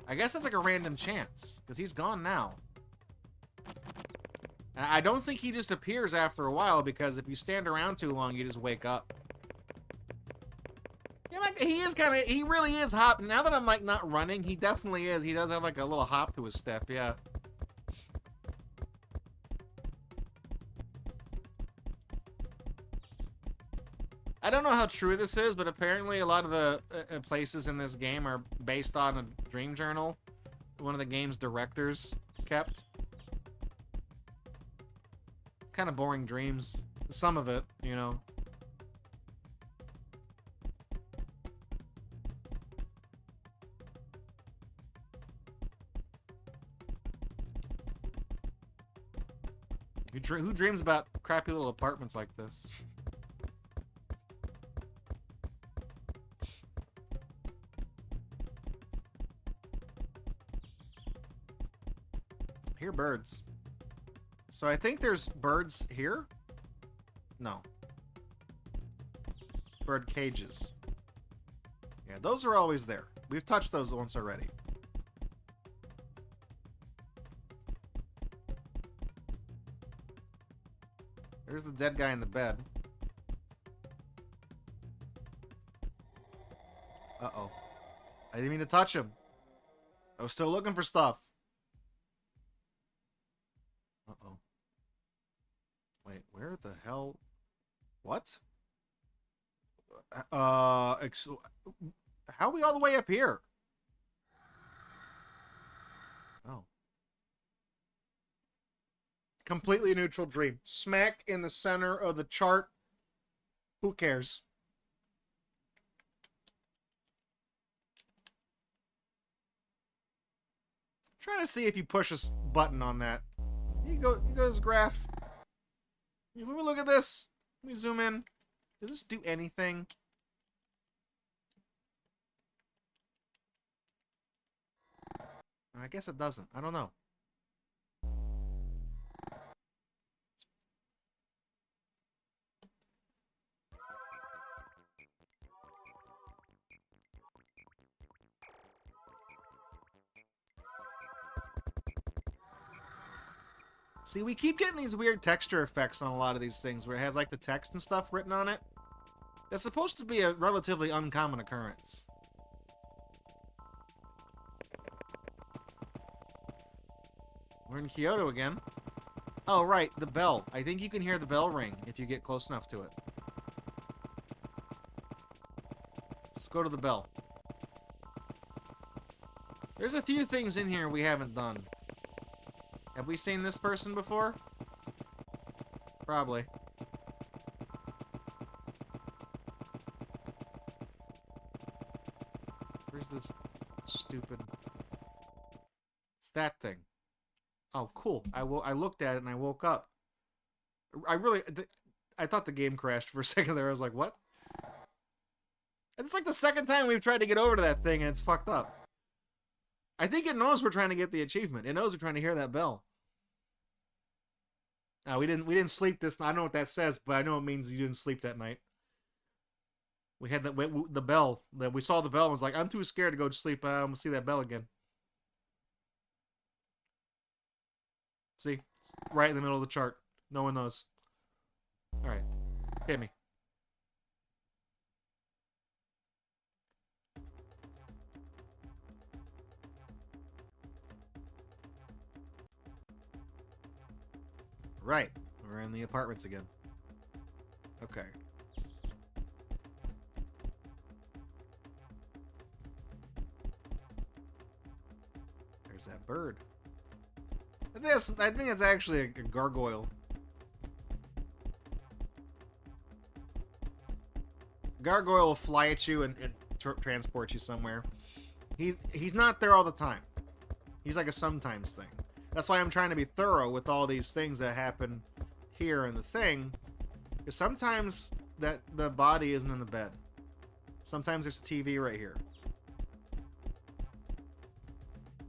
I guess that's like a random chance, because he's gone now. And I don't think he just appears after a while, because if you stand around too long, you just wake up. Yeah, like, he really is hopping. Now that I'm like not running, he definitely is. He does have like a little hop to his step, yeah. I don't know how true this is, but apparently a lot of the places in this game are based on a dream journal one of the game's directors kept. Kind of boring dreams. Some of it, you know. Who dreams about crappy little apartments like this? Hear birds. So I think there's birds here? No. Bird cages. Yeah, those are always there. We've touched those once already. There's the dead guy in the bed. Uh-oh. I didn't mean to touch him. I was still looking for stuff. Uh-oh. Wait, where the hell? What? How are we all the way up here? Oh. Completely neutral dream. Smack in the center of the chart. Who cares? Trying to see if you push a button on that. You go to this graph. Let me look at this. Let me zoom in. Does this do anything? I guess it doesn't. I don't know. See, we keep getting these weird texture effects on a lot of these things where it has like the text and stuff written on it. That's supposed to be a relatively uncommon occurrence. We're in Kyoto again. Oh, right, the bell. I think you can hear the bell ring if you get close enough to it. Let's go to the bell. There's a few things in here we haven't done. Have we seen this person before? Probably. this stupid... It's that thing. Oh, cool. I looked at it and I woke up. I thought the game crashed for a second there. I was like, what? And it's like the second time we've tried to get over to that thing and it's fucked up. I think it knows we're trying to get the achievement. It knows we're trying to hear that bell. We didn't sleep this night. I don't know what that says, but I know it means you didn't sleep that night. We had the bell. We saw the bell and was like, I'm too scared to go to sleep. I'm going to see that bell again. See? It's right in the middle of the chart. No one knows. Alright. Hit me. Right. We're in the apartments again. Okay. There's that bird. I think it's actually a gargoyle. Gargoyle will fly at you and transport you somewhere. He's not there all the time. He's like a sometimes thing. That's why I'm trying to be thorough with all these things that happen here in the thing. Because sometimes the body isn't in the bed. Sometimes there's a TV right here.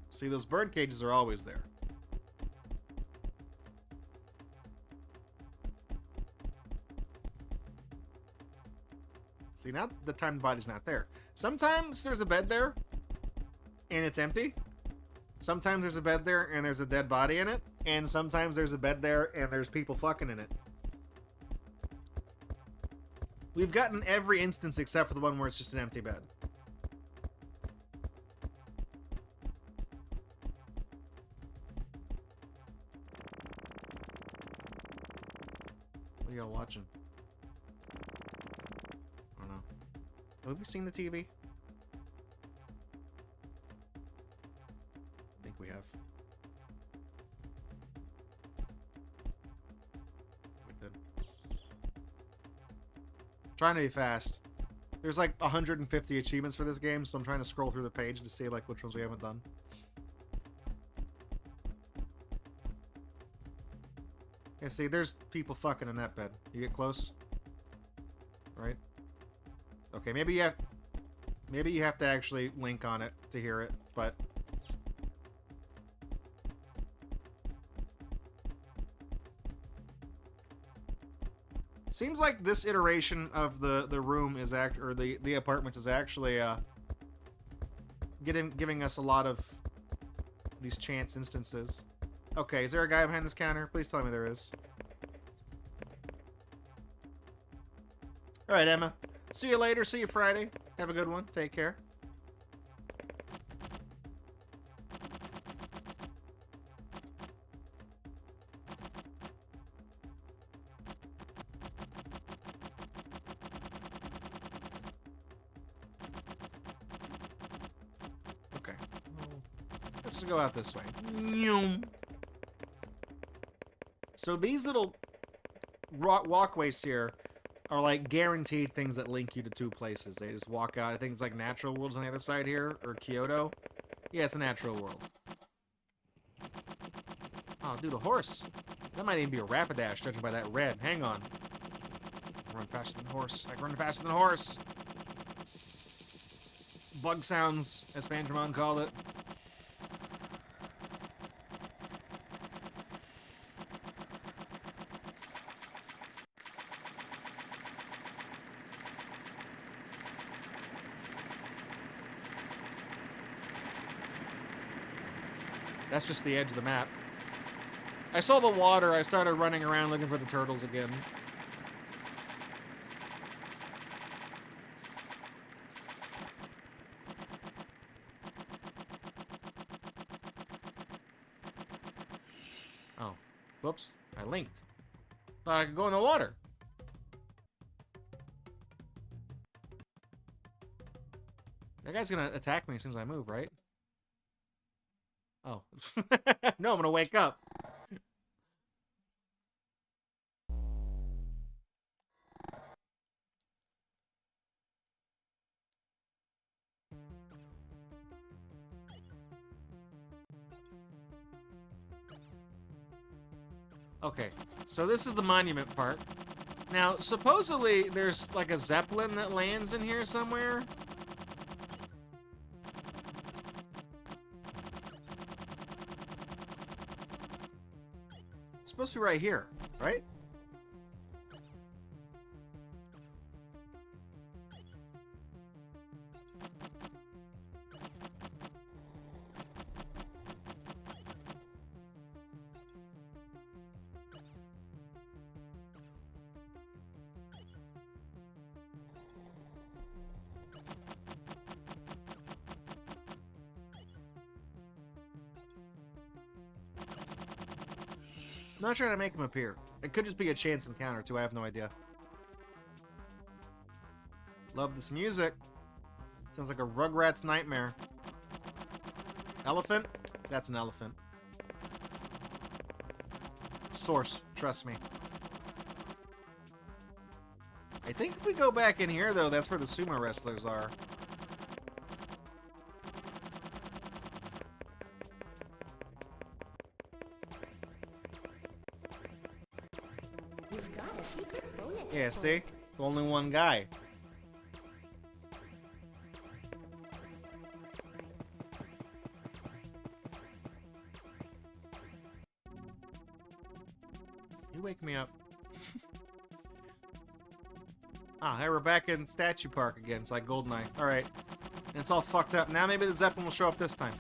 See, those bird cages are always there. See, now the time the body's not there. Sometimes there's a bed there, and it's empty. Sometimes there's a bed there, and there's a dead body in it. And sometimes there's a bed there, and there's people fucking in it. We've gotten every instance except for the one where it's just an empty bed. What are y'all watching? I don't know. Have we seen the TV? I think we have. We did. Trying to be fast. There's like 150 achievements for this game, so I'm trying to scroll through the page to see like which ones we haven't done. Yeah, see, there's people fucking in that bed. You get close, right? Okay, maybe you have to actually link on it to hear it, but seems like this iteration of the room is the apartments is actually giving us a lot of these chance instances. Okay, is there a guy behind this counter? Please tell me there is. Alright, Emma. See you later. See you Friday. Have a good one. Take care. Okay. Let's just go out this way. So these little walkways here are like guaranteed things that link you to two places. They just walk out. I think it's like Natural World's on the other side here, or Kyoto. Yeah, it's a Natural World. Oh, dude, a horse. That might even be a Rapidash, judging by that red. Hang on. I run faster than a horse. I can run faster than a horse. Bug sounds, as Fangermon called it. That's just the edge of the map. I saw the water. I started running around looking for the turtles again. Oh. Whoops. I linked. Thought I could go in the water. That guy's gonna attack me as soon as I move, right? Oh. No, I'm gonna wake up. Okay, so this is the monument part. Now, supposedly, there's like a Zeppelin that lands in here somewhere. It's supposed to be right here, right? I'm not trying to make him appear. It could just be a chance encounter, too. I have no idea. Love this music. Sounds like a Rugrats nightmare. Elephant? That's an elephant. Source. Trust me. I think if we go back in here, though, that's where the sumo wrestlers are. You've got a secret bonus. Yeah, see? Only one guy. You wake me up. Ah, hey, we're back in Statue Park again. It's like Goldeneye. Alright. And it's all fucked up. Now maybe the Zeppelin will show up this time.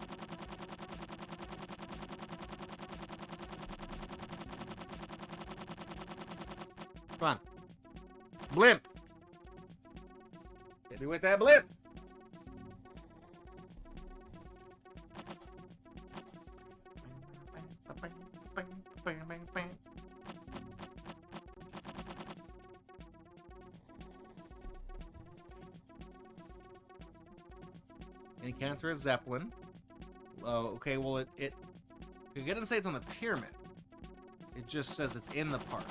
Come on. Blimp! Hit me with that blimp! Encounter a Zeppelin. Oh, okay, well, it didn't say it's on the pyramid. It just says it's in the park.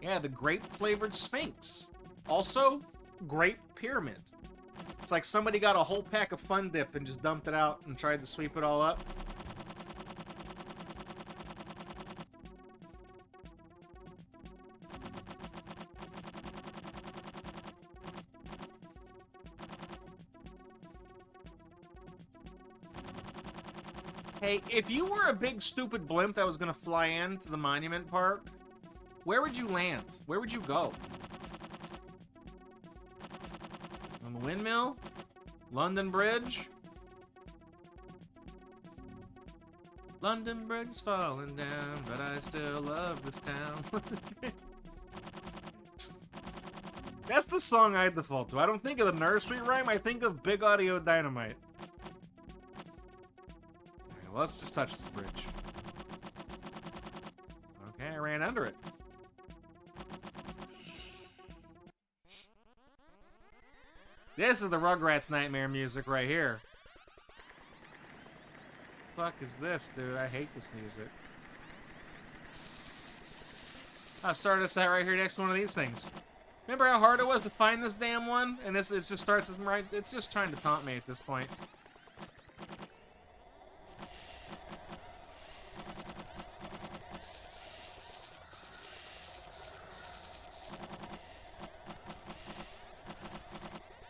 Yeah, the grape-flavored Sphinx. Also, grape pyramid. It's like somebody got a whole pack of Fun Dip and just dumped it out and tried to sweep it all up. Hey, if you were a big stupid blimp that was gonna fly into the monument park, where would you land? Where would you go? On the windmill? London Bridge? London Bridge is falling down, but I still love this town. That's the song I default to. I don't think of the nursery rhyme, I think of Big Audio Dynamite. Alright, well, let's just touch this bridge. Okay, I ran under it. This is the Rugrats nightmare music right here. Fuck is this, dude? I hate this music. I started us out right here next to one of these things. Remember how hard it was to find this damn one? And this it just starts as right. It's just trying to taunt me at this point.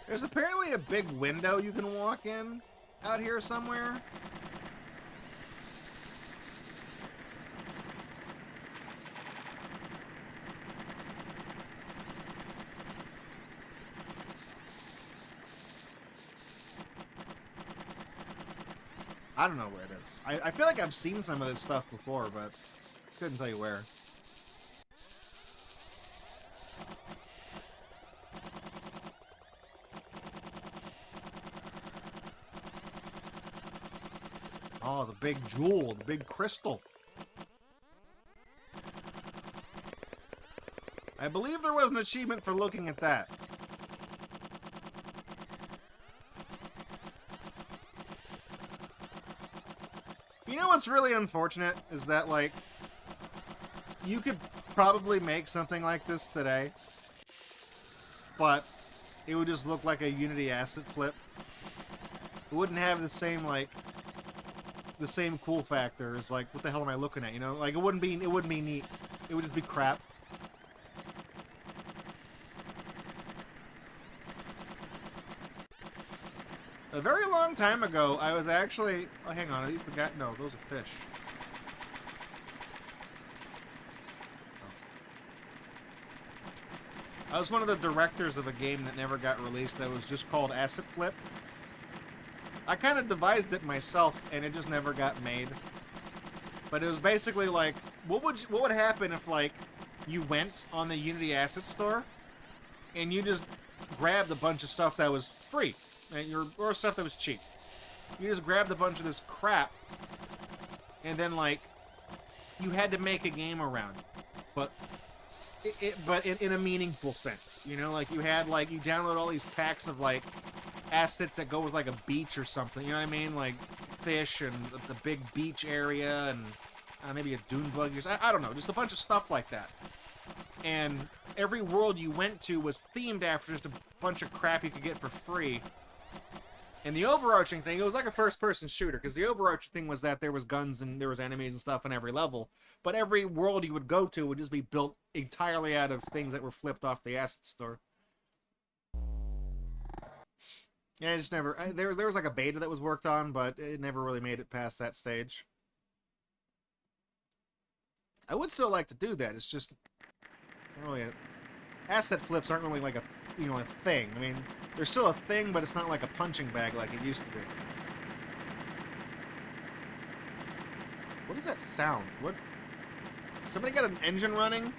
There's apparently a big window you can walk in out here somewhere. I don't know where it is. I feel like I've seen some of this stuff before, but couldn't tell you where. Oh, the big jewel, the big crystal. I believe there was an achievement for looking at that. You know what's really unfortunate is that, like, you could probably make something like this today, but it would just look like a Unity asset flip. It wouldn't have the same, like, the same cool factor as like, what the hell am I looking at? You know, like it wouldn't be neat. It would just be crap. A very long time ago, I was actually... Oh, hang on. Are these the guy? No, those are fish. Oh. I was one of the directors of a game that never got released that was just called Asset Flip. I kind of devised it myself, and it just never got made. But it was basically like, what would happen if, like, you went on the Unity Asset Store, and you just grabbed a bunch of stuff that was free, or stuff that was cheap. You just grabbed a bunch of this crap, and then, like, you had to make a game around it. But in a meaningful sense, you know? Like, you download all these packs of, like, assets that go with, like, a beach or something, you know what I mean? Like, fish and the big beach area and maybe a dune buggy or something. I don't know, just a bunch of stuff like that. And every world you went to was themed after just a bunch of crap you could get for free. And the overarching thing, it was like a first-person shooter, because the overarching thing was that there was guns and there was enemies and stuff in every level. But every world you would go to would just be built entirely out of things that were flipped off the asset store. Yeah, I just never... There was like a beta that was worked on, but it never really made it past that stage. I would still like to do that. It's just... Really, asset flips aren't really like a thing. I mean, they're still a thing, but it's not like a punching bag like it used to be. What is that sound? What? Somebody got an engine running?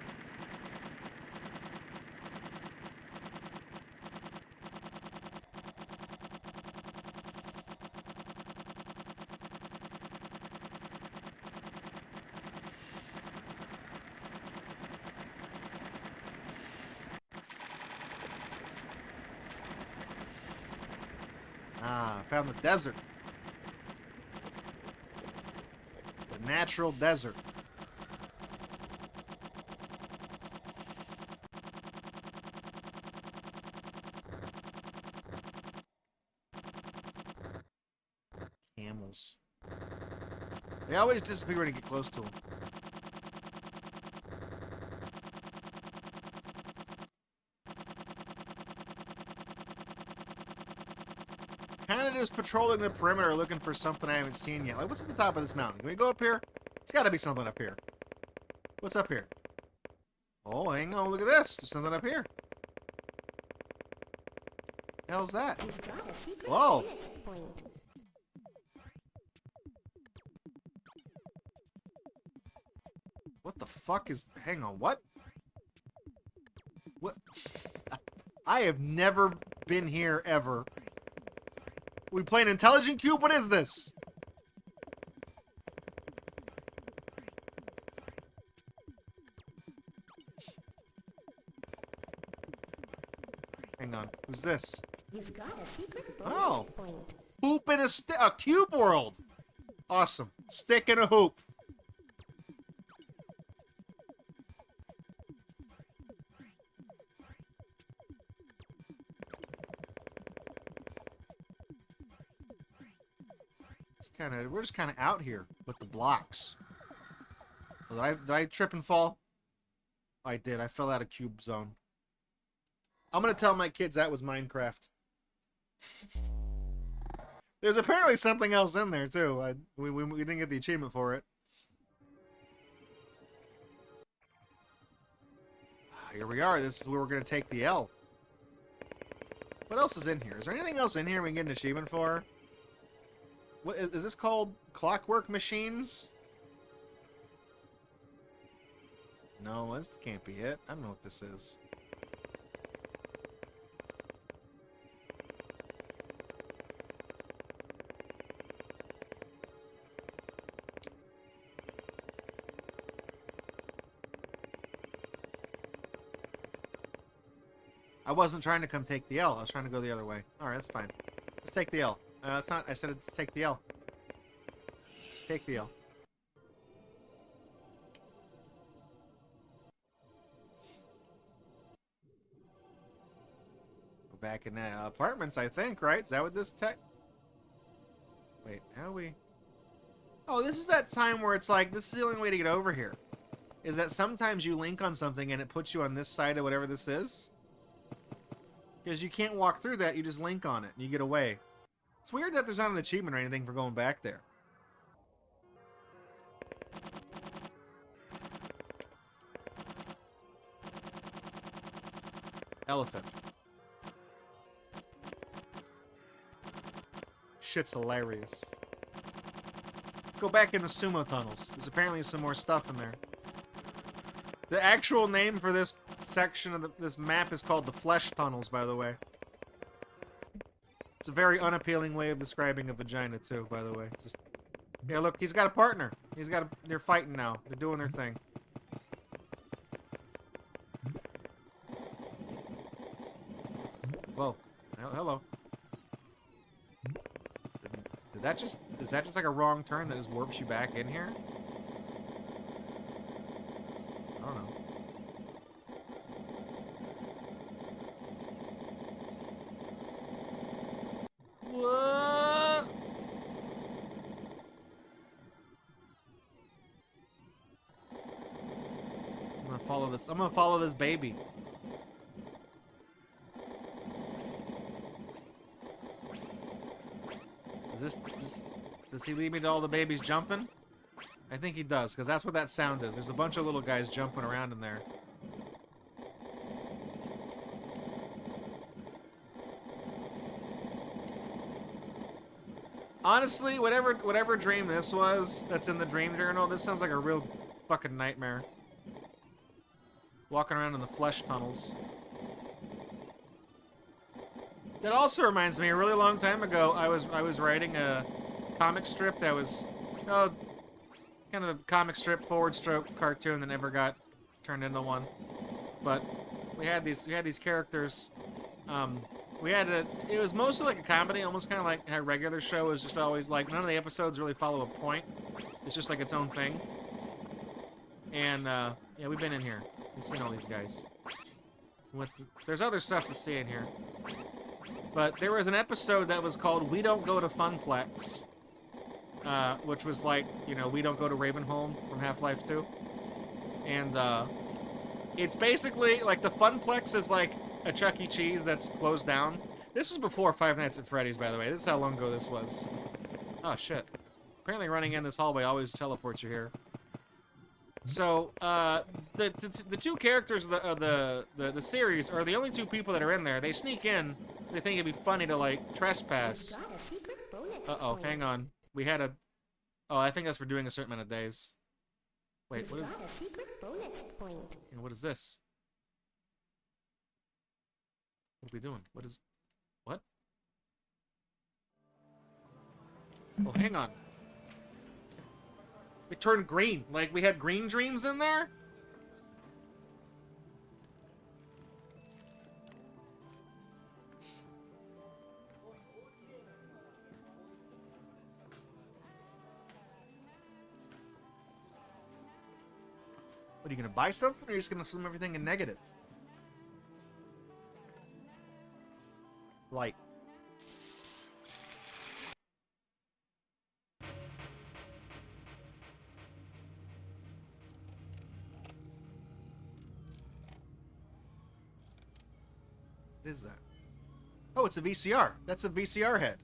Ah, found the desert. The natural desert. Camels. They always disappear when you get close to them. Kind of just patrolling the perimeter looking for something I haven't seen yet. Like, what's at the top of this mountain? Can we go up here? It's got to be something up here. What's up here? Oh, hang on. Look at this. There's something up here. The hell's that? You've got a secret Whoa. bonus point. What the fuck is... Hang on. What? What? I have never been here ever. We play an intelligent cube? What is this? Hang on. Who's this? You've got a secret bonus Oh. point. Hoop in a cube world. Awesome. Stick in a hoop. We're just kind of out here with the blocks. Did I trip and fall? I did. I fell out of cube zone. I'm gonna tell my kids that was Minecraft. There's apparently something else in there too. We didn't get the achievement for it. Here we are. This is where we're gonna take the L. What else is in here? Is there anything else in here we can get an achievement for? What is this called? Clockwork Machines? No, this can't be it. I don't know what this is. I wasn't trying to come take the L. I was trying to go the other way. Alright, that's fine. Let's take the L. It's not. I said it's take the L. Take the L. We're back in the apartments, I think, right? Is that what this tech... Wait, how we... Oh, this is that time where it's like, this is the only way to get over here. Is that sometimes you link on something and it puts you on this side of whatever this is. Because you can't walk through that, you just link on it and you get away. It's weird that there's not an achievement or anything for going back there. Elephant. Shit's hilarious. Let's go back in the sumo tunnels. There's apparently some more stuff in there. The actual name for this section of this map is called the Flesh Tunnels, by the way. It's a very unappealing way of describing a vagina, too, by the way. Just, yeah, look, he's got a partner. They're fighting now. They're doing their thing. Whoa. Hello. Is that just like a wrong turn that just warps you back in here? I don't know. What? I'm gonna follow this baby. Does he lead me to all the babies jumping? I think he does, because that's what that sound is. There's a bunch of little guys jumping around in there. Honestly, whatever dream this was that's in the dream journal, this sounds like a real fucking nightmare. Walking around in the flesh tunnels. That also reminds me, a really long time ago, I was writing a comic strip that was kind of a comic strip forward stroke cartoon that never got turned into one. But we had these characters. It was mostly like a comedy, almost kind of like a regular show is just always like, none of the episodes really follow a point. It's just like its own thing. And yeah, we've been in here. We've seen all these guys. There's other stuff to see in here. But there was an episode that was called We Don't Go to Funplex. Which was like, you know, We Don't Go to Ravenholm from Half-Life 2. And it's basically like the Funplex is like a Chuck E. Cheese that's closed down. This was before Five Nights at Freddy's, by the way. This is how long ago this was. Oh, shit. Apparently running in this hallway always teleports you here. So, the two characters of the series are the only two people that are in there. They sneak in. They think it'd be funny to, like, trespass. Got a secret bonus Uh-oh, point. hang on. We had a... Oh, I think that's for doing a certain amount of days. Wait, what is... Got a secret bonus point. What is this? What are we doing? What is... What? Oh, hang on. It turned green. Like, we had green dreams in there? What, are you gonna buy something, or are you just gonna film everything in negative? Light. What is that? Oh, it's a VCR. That's a VCR head.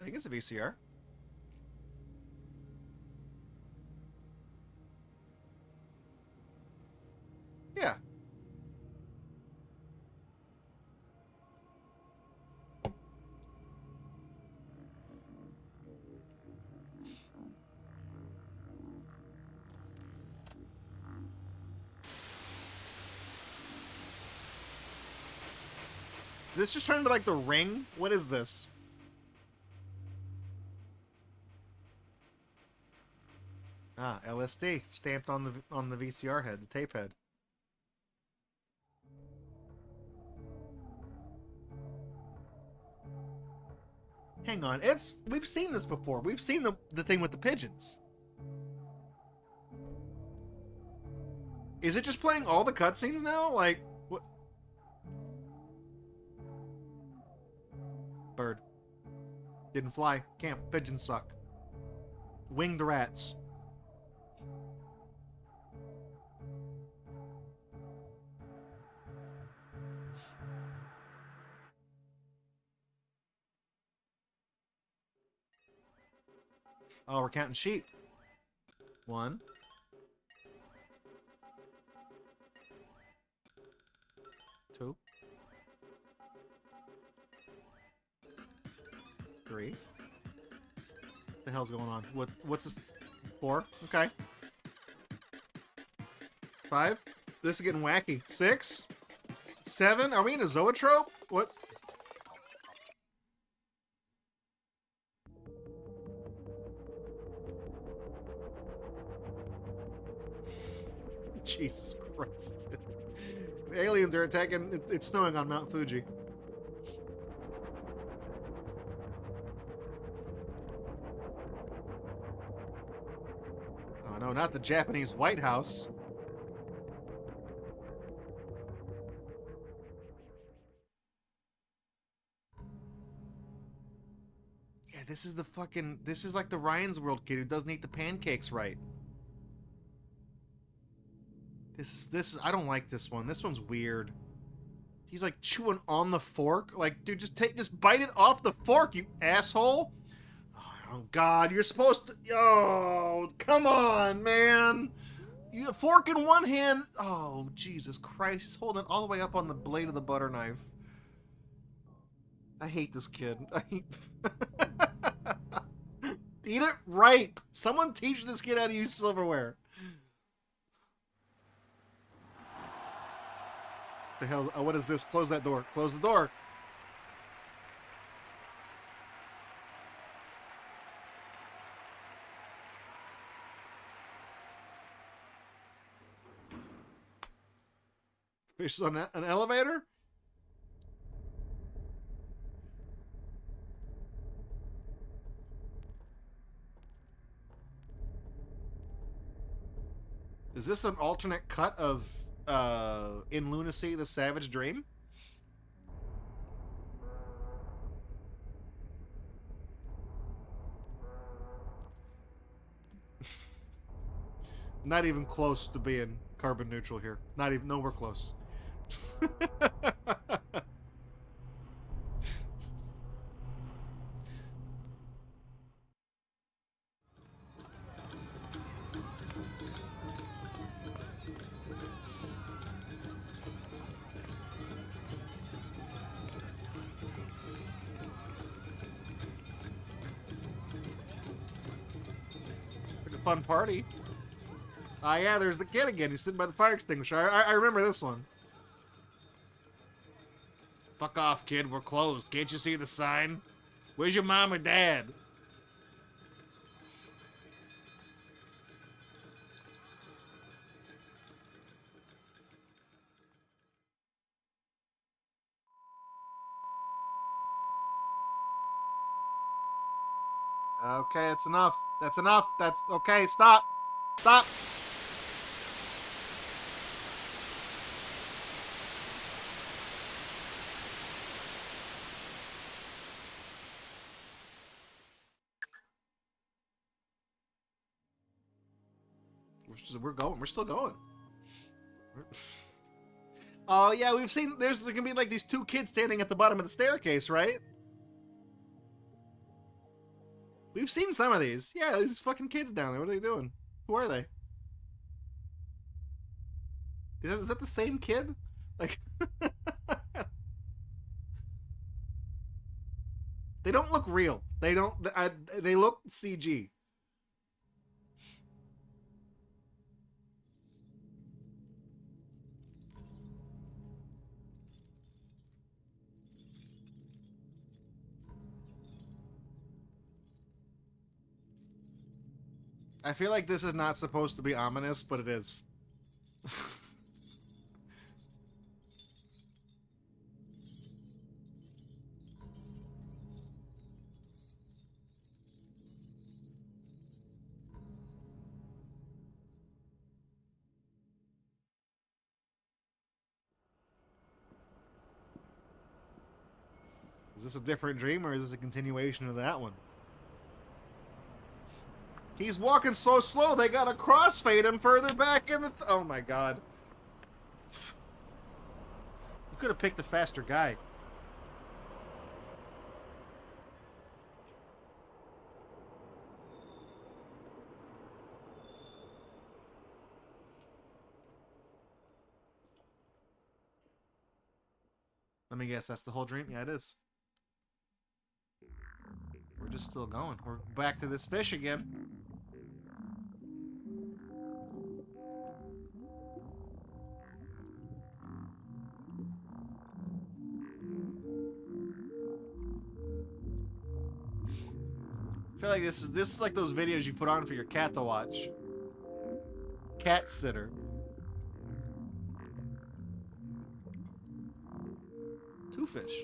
I think it's a VCR. Yeah. Did this just turn into like the Ring? What is this? Ah, LSD stamped on the VCR head, the tape head. Hang on, we've seen this before. We've seen the thing with the pigeons. Is it just playing all the cutscenes now? Like, what? bird. Didn't fly. Can't. Pigeons suck. Winged rats. Oh, we're counting sheep. 1. 2. 3. What the hell's going on? What's this? 4. Okay. 5. This is getting wacky. 6. 7. Are we in a zoetrope? What? Jesus Christ. The aliens are attacking. It's snowing on Mount Fuji. Oh no, not the Japanese White House. Yeah, this is the fucking... This is like the Ryan's World kid who doesn't eat the pancakes right. This is... I don't like this one. This one's weird. He's like chewing on the fork. Like, dude, just bite it off the fork, you asshole. Oh, God, you're supposed to... Oh, come on, man. You have a fork in one hand. Oh, Jesus Christ. He's holding it all the way up on the blade of the butter knife. I hate this kid. I hate... Eat it right. Someone teach this kid how to use silverware. The hell? Oh, what is this? Close that door. Close the door. Fish on an elevator? Is this an alternate cut of In Lunacy, the Savage Dream? Not even close to being carbon neutral here. Not even nowhere close. Fun party. Ah, yeah, there's the kid again. He's sitting by the fire extinguisher. I remember this one. Fuck off, kid. We're closed. Can't you see the sign? Where's your mom or dad? Okay, that's enough. That's enough. That's okay. Stop. Stop. We're going. We're still going. Oh yeah, we've seen. There's gonna be like these two kids standing at the bottom of the staircase, right? We've seen some of these. Yeah, these fucking kids down there. What are they doing? Who are they? Is that the same kid? Like, they don't look real. They don't. They look CG. I feel like this is not supposed to be ominous, but it is. Is this a different dream or is this a continuation of that one? He's walking so slow they gotta crossfade him further back in the... oh my god. You could have picked a faster guy. Let me guess, that's the whole dream? Yeah, it is. We're just still going. We're back to this fish again. I feel like this is like those videos you put on for your cat to watch. Cat sitter. Two fish.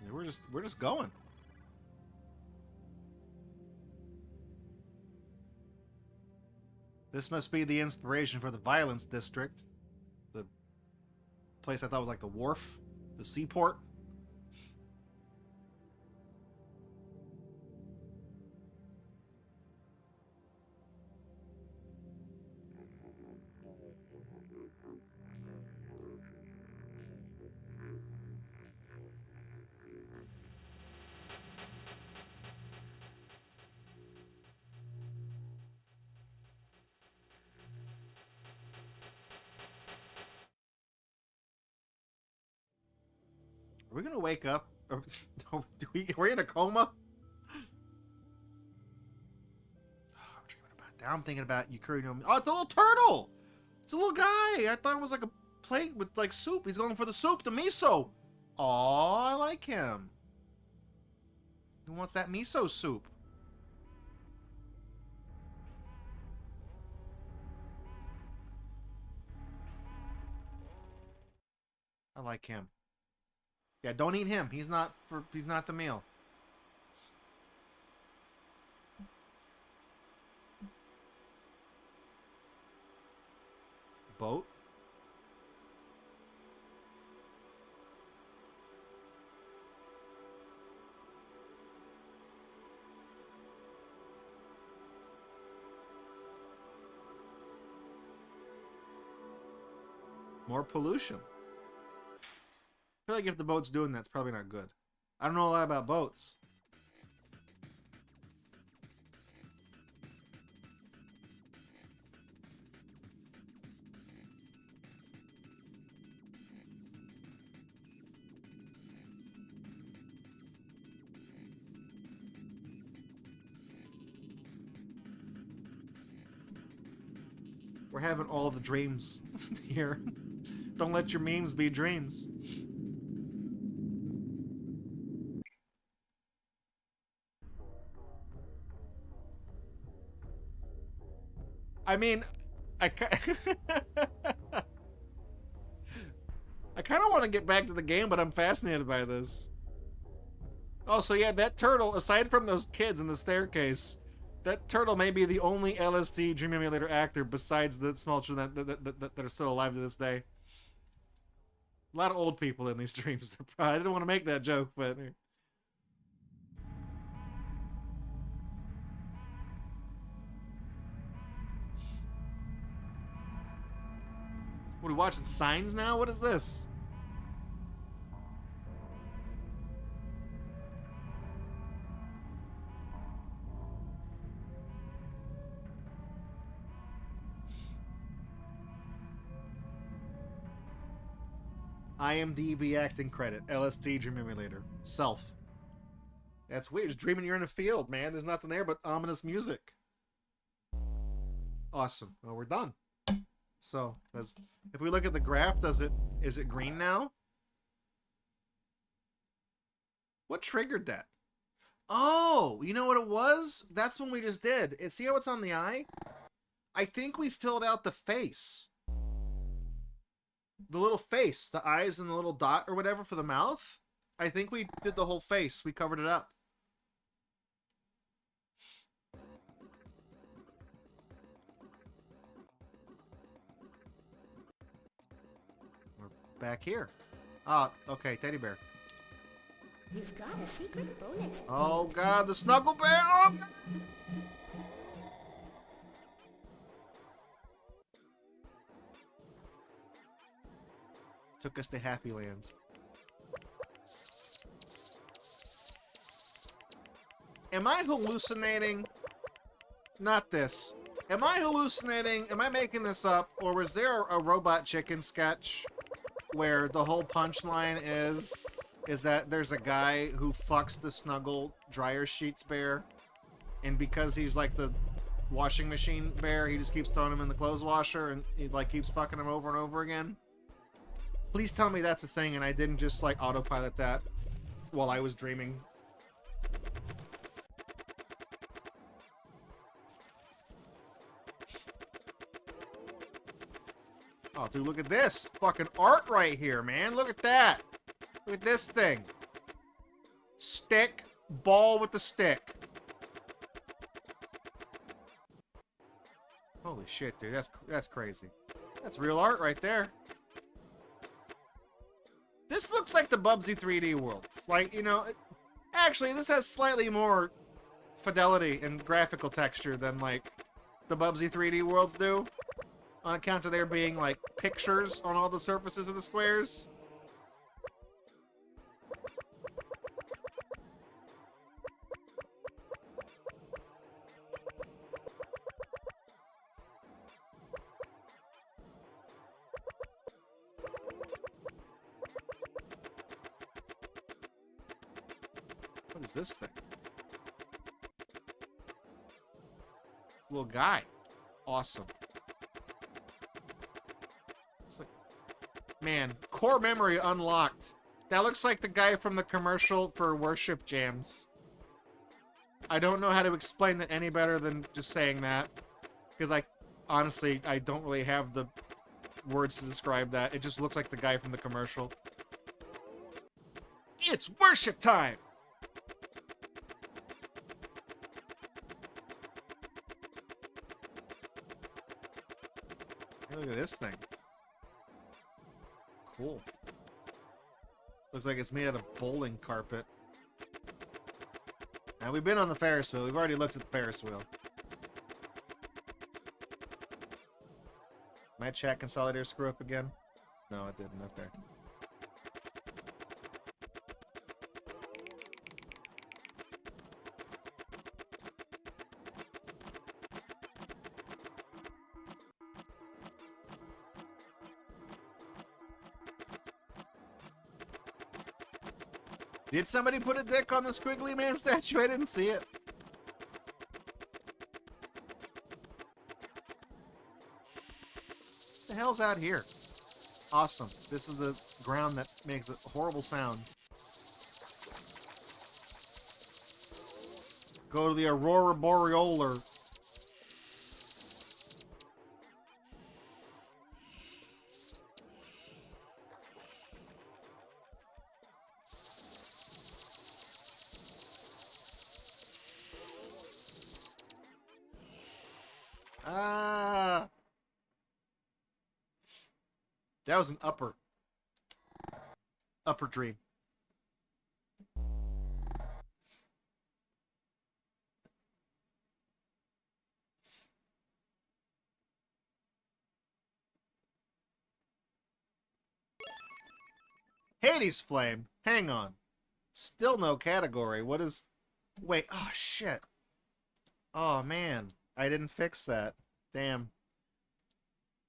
Yeah, we're just going. This must be the inspiration for the Violence District. The place I thought was like the wharf, the seaport. Are we gonna wake up? Or, we're in a coma? I'm dreaming about that. I'm thinking about Yukuri no Mi. Oh, it's a little turtle! It's a little guy! I thought it was like a plate with like soup. He's going for the soup, the miso! Aw, I like him. Who wants that miso soup? I like him. Yeah, don't eat him. He's not the meal. Boat? More pollution. I feel like if the boat's doing that, it's probably not good. I don't know a lot about boats. We're having all the dreams here. Don't let your memes be dreams. I mean, I kind of want to get back to the game, but I'm fascinated by this. Oh, so yeah, that turtle, aside from those kids in the staircase, that turtle may be the only LSD Dream Emulator actor besides the small children that are still alive to this day. A lot of old people in these dreams. I didn't want to make that joke, but... What, are we watching Signs now? What is this? IMDb acting credit. LSD Dream Emulator. Self. That's weird. Just dreaming you're in a field, man. There's nothing there but ominous music. Awesome. Well, we're done. So, if we look at the graph, is it green now? What triggered that? Oh, you know what it was? That's when we just did. See how it's on the eye? I think we filled out the face. The little face, the eyes and the little dot or whatever for the mouth. I think we did the whole face. We covered it up. Back here. Ah, okay, teddy bear. You've got a secret bonus. Oh god, the snuggle bear! Oh! Took us to Happy Land. Am I hallucinating? Not this. Am I hallucinating? Am I making this up? Or was there a Robot Chicken sketch where the whole punchline is that there's a guy who fucks the Snuggle dryer sheets bear, and because he's like the washing machine bear, he just keeps throwing him in the clothes washer and he like keeps fucking him over and over again? Please tell me that's a thing and I didn't just like autopilot that while I was dreaming. Oh, dude, look at this fucking art right here, man. Look at that. Look at this thing. Stick, ball with the stick. Holy shit, dude. That's crazy. That's real art right there. This looks like the Bubsy 3D worlds. Like, you know, actually, this has slightly more fidelity and graphical texture than, like, the Bubsy 3D worlds do. On account of there being, like, pictures on all the surfaces of the squares. What is this thing? Little guy. Awesome. Man, core memory unlocked. That looks like the guy from the commercial for Worship Jams. I don't know how to explain that any better than just saying that. Because honestly, I don't really have the words to describe that. It just looks like the guy from the commercial. It's worship time! Hey, look at this thing. Cool. Looks like it's made out of bowling carpet. Now, we've been on the Ferris wheel. We've already looked at the Ferris wheel. My chat consolidator screw up again? No, it didn't. Okay. Did somebody put a dick on the Squiggly Man statue? I didn't see it. What the hell's out here? Awesome. This is the ground that makes a horrible sound. Go to the Aurora Borealer. Ah! That was an upper dream. Hades Flame. Hang on. Still no category. What is... Wait. Oh, shit. Oh, man. I didn't fix that. Damn.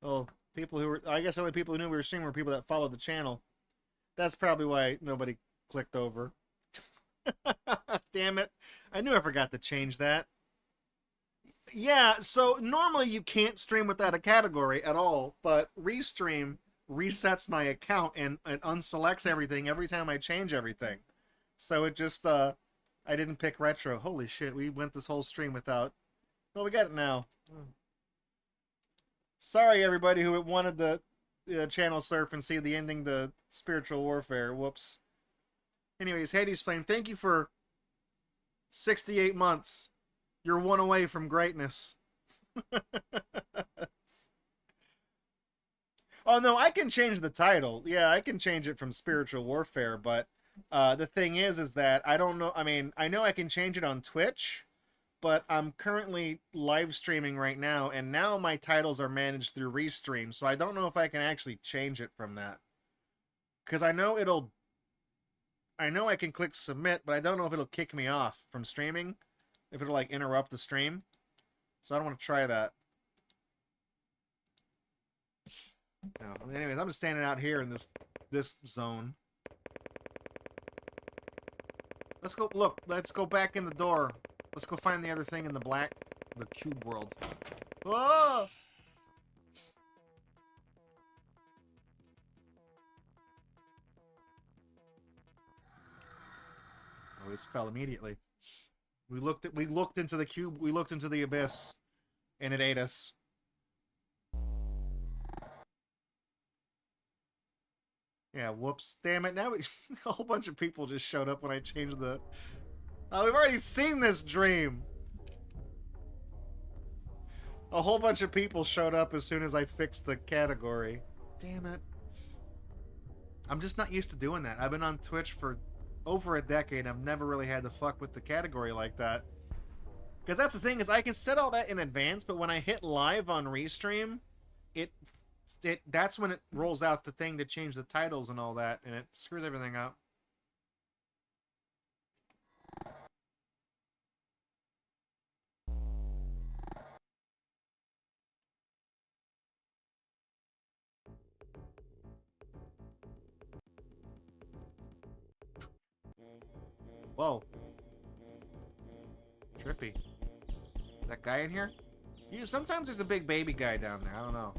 Well, people who were... I guess the only people who knew we were streaming were people that followed the channel. That's probably why nobody clicked over. Damn it. I knew I forgot to change that. Yeah, so normally you can't stream without a category at all, but Restream resets my account and unselects everything every time I change everything. So it just, I didn't pick retro. Holy shit, we went this whole stream without... Well, we got it now. Sorry, everybody who wanted the channel surf and see the ending to Spiritual Warfare. Whoops. Anyways, Hades Flame, thank you for 68 months. You're one away from greatness. Oh no, I can change the title. Yeah, I can change it from Spiritual Warfare, but the thing is that I don't know. I mean, I know I can change it on Twitch, but I'm currently live streaming right now, and now my titles are managed through Restream, so I don't know if I can actually change it from that. Because I know I can click submit, but I don't know if it'll kick me off from streaming, if it'll like interrupt the stream. So I don't want to try that. No. Anyways, I'm just standing out here in this zone. Let's go look. Let's go back in the door. Let's go find the other thing in the cube world. Oh! Oh, this fell immediately. We looked into the cube. We looked into the abyss, and it ate us. Yeah, whoops. Damn it. Now a whole bunch of people just showed up when I changed the... Oh, we've already seen this dream! A whole bunch of people showed up as soon as I fixed the category. Damn it. I'm just not used to doing that. I've been on Twitch for over a decade. I've never really had to fuck with the category like that. Because that's the thing, is I can set all that in advance, but when I hit live on Restream, that's when it rolls out the thing to change the titles and all that, and it screws everything up. Whoa. Trippy. Is that guy in here? Sometimes there's a big baby guy down there. I don't know.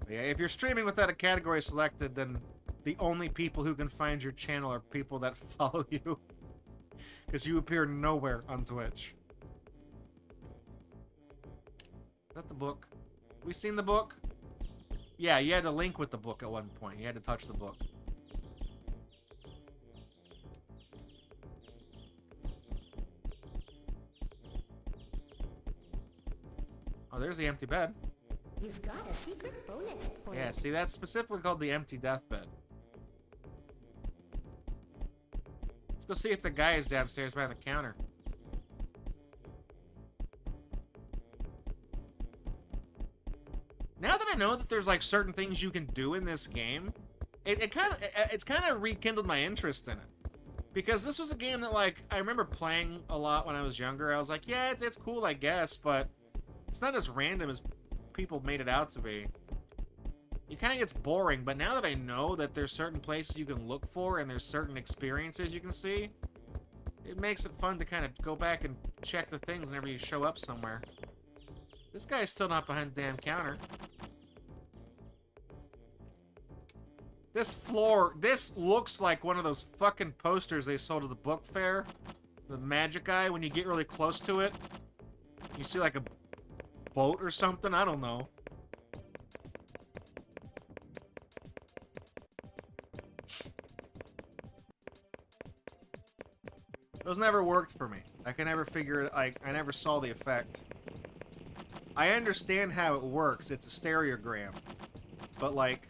Yeah, if you're streaming without a category selected, then the only people who can find your channel are people that follow you. Because you appear nowhere on Twitch. Is that the book? Have we seen the book? Yeah, you had to link with the book at one point. You had to touch the book. Oh, there's the empty bed. You've got a secret bonus point. Yeah, see, that's specifically called the empty deathbed. Let's go see if the guy is downstairs behind the counter. Now that I know that there's like certain things you can do in this game, it's kind of rekindled my interest in it. Because this was a game that like I remember playing a lot when I was younger. I was like, yeah, it's cool, I guess, but it's not as random as people made it out to be. It kind of gets boring, but now that I know that there's certain places you can look for and there's certain experiences you can see, it makes it fun to kind of go back and check the things whenever you show up somewhere. This guy's still not behind the damn counter. This floor, this looks like one of those fucking posters they sold at the book fair. The magic eye, when you get really close to it, you see like a boat or something? I don't know. Those never worked for me. I can never figure it. I never saw the effect. I understand how it works. It's a stereogram. But like,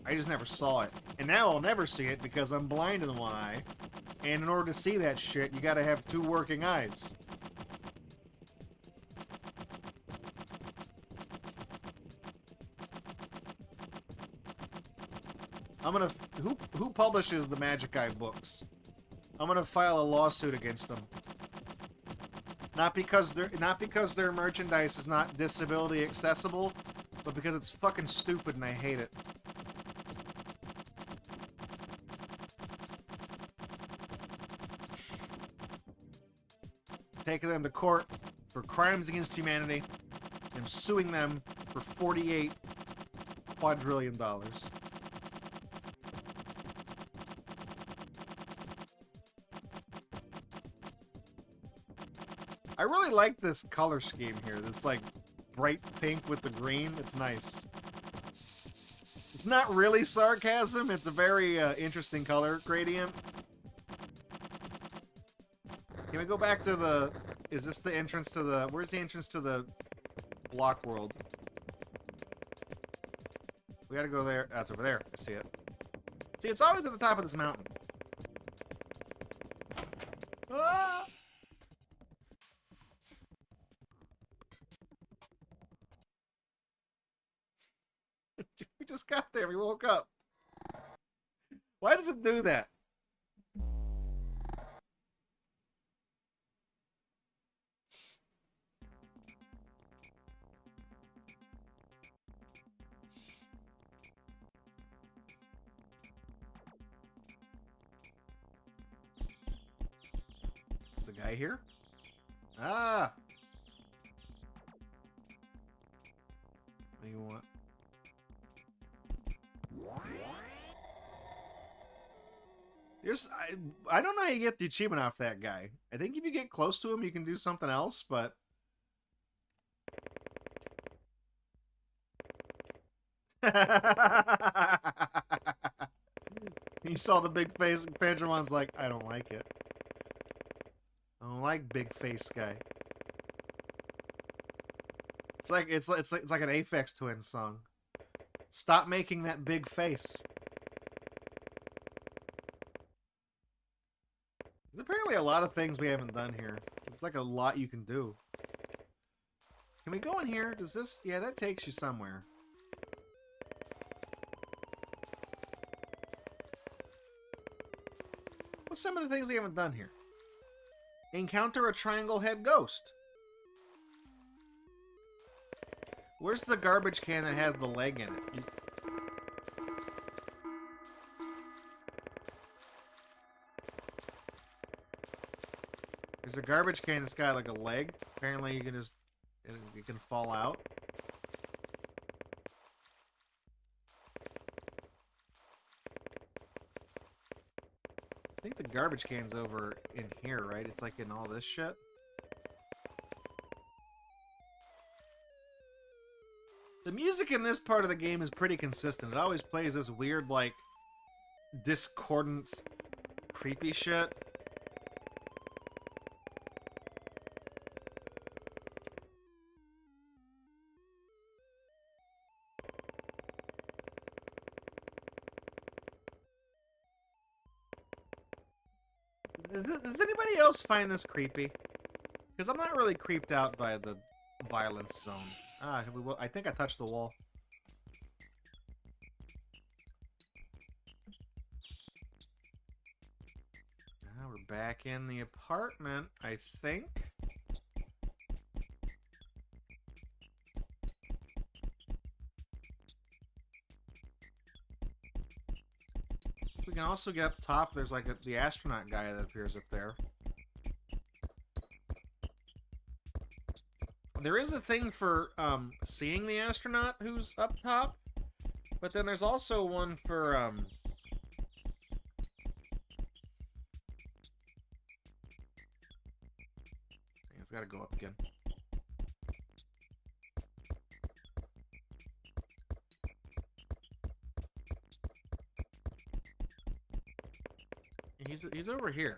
I just never saw it. And now I'll never see it because I'm blind in one eye. And in order to see that shit, you gotta have two working eyes. I'm gonna... Who publishes the Magic Eye books? I'm gonna file a lawsuit against them. Not because their merchandise is not disability accessible, but because it's fucking stupid and I hate it. Taking them to court for crimes against humanity and suing them for $48 quadrillion. I really like this color scheme here. This like bright pink with the green. It's nice. It's not really sarcasm. It's a very interesting color gradient. Can we go back to the... Is this the entrance to the... Where's the entrance to the block world? We gotta go there. That's over there. I see it. See, it's always at the top of this mountain. Ah! We just got there. We woke up. Why does it do that? Is the guy here? Ah! What do you want? I don't know how you get the achievement off that guy. I think if you get close to him, you can do something else, but... You saw the big face, and Pandramon's like, I don't like it. I don't like big face guy. It's like an Aphex Twin song. Stop making that big face. There's apparently a lot of things we haven't done here. It's like a lot you can do. Can we go in here? Does this... Yeah, that takes you somewhere. What's some of the things we haven't done here? Encounter a triangle head ghost. Where's the garbage can that has the leg in it? There's a garbage can that's got like a leg. Apparently you can just... it can fall out. I think the garbage can's over in here, right? It's like in all this shit. The music in this part of the game is pretty consistent. It always plays this weird, like, discordant, creepy shit. Does anybody else find this creepy? Because I'm not really creeped out by the violence zone. Ah, I think I touched the wall. Now we're back in the apartment, I think. We can also get up top. There's like the astronaut guy that appears up there. There is a thing for seeing the astronaut who's up top, but then there's also one for it's got to go up again. He's over here.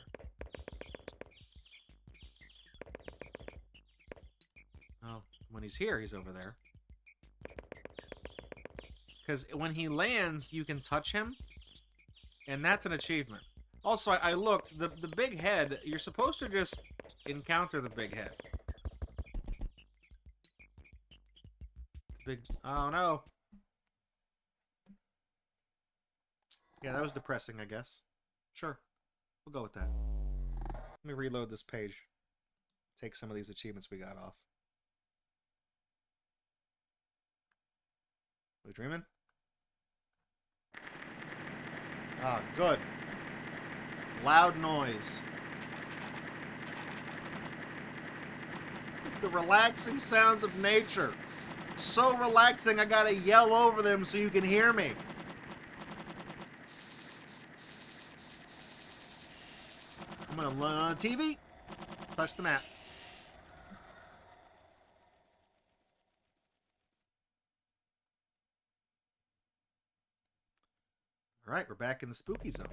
Oh, when he's here, he's over there. Because when he lands, you can touch him, and that's an achievement. Also, I looked, the big head, you're supposed to just encounter the big head. Oh no. Yeah, that was depressing, I guess. Sure. We'll go with that. Let me reload this page. Take some of these achievements we got off. We dreaming? Ah, good. Loud noise. The relaxing sounds of nature. So relaxing, I gotta yell over them so you can hear me. I'm gonna run on TV. Touch the map. Alright, we're back in the spooky zone.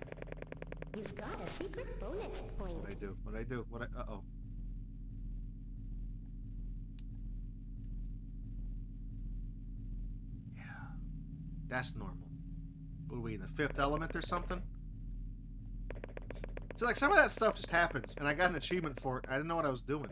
You've got a secret bonus point. What'd I do? What'd I do? Uh-oh. Yeah. That's normal. What are we, in the fifth element or something? See, like, some of that stuff just happens, and I got an achievement for it. I didn't know what I was doing.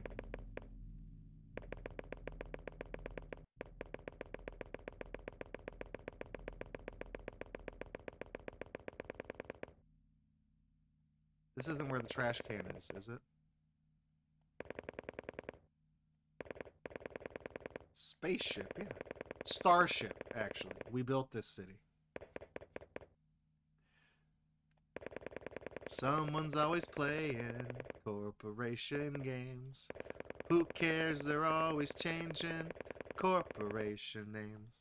This isn't where the trash can is it? Spaceship, yeah. Starship, actually. We built this city. Someone's always playing corporation games. Who cares? They're always changing corporation names.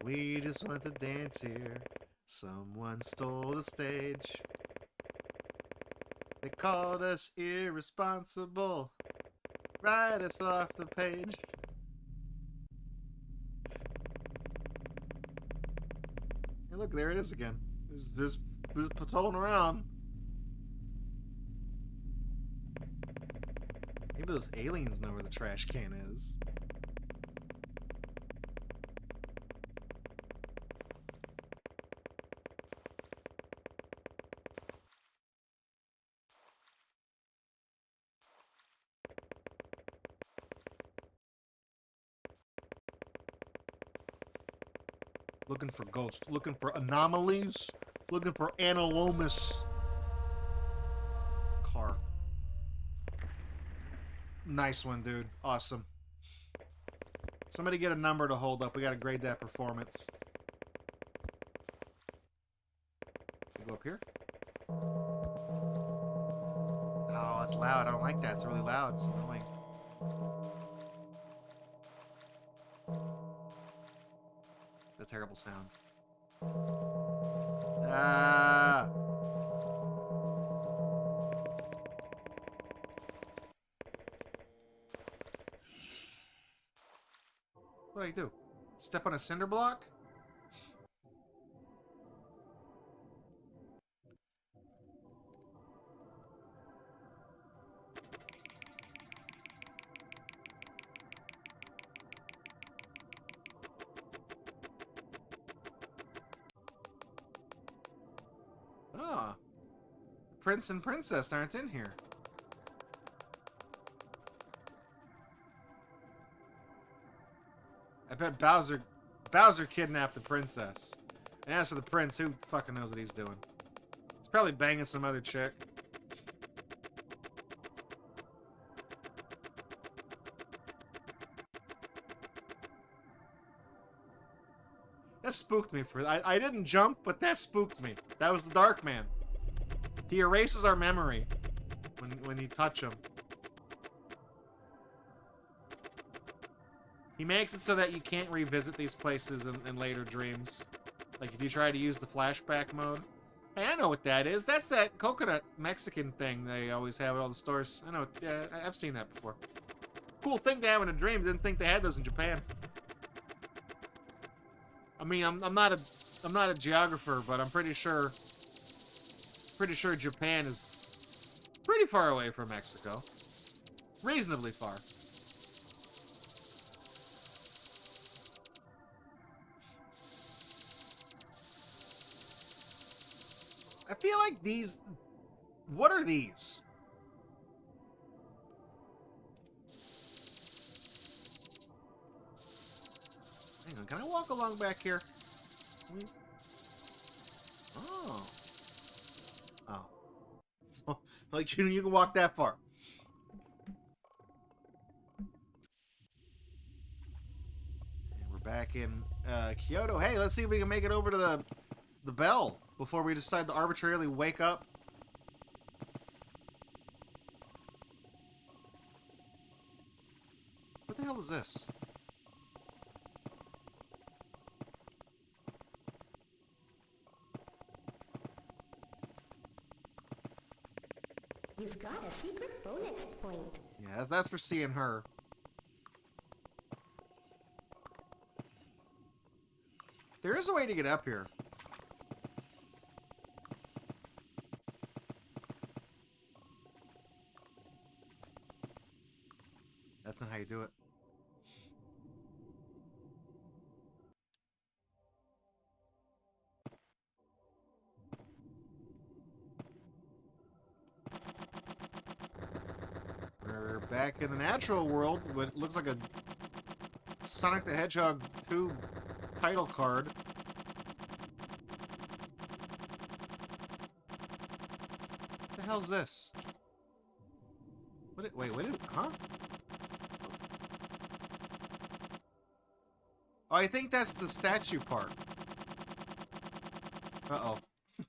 We just want to dance here. Someone stole the stage. They called us irresponsible. Write us off the page. Hey, look, there it is again. There's patrolling around. Maybe those aliens know where the trash can is. Looking for ghosts, looking for anomalies, looking for anomalous car. Nice one, dude. Awesome. Somebody get a number to hold up. We gotta grade that performance. Go up here. Oh, it's loud. I don't like that. It's really loud. It's annoying. The terrible sound. Ah! What do I do? Step on a cinder block? Ah. Prince and Princess aren't in here. I bet Bowser kidnapped the princess. And as for the prince, who fucking knows what he's doing? He's probably banging some other chick. That spooked me I didn't jump, but that spooked me. That was the Dark Man. He erases our memory when you touch him. He makes it so that you can't revisit these places in later dreams. Like if you try to use the flashback mode. Hey, I know what that is. That's that coconut Mexican thing they always have at all the stores. I know. Yeah, I've seen that before. Cool thing to have in a dream. Didn't think they had those in Japan. I mean, I'm not a geographer, but I'm pretty sure Japan is pretty far away from Mexico. Reasonably far. I feel like these... What are these? Hang on, can I walk along back here? Oh. Oh. Like, you can walk that far. And we're back in Kyoto. Hey, let's see if we can make it over to the bell before we decide to arbitrarily wake up. What the hell is this? You've got a secret bonus point. Yeah, that's for seeing her. There is a way to get up here. do it. We're back in the natural world. What looks like a Sonic the Hedgehog 2 title card. What the hell's this? Wait, huh? Oh, I think that's the statue part. Uh-oh.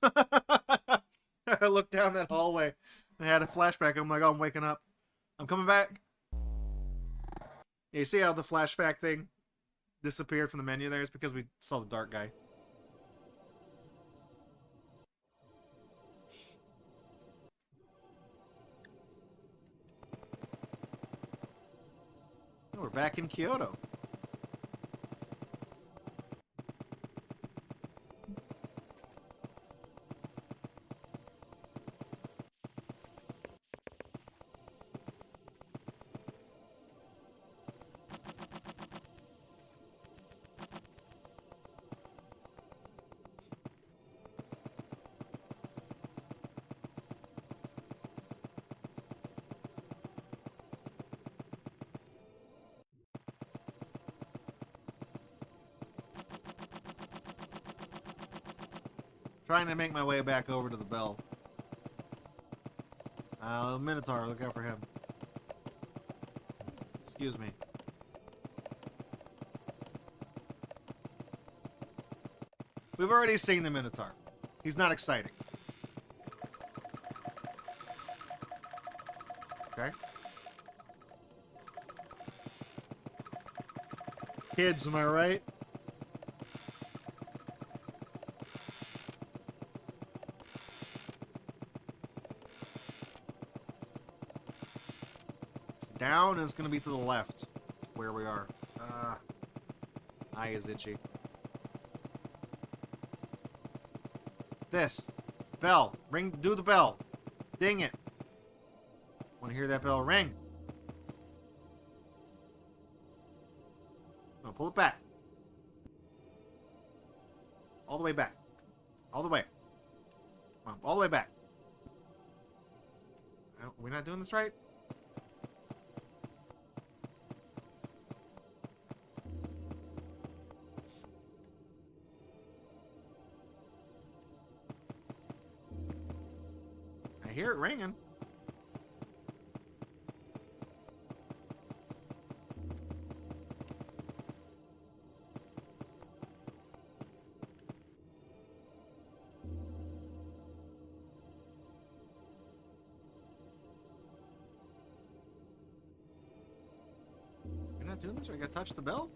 I looked down that hallway and I had a flashback. I'm like, oh, I'm waking up. I'm coming back. Yeah, you see how the flashback thing disappeared from the menu there? It's because we saw the dark guy. Oh, we're back in Kyoto. Trying to make my way back over to the bell. The Minotaur, look out for him. Excuse me. We've already seen the Minotaur. He's not exciting. Okay. Kids, am I right? Down, and it's going to be to the left, where we are. Eye is itchy. This. Bell. Ring. Do the bell. Ding it. Want to hear that bell ring? No, pull it back. All the way back. All the way. Come on, all the way back. Are we not doing this right? I hear it ringing. You're not doing this? I gotta touch the bell?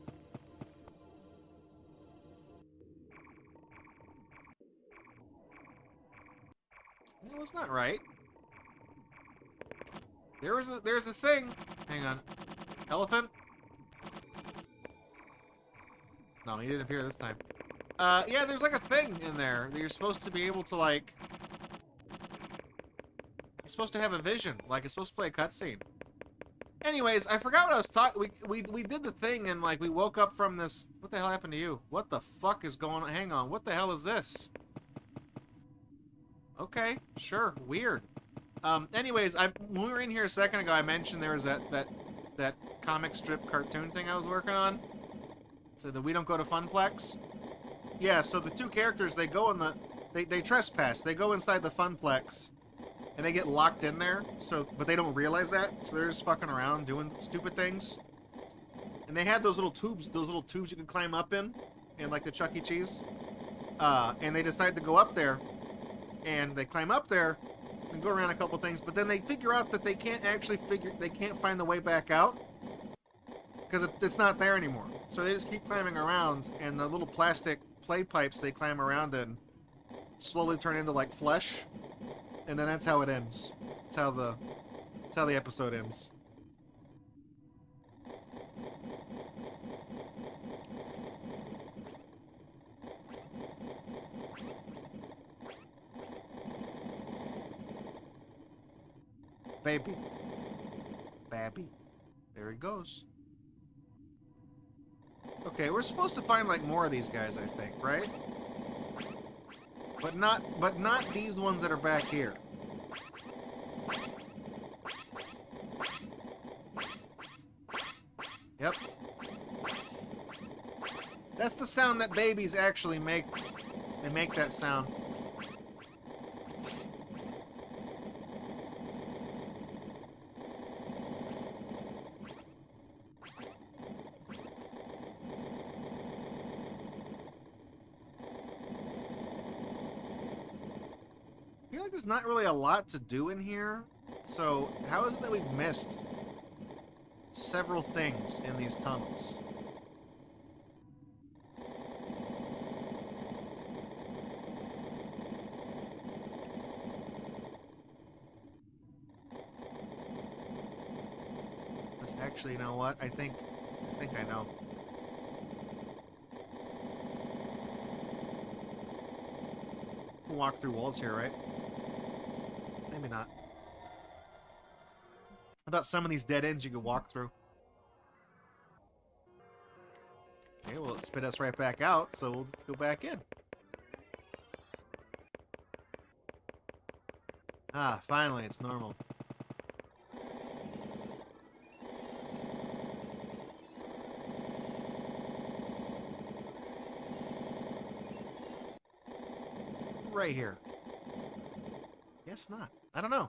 No, it's not right. There's a thing. Hang on. Elephant? No, he didn't appear this time. Yeah, there's like a thing in there that you're supposed to be able to like. You're supposed to have a vision, like it's supposed to play a cutscene. Anyways, I forgot what I was talking. We did the thing and like we woke up from this. What the hell happened to you? What the fuck is going on? Hang on. What the hell is this? Okay, sure, weird. Anyways, when we were in here a second ago, I mentioned there was that comic strip cartoon thing I was working on. So that we don't go to Funplex. Yeah, so the two characters, they go in the... They trespass. They go inside the Funplex. And they get locked in there. But they don't realize that. So they're just fucking around doing stupid things. And they had those little tubes you can climb up in like the Chuck E. Cheese. And they decide to go up there. And they climb up there and go around a couple things, but then they figure out that they can't find the way back out because it's not there anymore. So they just keep climbing around, and the little plastic play pipes they climb around in slowly turn into like flesh, and then that's how it ends. That's how the episode ends. Baby. Babby. There he goes. Okay, we're supposed to find like more of these guys, I think, right? But not these ones that are back here. Yep. That's the sound that babies actually make. They make that sound. I feel like there's not really a lot to do in here. So, how is it that we've missed several things in these tunnels? Actually, you know what? I think I know. We'll walk through walls here, right? Maybe not. I thought some of these dead ends you could walk through. Okay, well, it spit us right back out, so we'll just go back in. Ah, finally, it's normal. Right here. Guess not. I don't know.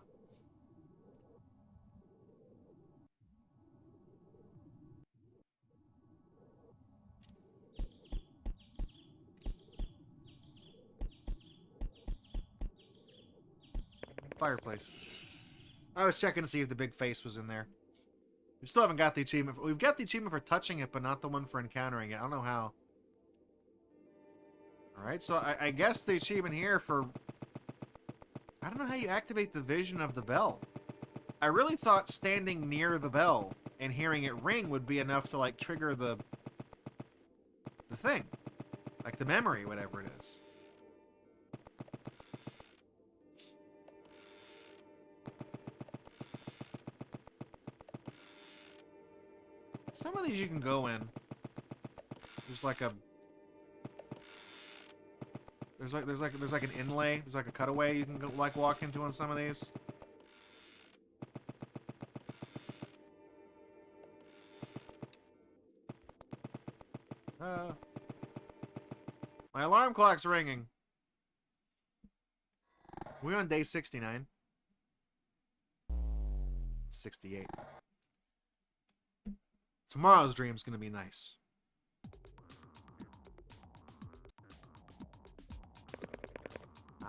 Fireplace. I was checking to see if the big face was in there. We still haven't got the achievement. We've got the achievement for touching it, but not the one for encountering it. I don't know how. Alright, so I guess the achievement here for... I don't know how you activate the vision of the bell. I really thought standing near the bell and hearing it ring would be enough to, like, trigger the thing. Like, the memory, whatever it is. Some of these you can go in. There's like a... There's like an inlay. There's like a cutaway you can go, like walk into on some of these. My alarm clock's ringing. We're on day 69. 68. Tomorrow's dream's gonna be nice.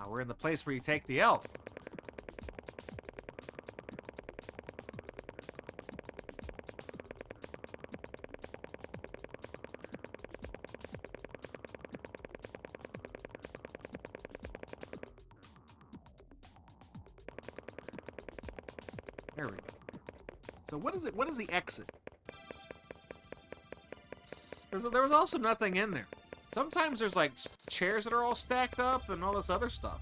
We're in the place where you take the L. There we go. So what is it? What is the exit? There was also nothing in there. Sometimes there's like chairs that are all stacked up and all this other stuff.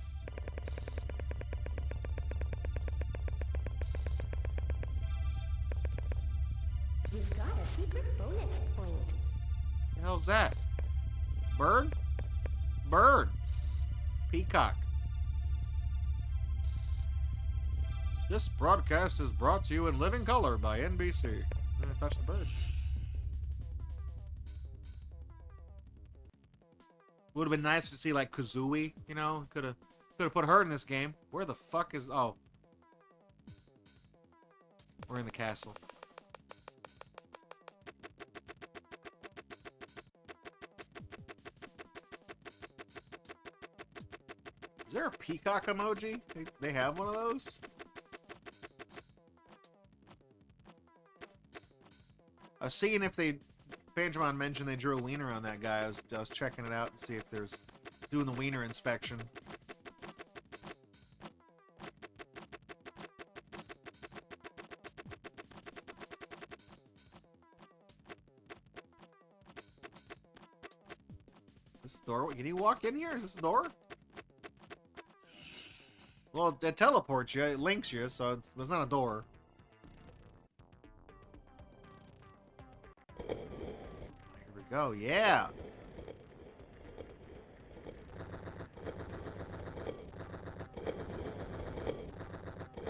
You've got a secret bonus point. What the hell's that? Bird? Bird. Peacock. This broadcast is brought to you in living color by NBC. I'm gonna touch the bird. Would have been nice to see like Kazooie, you know. Could have put her in this game. Where the fuck is? Oh, we're in the castle. Is there a peacock emoji? They have one of those. I was seeing if they. Panjamon mentioned they drew a wiener on that guy. I was checking it out to see if there's doing the wiener inspection. This door? Can you walk in here? Is this the door? Well, it teleports you. It links you, so it's not a door. go. Yeah.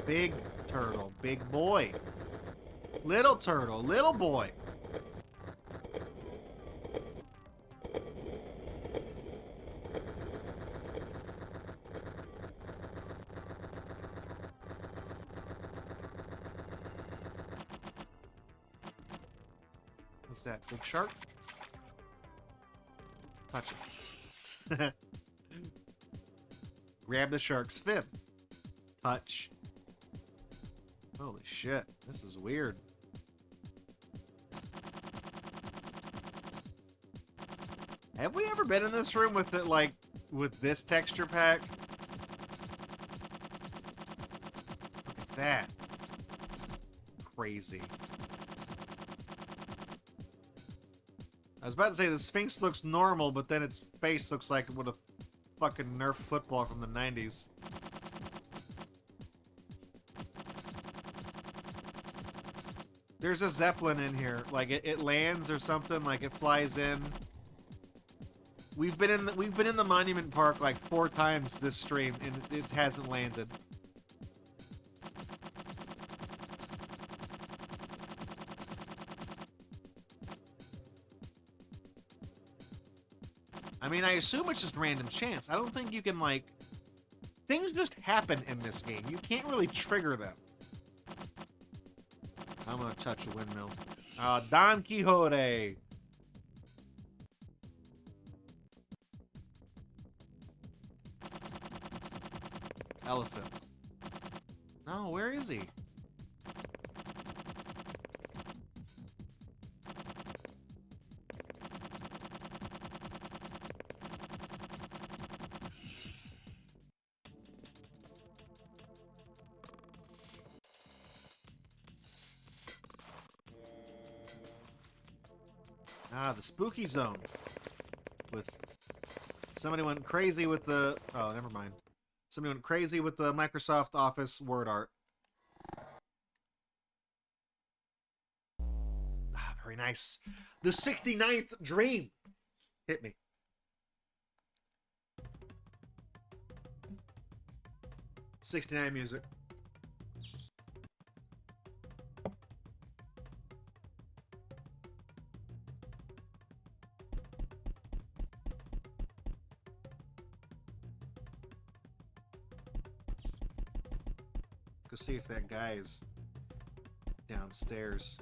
Big turtle, big boy. Little turtle, little boy. What's that? Big shark? Touch it. Grab the shark's fin. Touch. Holy shit. This is weird. Have we ever been in this room with it, like, with this texture pack? Look at that. Crazy. I was about to say the Sphinx looks normal, but then its face looks like it would have fucking Nerf football from the 90s. There's a Zeppelin in here. Like it lands or something, like it flies in. We've been in the Monument Park like 4 times this stream and it hasn't landed. I mean, I assume it's just random chance. I don't think you can, like... Things just happen in this game. You can't really trigger them. I'm gonna touch a windmill. Don Quixote! Elephant. No, where is he? Ah, the spooky zone. With somebody went crazy with the... Oh, never mind. Somebody went crazy with the Microsoft Office word art. Ah, very nice. The 69th Dream! Hit me. '69 music. Go see if that guy is downstairs.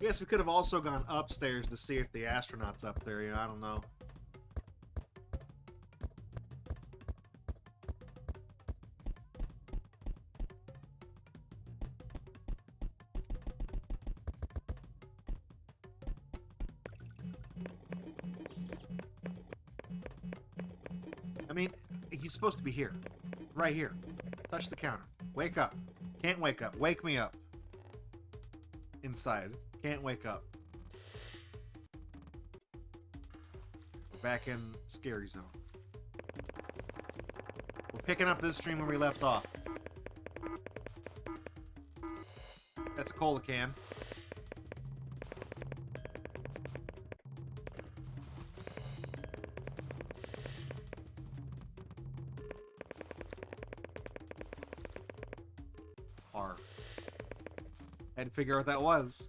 Yes, we could have also gone upstairs to see if the astronaut's up there. You know, I don't know. I mean, he's supposed to be here. Right here. Touch the counter. Wake up. Can't wake up. Wake me up. Inside. Can't wake up. We're back in Scary Zone. We're picking up this stream where we left off. That's a cola can. Had to figure out what that was.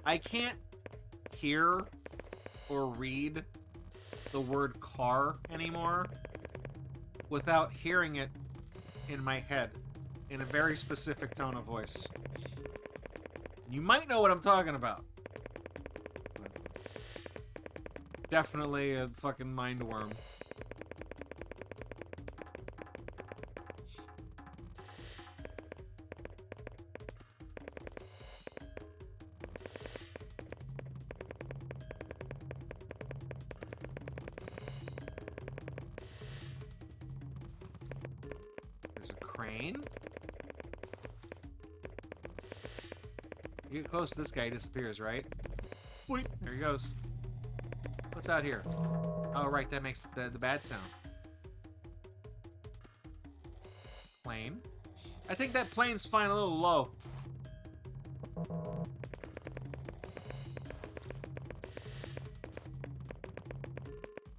I can't hear or read the word car anymore without hearing it in my head in a very specific tone of voice. You might know what I'm talking about. Definitely a fucking mind worm. You get close to this guy, he disappears, right? Wait, there he goes. What's out here? Oh, right, that makes the bad sound. Plane. I think that plane's flying a little low.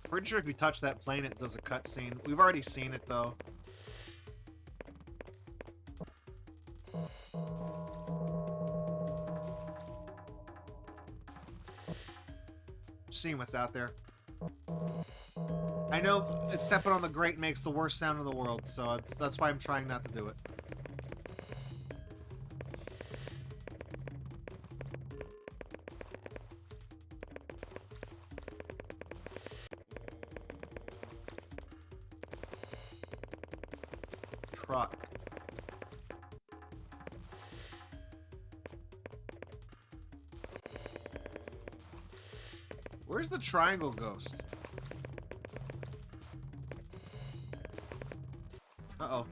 Pretty sure if you touch that plane, it does a cutscene. We've already seen it, though. Seeing what's out there. I know stepping on the grate makes the worst sound in the world, so that's why I'm trying not to do it. Truck. Where's the triangle ghost? Uh-oh.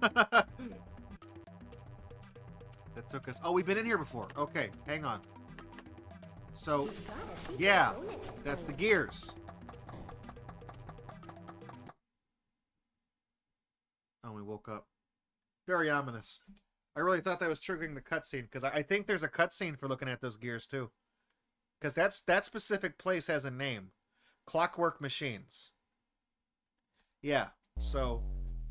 That took us... Oh, we've been in here before. Okay, hang on. So, yeah, that's the gears. Oh, we woke up. Very ominous. I really thought that was triggering the cutscene, because I think there's a cutscene for looking at those gears, too. Because that specific place has a name. Clockwork Machines. Yeah, so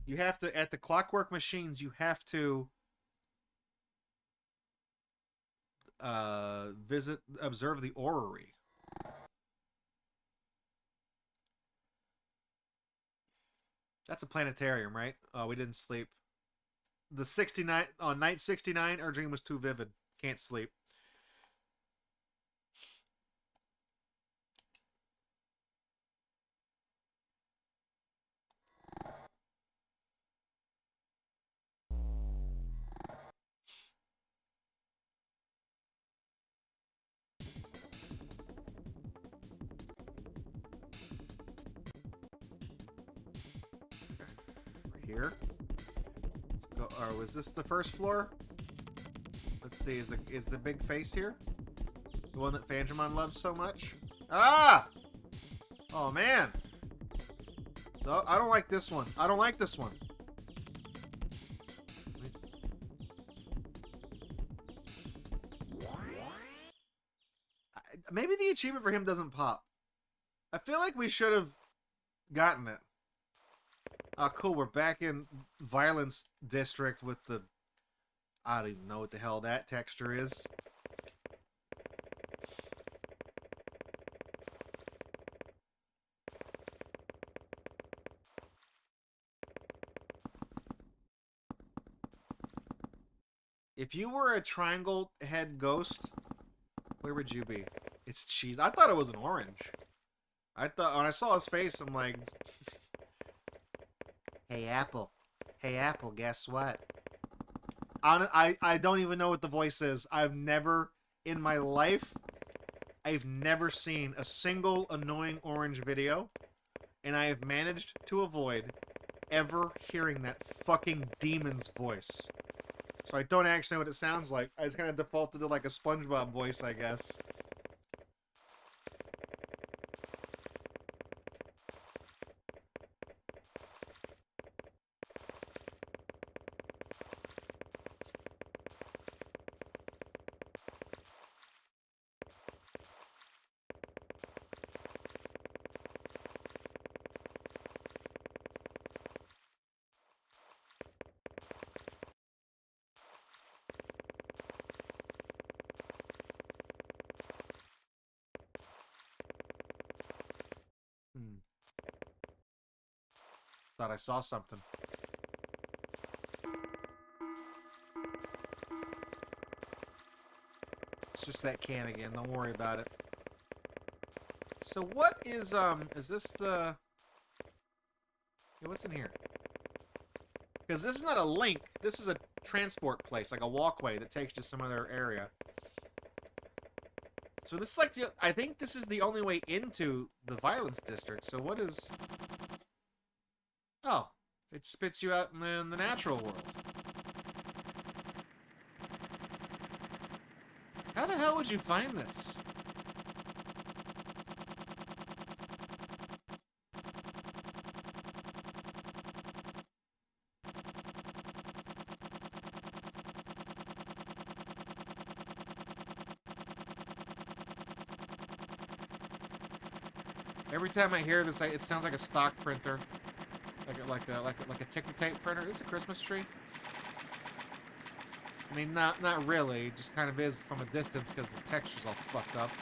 you have to, at the Clockwork Machines, you have to observe the orrery. That's a planetarium, right? Oh, we didn't sleep. The 69, on night 69, our dream was too vivid. Can't sleep. Here. Let's go. Or was this the first floor? Let's see. Is the big face here? The one that Fangemon loves so much? Ah! Oh man. No, I don't like this one. I don't like this one. Maybe the achievement for him doesn't pop. I feel like we should have gotten it. Oh, cool. We're back in Violence District with the... I don't even know what the hell that texture is. If you were a triangle head ghost, where would you be? It's cheese. I thought it was an orange. I thought... When I saw his face, I'm like... Hey, Apple. Hey, Apple, guess what? I don't even know what the voice is. I've never, in my life, I've never seen a single annoying orange video, and I have managed to avoid ever hearing that fucking demon's voice. So I don't actually know what it sounds like. I just kind of defaulted to like a SpongeBob voice, I guess. Thought I saw something. It's just that can again. Don't worry about it. So what is this the... Yeah, what's in here? Because this is not a link. This is a transport place, like a walkway that takes you to some other area. So this is like the... I think this is the only way into the Violence District. So what is... Oh, it spits you out in the natural world. How the hell would you find this? Every time I hear this, it sounds like a stock printer, like a ticker tape printer. Is this a Christmas tree? I mean, not really. It just kind of is from a distance because the texture's all fucked up.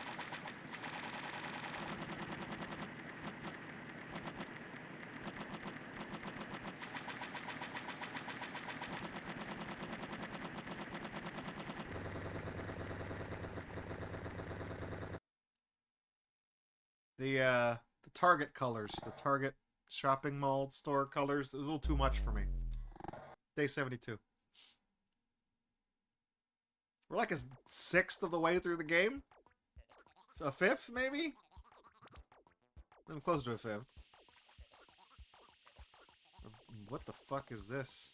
The Target colors, the Target shopping mall store colors, it was a little too much for me. Day 72. We're like a sixth of the way through the game? A fifth, maybe? I'm close to a fifth. What the fuck is this?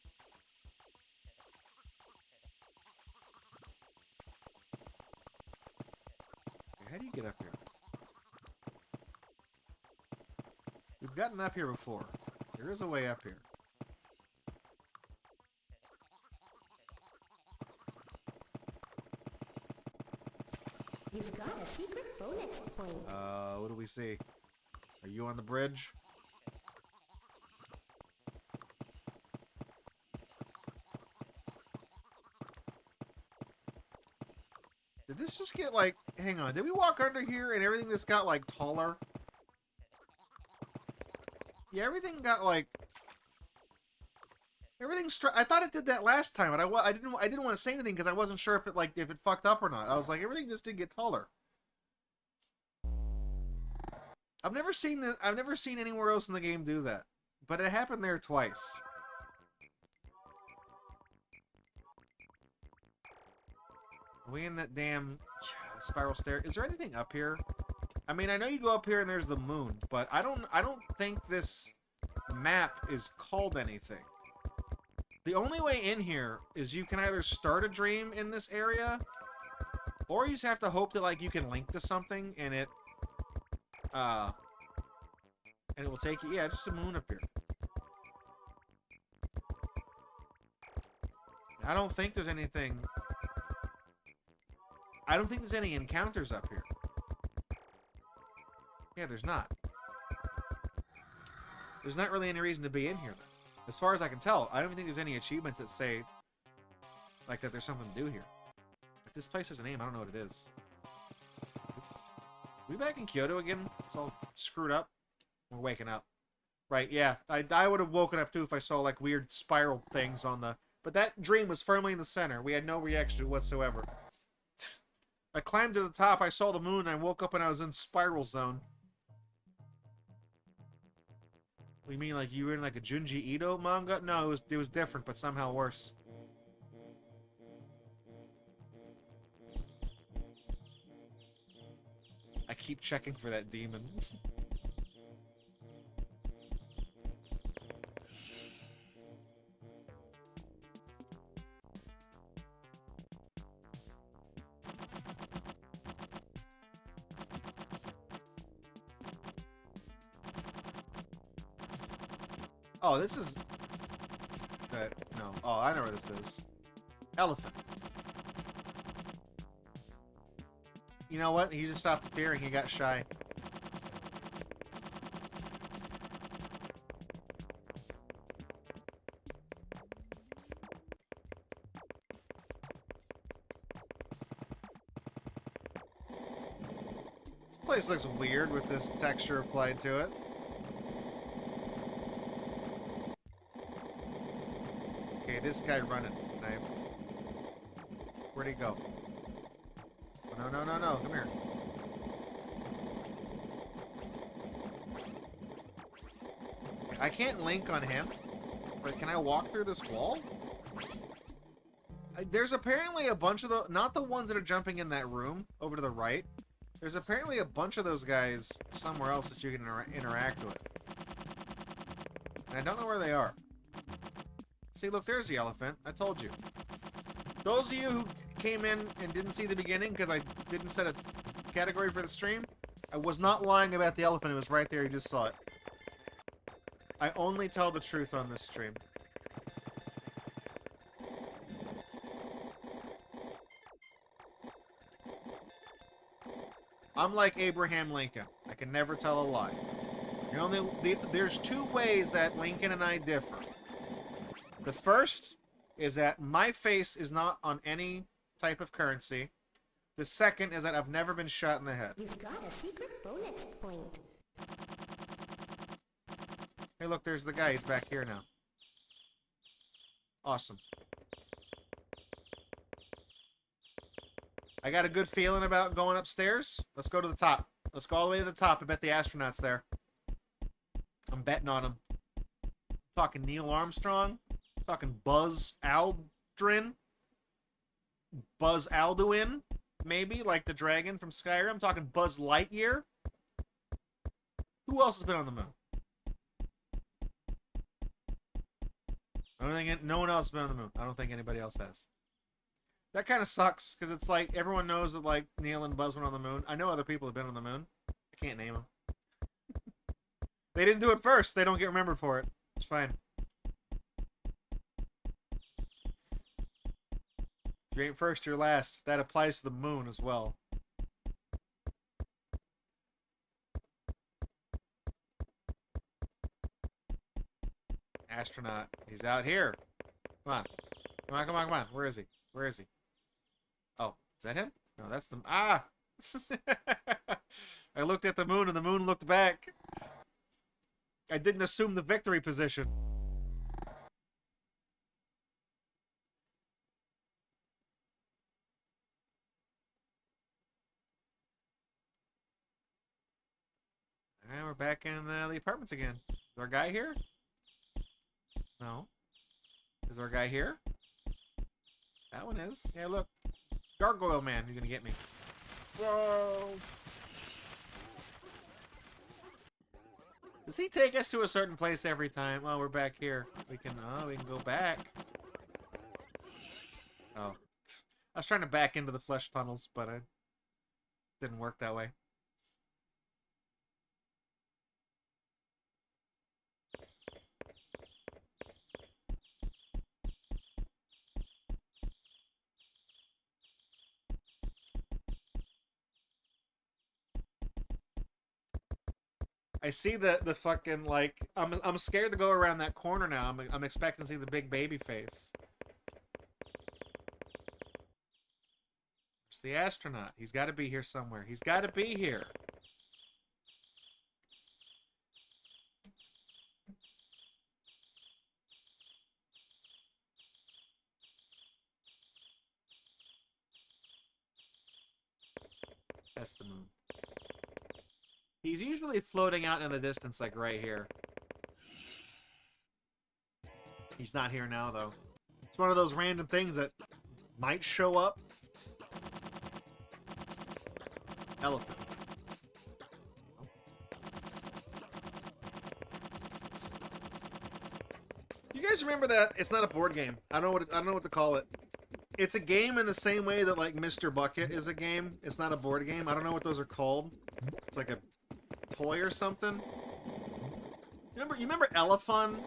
Okay, how do you get up here? We've gotten up here before. There is a way up here. You've got a secret bonus point. What do we see? Are you on the bridge? Did this just get like... Hang on, did we walk under here and everything just got like taller? Yeah, everything got like... I thought it did that last time, but I didn't want to say anything because I wasn't sure if it fucked up or not. I was like, everything just did get taller. I've never seen anywhere else in the game do that, but it happened there twice. Are we in that damn spiral stair? Is there anything up here? I mean, I know you go up here and there's the moon, but I don't think this map is called anything. The only way in here is you can either start a dream in this area, or you just have to hope that like you can link to something and it will take you. Yeah, just a moon up here. I don't think there's anything. I don't think there's any encounters up here. Yeah, there's not. There's not really any reason to be in here, then. As far as I can tell, I don't think there's any achievements that say, like, that there's something to do here. If this place has a name, I don't know what it is. We back in Kyoto again? It's all screwed up. We're waking up. Right, yeah. I would have woken up, too, if I saw, like, weird spiral things on the... But that dream was firmly in the center. We had no reaction whatsoever. I climbed to the top, I saw the moon, and I woke up and I was in spiral zone. You mean like you were in like a Junji Ito manga? No, it was different, but somehow worse. I keep checking for that demon. Oh, this is... no. Oh, I know where this is. Elephant. You know what? He just stopped appearing. He got shy. This place looks weird with this texture applied to it. Okay, this guy running. Where'd he go? Oh, no. Come here. I can't link on him. But can I walk through this wall? There's apparently a bunch of the... Not the ones that are jumping in that room over to the right. There's apparently a bunch of those guys somewhere else that you can interact with. And I don't know where they are. See, look, there's the elephant. I told you. Those of you who came in and didn't see the beginning because I didn't set a category for the stream, I was not lying about the elephant. It was right there. You just saw it. I only tell the truth on this stream. I'm like Abraham Lincoln. I can never tell a lie. There's two ways that Lincoln and I differ. The first is that my face is not on any type of currency. The second is that I've never been shot in the head. You've got a secret bonus point. Hey, look, there's the guy. He's back here now. Awesome. I got a good feeling about going upstairs. Let's go to the top. Let's go all the way to the top. I bet the astronaut's there. I'm betting on him. I'm talking Neil Armstrong. I'm talking Buzz Aldrin. Buzz Alduin, maybe, like the dragon from Skyrim. I'm talking Buzz Lightyear. Who else has been on the moon? I don't think no one else has been on the moon. I don't think anybody else has. That kind of sucks, because it's like, everyone knows that, like, Neil and Buzz went on the moon. I know other people have been on the moon. I can't name them. They didn't do it first. They don't get remembered for it. It's fine. If you ain't first, you're last. That applies to the moon as well. Astronaut. He's out here. Come on. Come on, come on, come on. Where is he? Where is he? Oh, is that him? No, that's the... Ah! I looked at the moon and the moon looked back. I didn't assume the victory position. And we're back in the apartments again. Is our guy here? No. Is our guy here? That one is. Yeah, look. Gargoyle Man, you're gonna get me. Whoa! Does he take us to a certain place every time? Oh, we're back here. We can go back. Oh. I was trying to back into the flesh tunnels, but it didn't work that way. I see the fucking, like, I'm scared to go around that corner now. I'm expecting to see the big baby face. It's the astronaut. He's got to be here somewhere. He's got to be here. That's the moon. He's usually floating out in the distance, like right here. He's not here now, though. It's one of those random things that might show up. Elephant. You guys remember that? It's not a board game. I don't know what to call it. It's a game in the same way that, like, Mr. Bucket is a game. It's not a board game. I don't know what those are called. It's like a toy or something. You remember Elephant?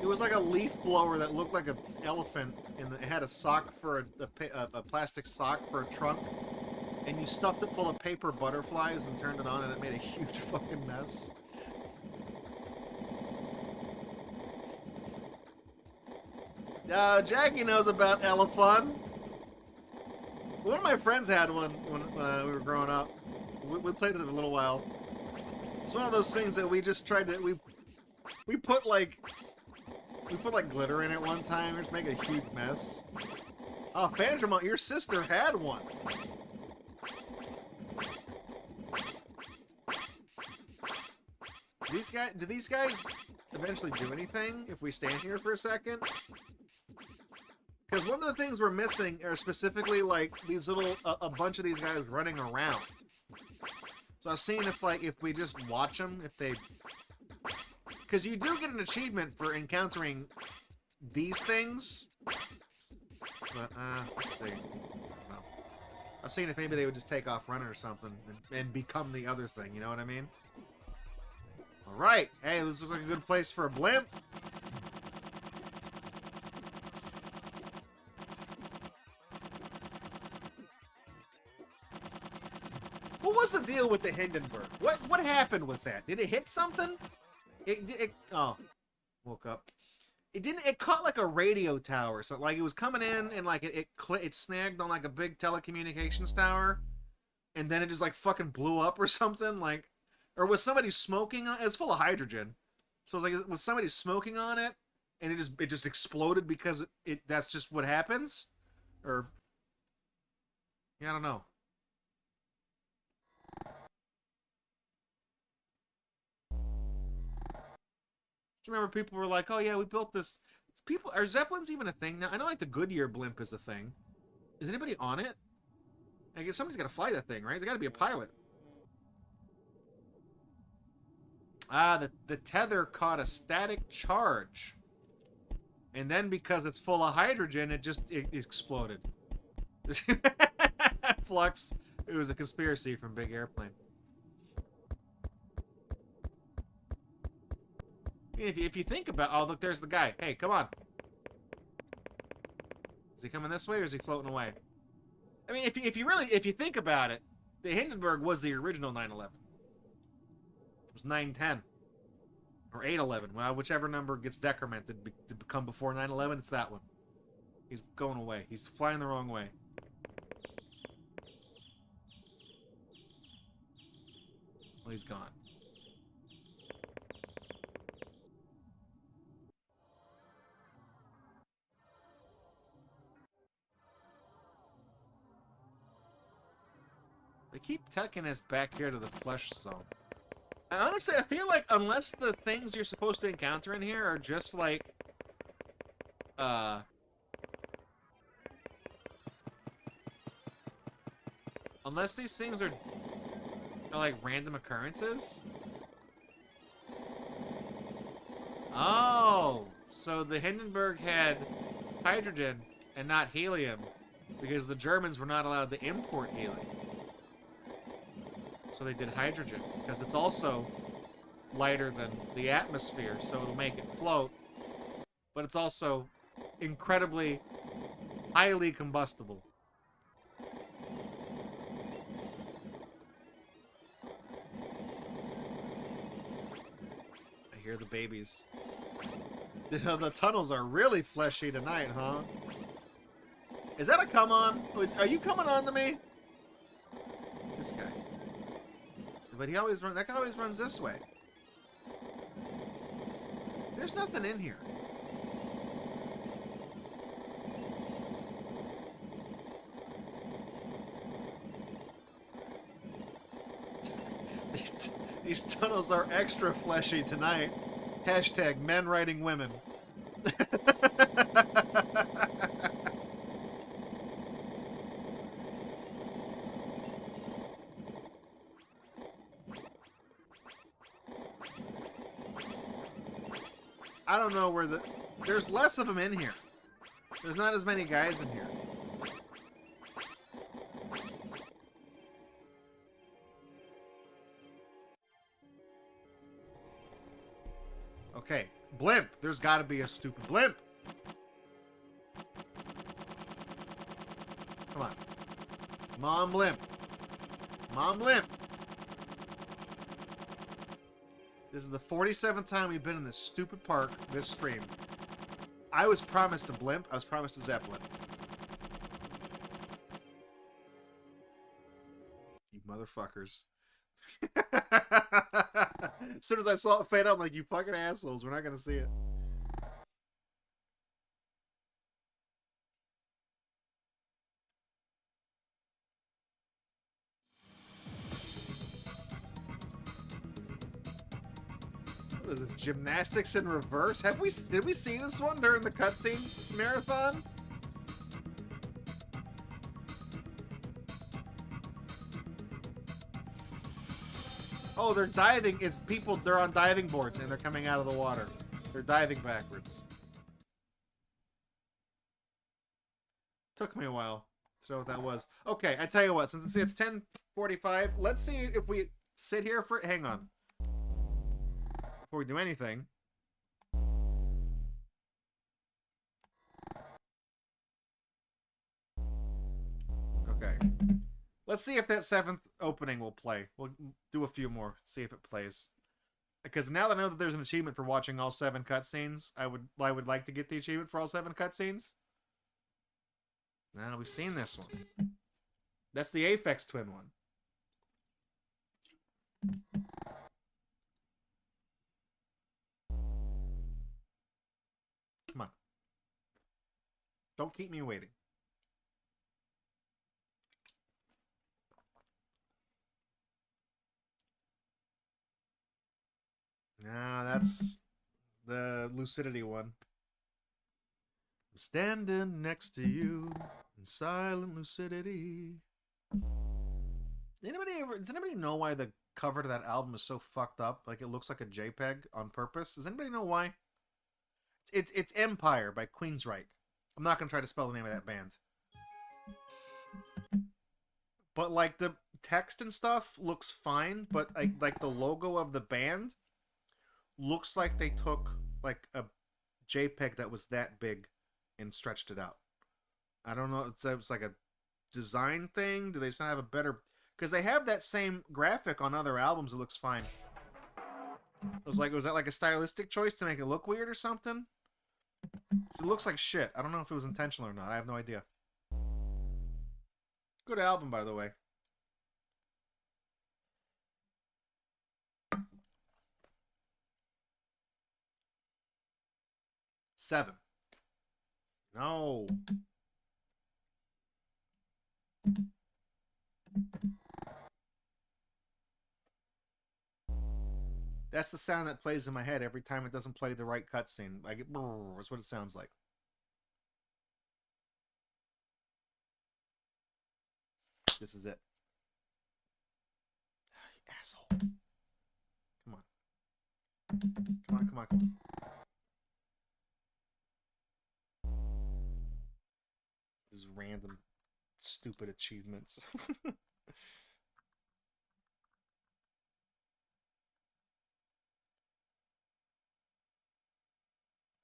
It was like a leaf blower that looked like an elephant, and it had a sock for a plastic sock for a trunk, and you stuffed it full of paper butterflies and turned it on, and it made a huge fucking mess. Jackie knows about Elephant. One of my friends had one when we were growing up. We played it a little while. It's one of those things that we just tried to we put like glitter in it one time and just make a huge mess. Oh, Phantom, your sister had one. Do these guys eventually do anything if we stand here for a second? Because one of the things we're missing are specifically like these little a bunch of these guys running around. So I was seeing if we just watch them, if they... Because you do get an achievement for encountering these things. But, let's see. No. I was seeing if maybe they would just take off running or something and become the other thing, you know what I mean? Alright, hey, this looks like a good place for a blimp. What was the deal with the Hindenburg? What happened with that? Did it hit something? Oh, woke up. It caught like a radio tower. So like it was coming in and like it snagged on like a big telecommunications tower, and then it just like fucking blew up or something. Like, or was somebody smoking on? It's full of hydrogen, so it was like was somebody smoking on it, and it just exploded because that's just what happens, or yeah, I don't know. Remember, people were like, "Oh yeah, we built this." People are Zeppelins even a thing now? I know like the Goodyear blimp is a thing. Is anybody on it? I guess somebody's got to fly that thing, right? There's got to be a pilot. Ah, the tether caught a static charge, and then because it's full of hydrogen, it exploded. Flux. It was a conspiracy from Big Airplane. If you think about, oh look, there's the guy. Hey, come on. Is he coming this way or is he floating away? I mean, if you think about it, the Hindenburg was the original 9/11. It was 9/10 or 8/11, well, whichever number gets decremented to become before 9/11. It's that one. He's going away. He's flying the wrong way. Well, he's gone. They keep taking us back here to the flesh zone. And honestly, I feel like unless the things you're supposed to encounter in here are just like, unless these things are like random occurrences. Oh, so the Hindenburg had hydrogen and not helium because the Germans were not allowed to import helium. So they did hydrogen, because it's also lighter than the atmosphere, so it'll make it float. But it's also incredibly highly combustible. I hear the babies. The tunnels are really fleshy tonight, huh? Is that a come on? Are you coming on to me? This guy. But that guy always runs this way. There's nothing in here. These tunnels are extra fleshy tonight. Hashtag men riding women. I don't know where there's less of them in here. There's not as many guys in here. Okay, blimp. There's got to be a stupid blimp. Come on. Come on, blimp. Come on, blimp. This is the 47th time we've been in this stupid park, this stream. I was promised a blimp. I was promised a Zeppelin. You motherfuckers. As soon as I saw it fade out, I'm like, you fucking assholes. We're not going to see it. What is this? Gymnastics in reverse? Did we see this one during the cutscene marathon? Oh, they're diving. It's people, they're on diving boards and they're coming out of the water. They're diving backwards. Took me a while to know what that was. Okay, I tell you what, since it's 10:45, let's see if we sit here for, hang on. Before we do anything. Okay. Let's see if that 7th opening will play. We'll do a few more, see if it plays. Because now that I know that there's an achievement for watching all 7 cutscenes, I would like to get the achievement for all 7 cutscenes. Now we've seen this one. That's the Aphex Twin one. Come on. Don't keep me waiting. Nah, that's the lucidity one. I'm standing next to you in silent lucidity. Does anybody know why the cover to that album is so fucked up? Like it looks like a JPEG on purpose. Does anybody know why? It's Empire by Queensryche. I'm not gonna try to spell the name of that band. But like the text and stuff looks fine, but like the logo of the band looks like they took like a JPEG that was that big and stretched it out. I don't know. It's like a design thing. Do they just not have a better? Because they have that same graphic on other albums. It looks fine. Was that like a stylistic choice to make it look weird or something? So it looks like shit. I don't know if it was intentional or not. I have no idea. Good album, by the way. Seven. No. That's the sound that plays in my head every time it doesn't play the right cutscene. Like, that's what it sounds like. This is it. You asshole. Come on. Come on, come on, come on. This is random, stupid achievements.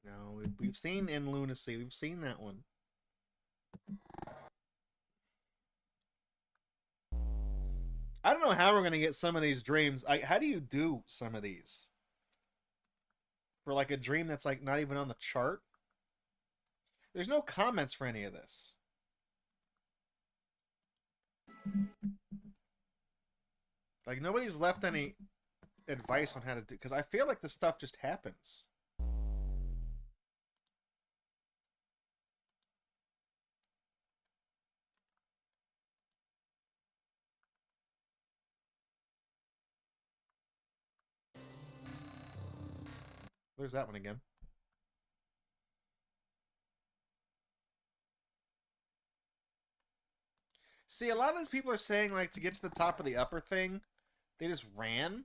No, we've seen In Lunacy. We've seen that one. I don't know how we're going to get some of these dreams. How do you do some of these? For like a dream that's like not even on the chart? There's no comments for any of this. Like nobody's left any advice on how to do, because I feel like this stuff just happens. There's that one again. See, a lot of these people are saying, like, to get to the top of the upper thing, they just ran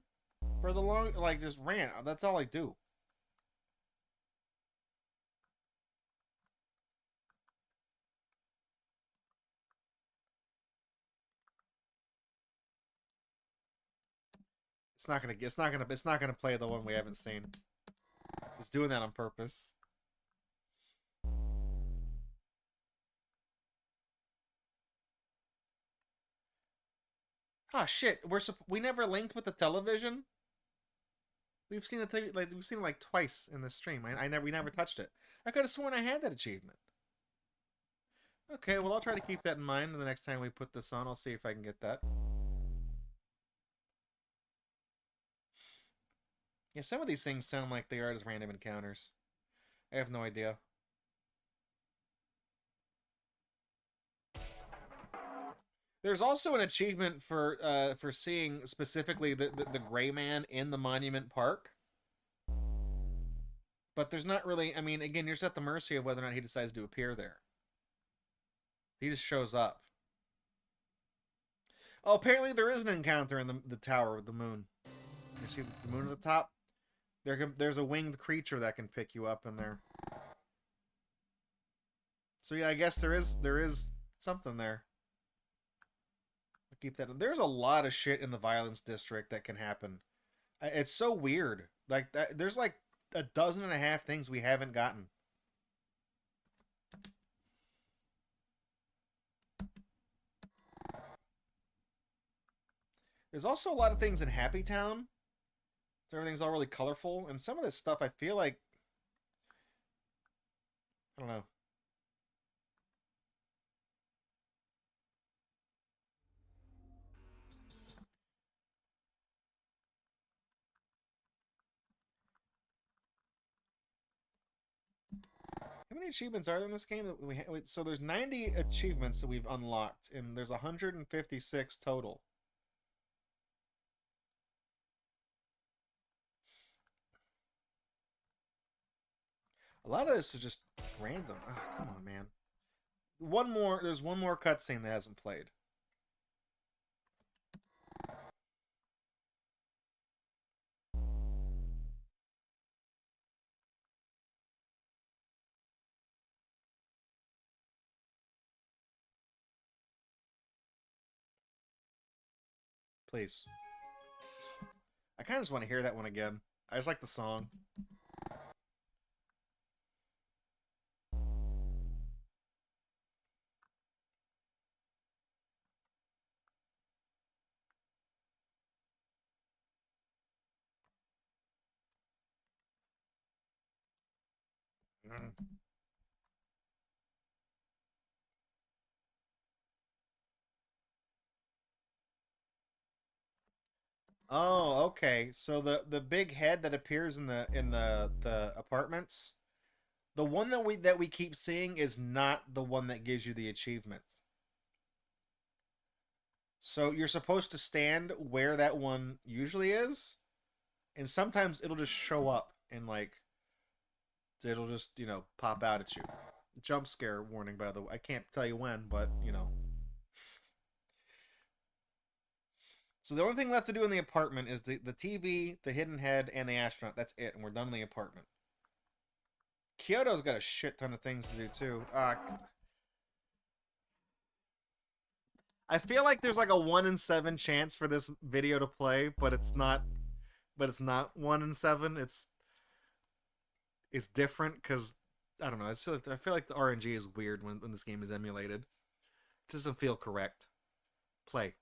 for the long, like, just ran. That's all I do. It's not gonna play the one we haven't seen. It's doing that on purpose. Ah, shit. We never linked with the television. We've seen it we've seen it like twice in the stream. We never touched it. I could have sworn I had that achievement. Okay, well I'll try to keep that in mind the next time we put this on. I'll see if I can get that. Yeah, some of these things sound like they are just random encounters. I have no idea. There's also an achievement for seeing specifically the gray man in the monument park. But there's not really, I mean, again, you're just at the mercy of whether or not he decides to appear there. He just shows up. Oh, apparently there is an encounter in the tower with the moon. You see the moon at the top? There's a winged creature that can pick you up in there. So yeah, I guess there is something there. I'll keep that. There's a lot of shit in the violence district that can happen. It's so weird. Like there's like a dozen and a half things we haven't gotten. There's also a lot of things in Happy Town. So everything's all really colorful, and some of this stuff I feel like, I don't know. How many achievements are there in this game? So there's 90 achievements that we've unlocked, and there's 156 total. A lot of this is just random. Oh, come on, man. There's one more cutscene that hasn't played. Please. I kind of just want to hear that one again. I just like the song. Mm. Oh, okay. So the big head that appears in the apartments, the one that we keep seeing is not the one that gives you the achievement. So you're supposed to stand where that one usually is, and sometimes it'll just show up and like it'll just, pop out at you. Jump scare warning, by the way. I can't tell you when, but So the only thing left to do in the apartment is the TV, the hidden head, and the astronaut. That's it, and we're done in the apartment. Kyoto's got a shit ton of things to do too. I feel like there's like a 1 in 7 chance for this video to play, but it's not. But it's not 1 in 7. It's different because I don't know. I feel like the RNG is weird when this game is emulated. It doesn't feel correct. Play.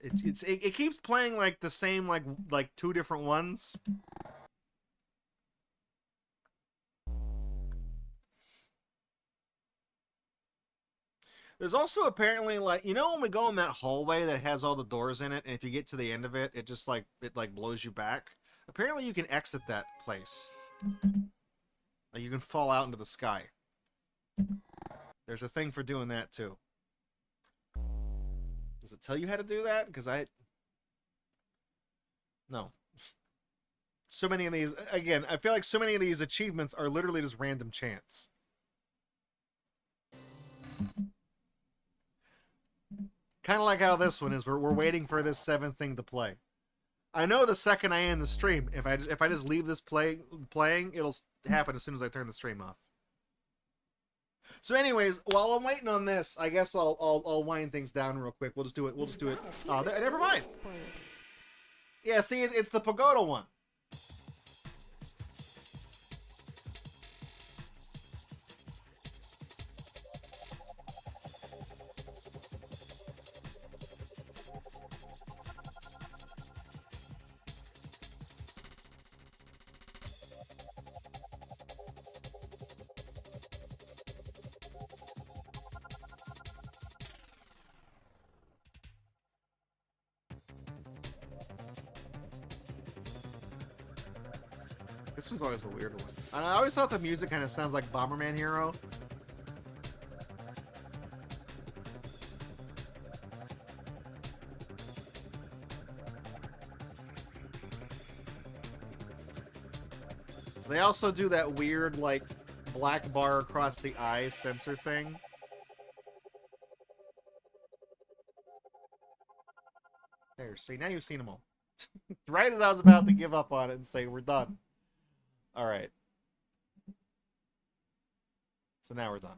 It keeps playing like the same like 2 different ones. There's also apparently like when we go in that hallway that has all the doors in it, and if you get to the end of it, it just like blows you back. Apparently you can exit that place. Like you can fall out into the sky. There's a thing for doing that too. Does it tell you how to do that? Because no. So many of these, again, I feel like so many of these achievements are literally just random chance. Kind of like how this one is. We're waiting for this 7th thing to play. I know the second I end the stream, if I just leave this playing, it'll happen as soon as I turn the stream off. So, anyways, while I'm waiting on this, I guess I'll wind things down real quick. We'll just do it. Oh, never mind. Yeah, see, it's the pagoda one. This was always a weird one. I always thought the music kind of sounds like Bomberman Hero. They also do that weird, like, black bar across the eye sensor thing. There, see, now you've seen them all. Right as I was about to give up on it and say, we're done. Alright. So now we're done.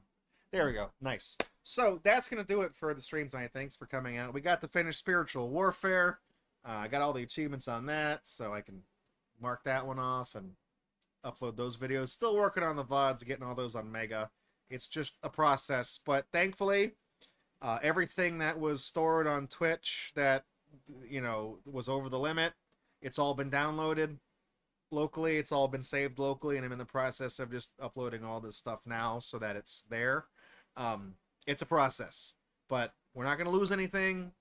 There we go. Nice. So, that's going to do it for the stream tonight. Thanks for coming out. We got the finished Spiritual Warfare. I got all the achievements on that, so I can mark that one off and upload those videos. Still working on the VODs, getting all those on Mega. It's just a process. But thankfully, everything that was stored on Twitch that was over the limit. It's all been downloaded locally. It's all been saved locally, and I'm in the process of just uploading all this stuff now so that it's there. It's a process, but we're not going to lose anything.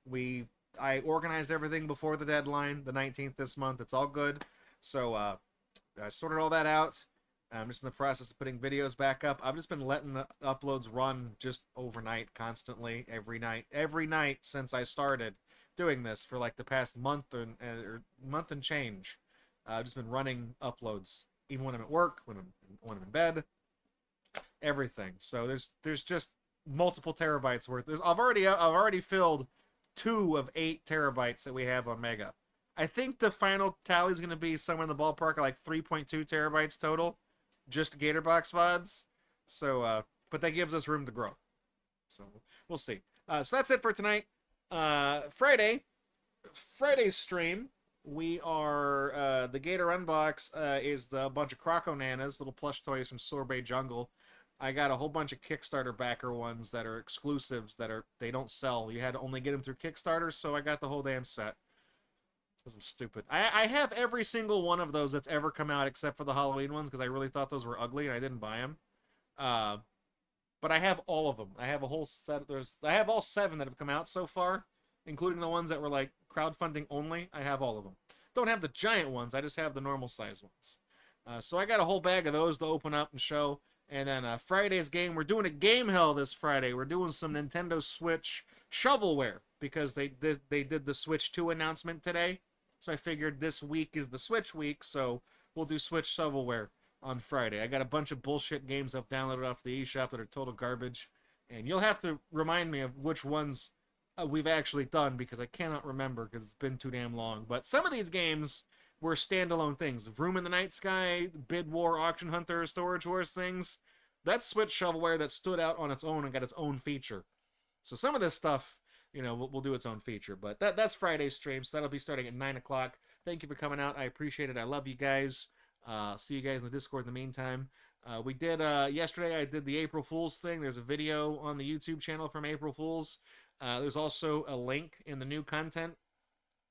I organized everything before the deadline, the 19th this month. It's all good. So I sorted all that out. I'm just in the process of putting videos back up. I've just been letting the uploads run just overnight, constantly, every night since I started doing this for like the past month or month and change. I've just been running uploads, even when I'm at work, when I'm in bed, everything. So there's just multiple terabytes worth. I've already filled 2 of 8 terabytes that we have on Mega. I think the final tally is going to be somewhere in the ballpark of like 3.2 terabytes total, just Gatorbox VODs. So, but that gives us room to grow. So we'll see. So that's it for tonight. Friday's stream. We are the Gator Unbox is the bunch of Croco Nanas, little plush toys from Sorbet Jungle. I got a whole bunch of Kickstarter backer ones that are exclusives they don't sell. You had to only get them through Kickstarter, so I got the whole damn set. Because I'm stupid. I have every single one of those that's ever come out except for the Halloween ones because I really thought those were ugly and I didn't buy them. But I have all of them. I have a whole set. I have all 7 that have come out so far, including the ones that were like crowdfunding only. I have all of them. Don't have the giant ones. I just have the normal size ones. So I got a whole bag of those to open up and show. And then Friday's game, we're doing a game hell this Friday. We're doing some Nintendo Switch shovelware because they did the Switch 2 announcement today. So I figured this week is the Switch week, so we'll do Switch shovelware on Friday. I got a bunch of bullshit games I've downloaded off the eShop that are total garbage. And you'll have to remind me of which ones we've actually done because I cannot remember because it's been too damn long. But some of these games were standalone things. Room in the Night Sky, Bid War, Auction Hunter, Storage Wars things. That's Switch shovelware that stood out on its own and got its own feature. So some of this stuff, we'll do its own feature. But that's Friday's stream, so that'll be starting at 9 o'clock. Thank you for coming out. I appreciate it. I love you guys. See you guys in the Discord in the meantime. We did, yesterday I did the April Fool's thing. There's a video on the YouTube channel from April Fool's. There's also a link in the new content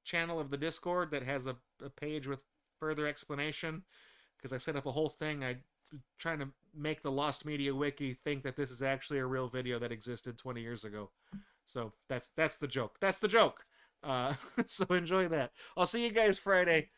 channel of the Discord that has a page with further explanation because I set up a whole thing. I'm trying to make the Lost Media Wiki think that this is actually a real video that existed 20 years ago. So that's the joke. That's the joke. So enjoy that. I'll see you guys Friday.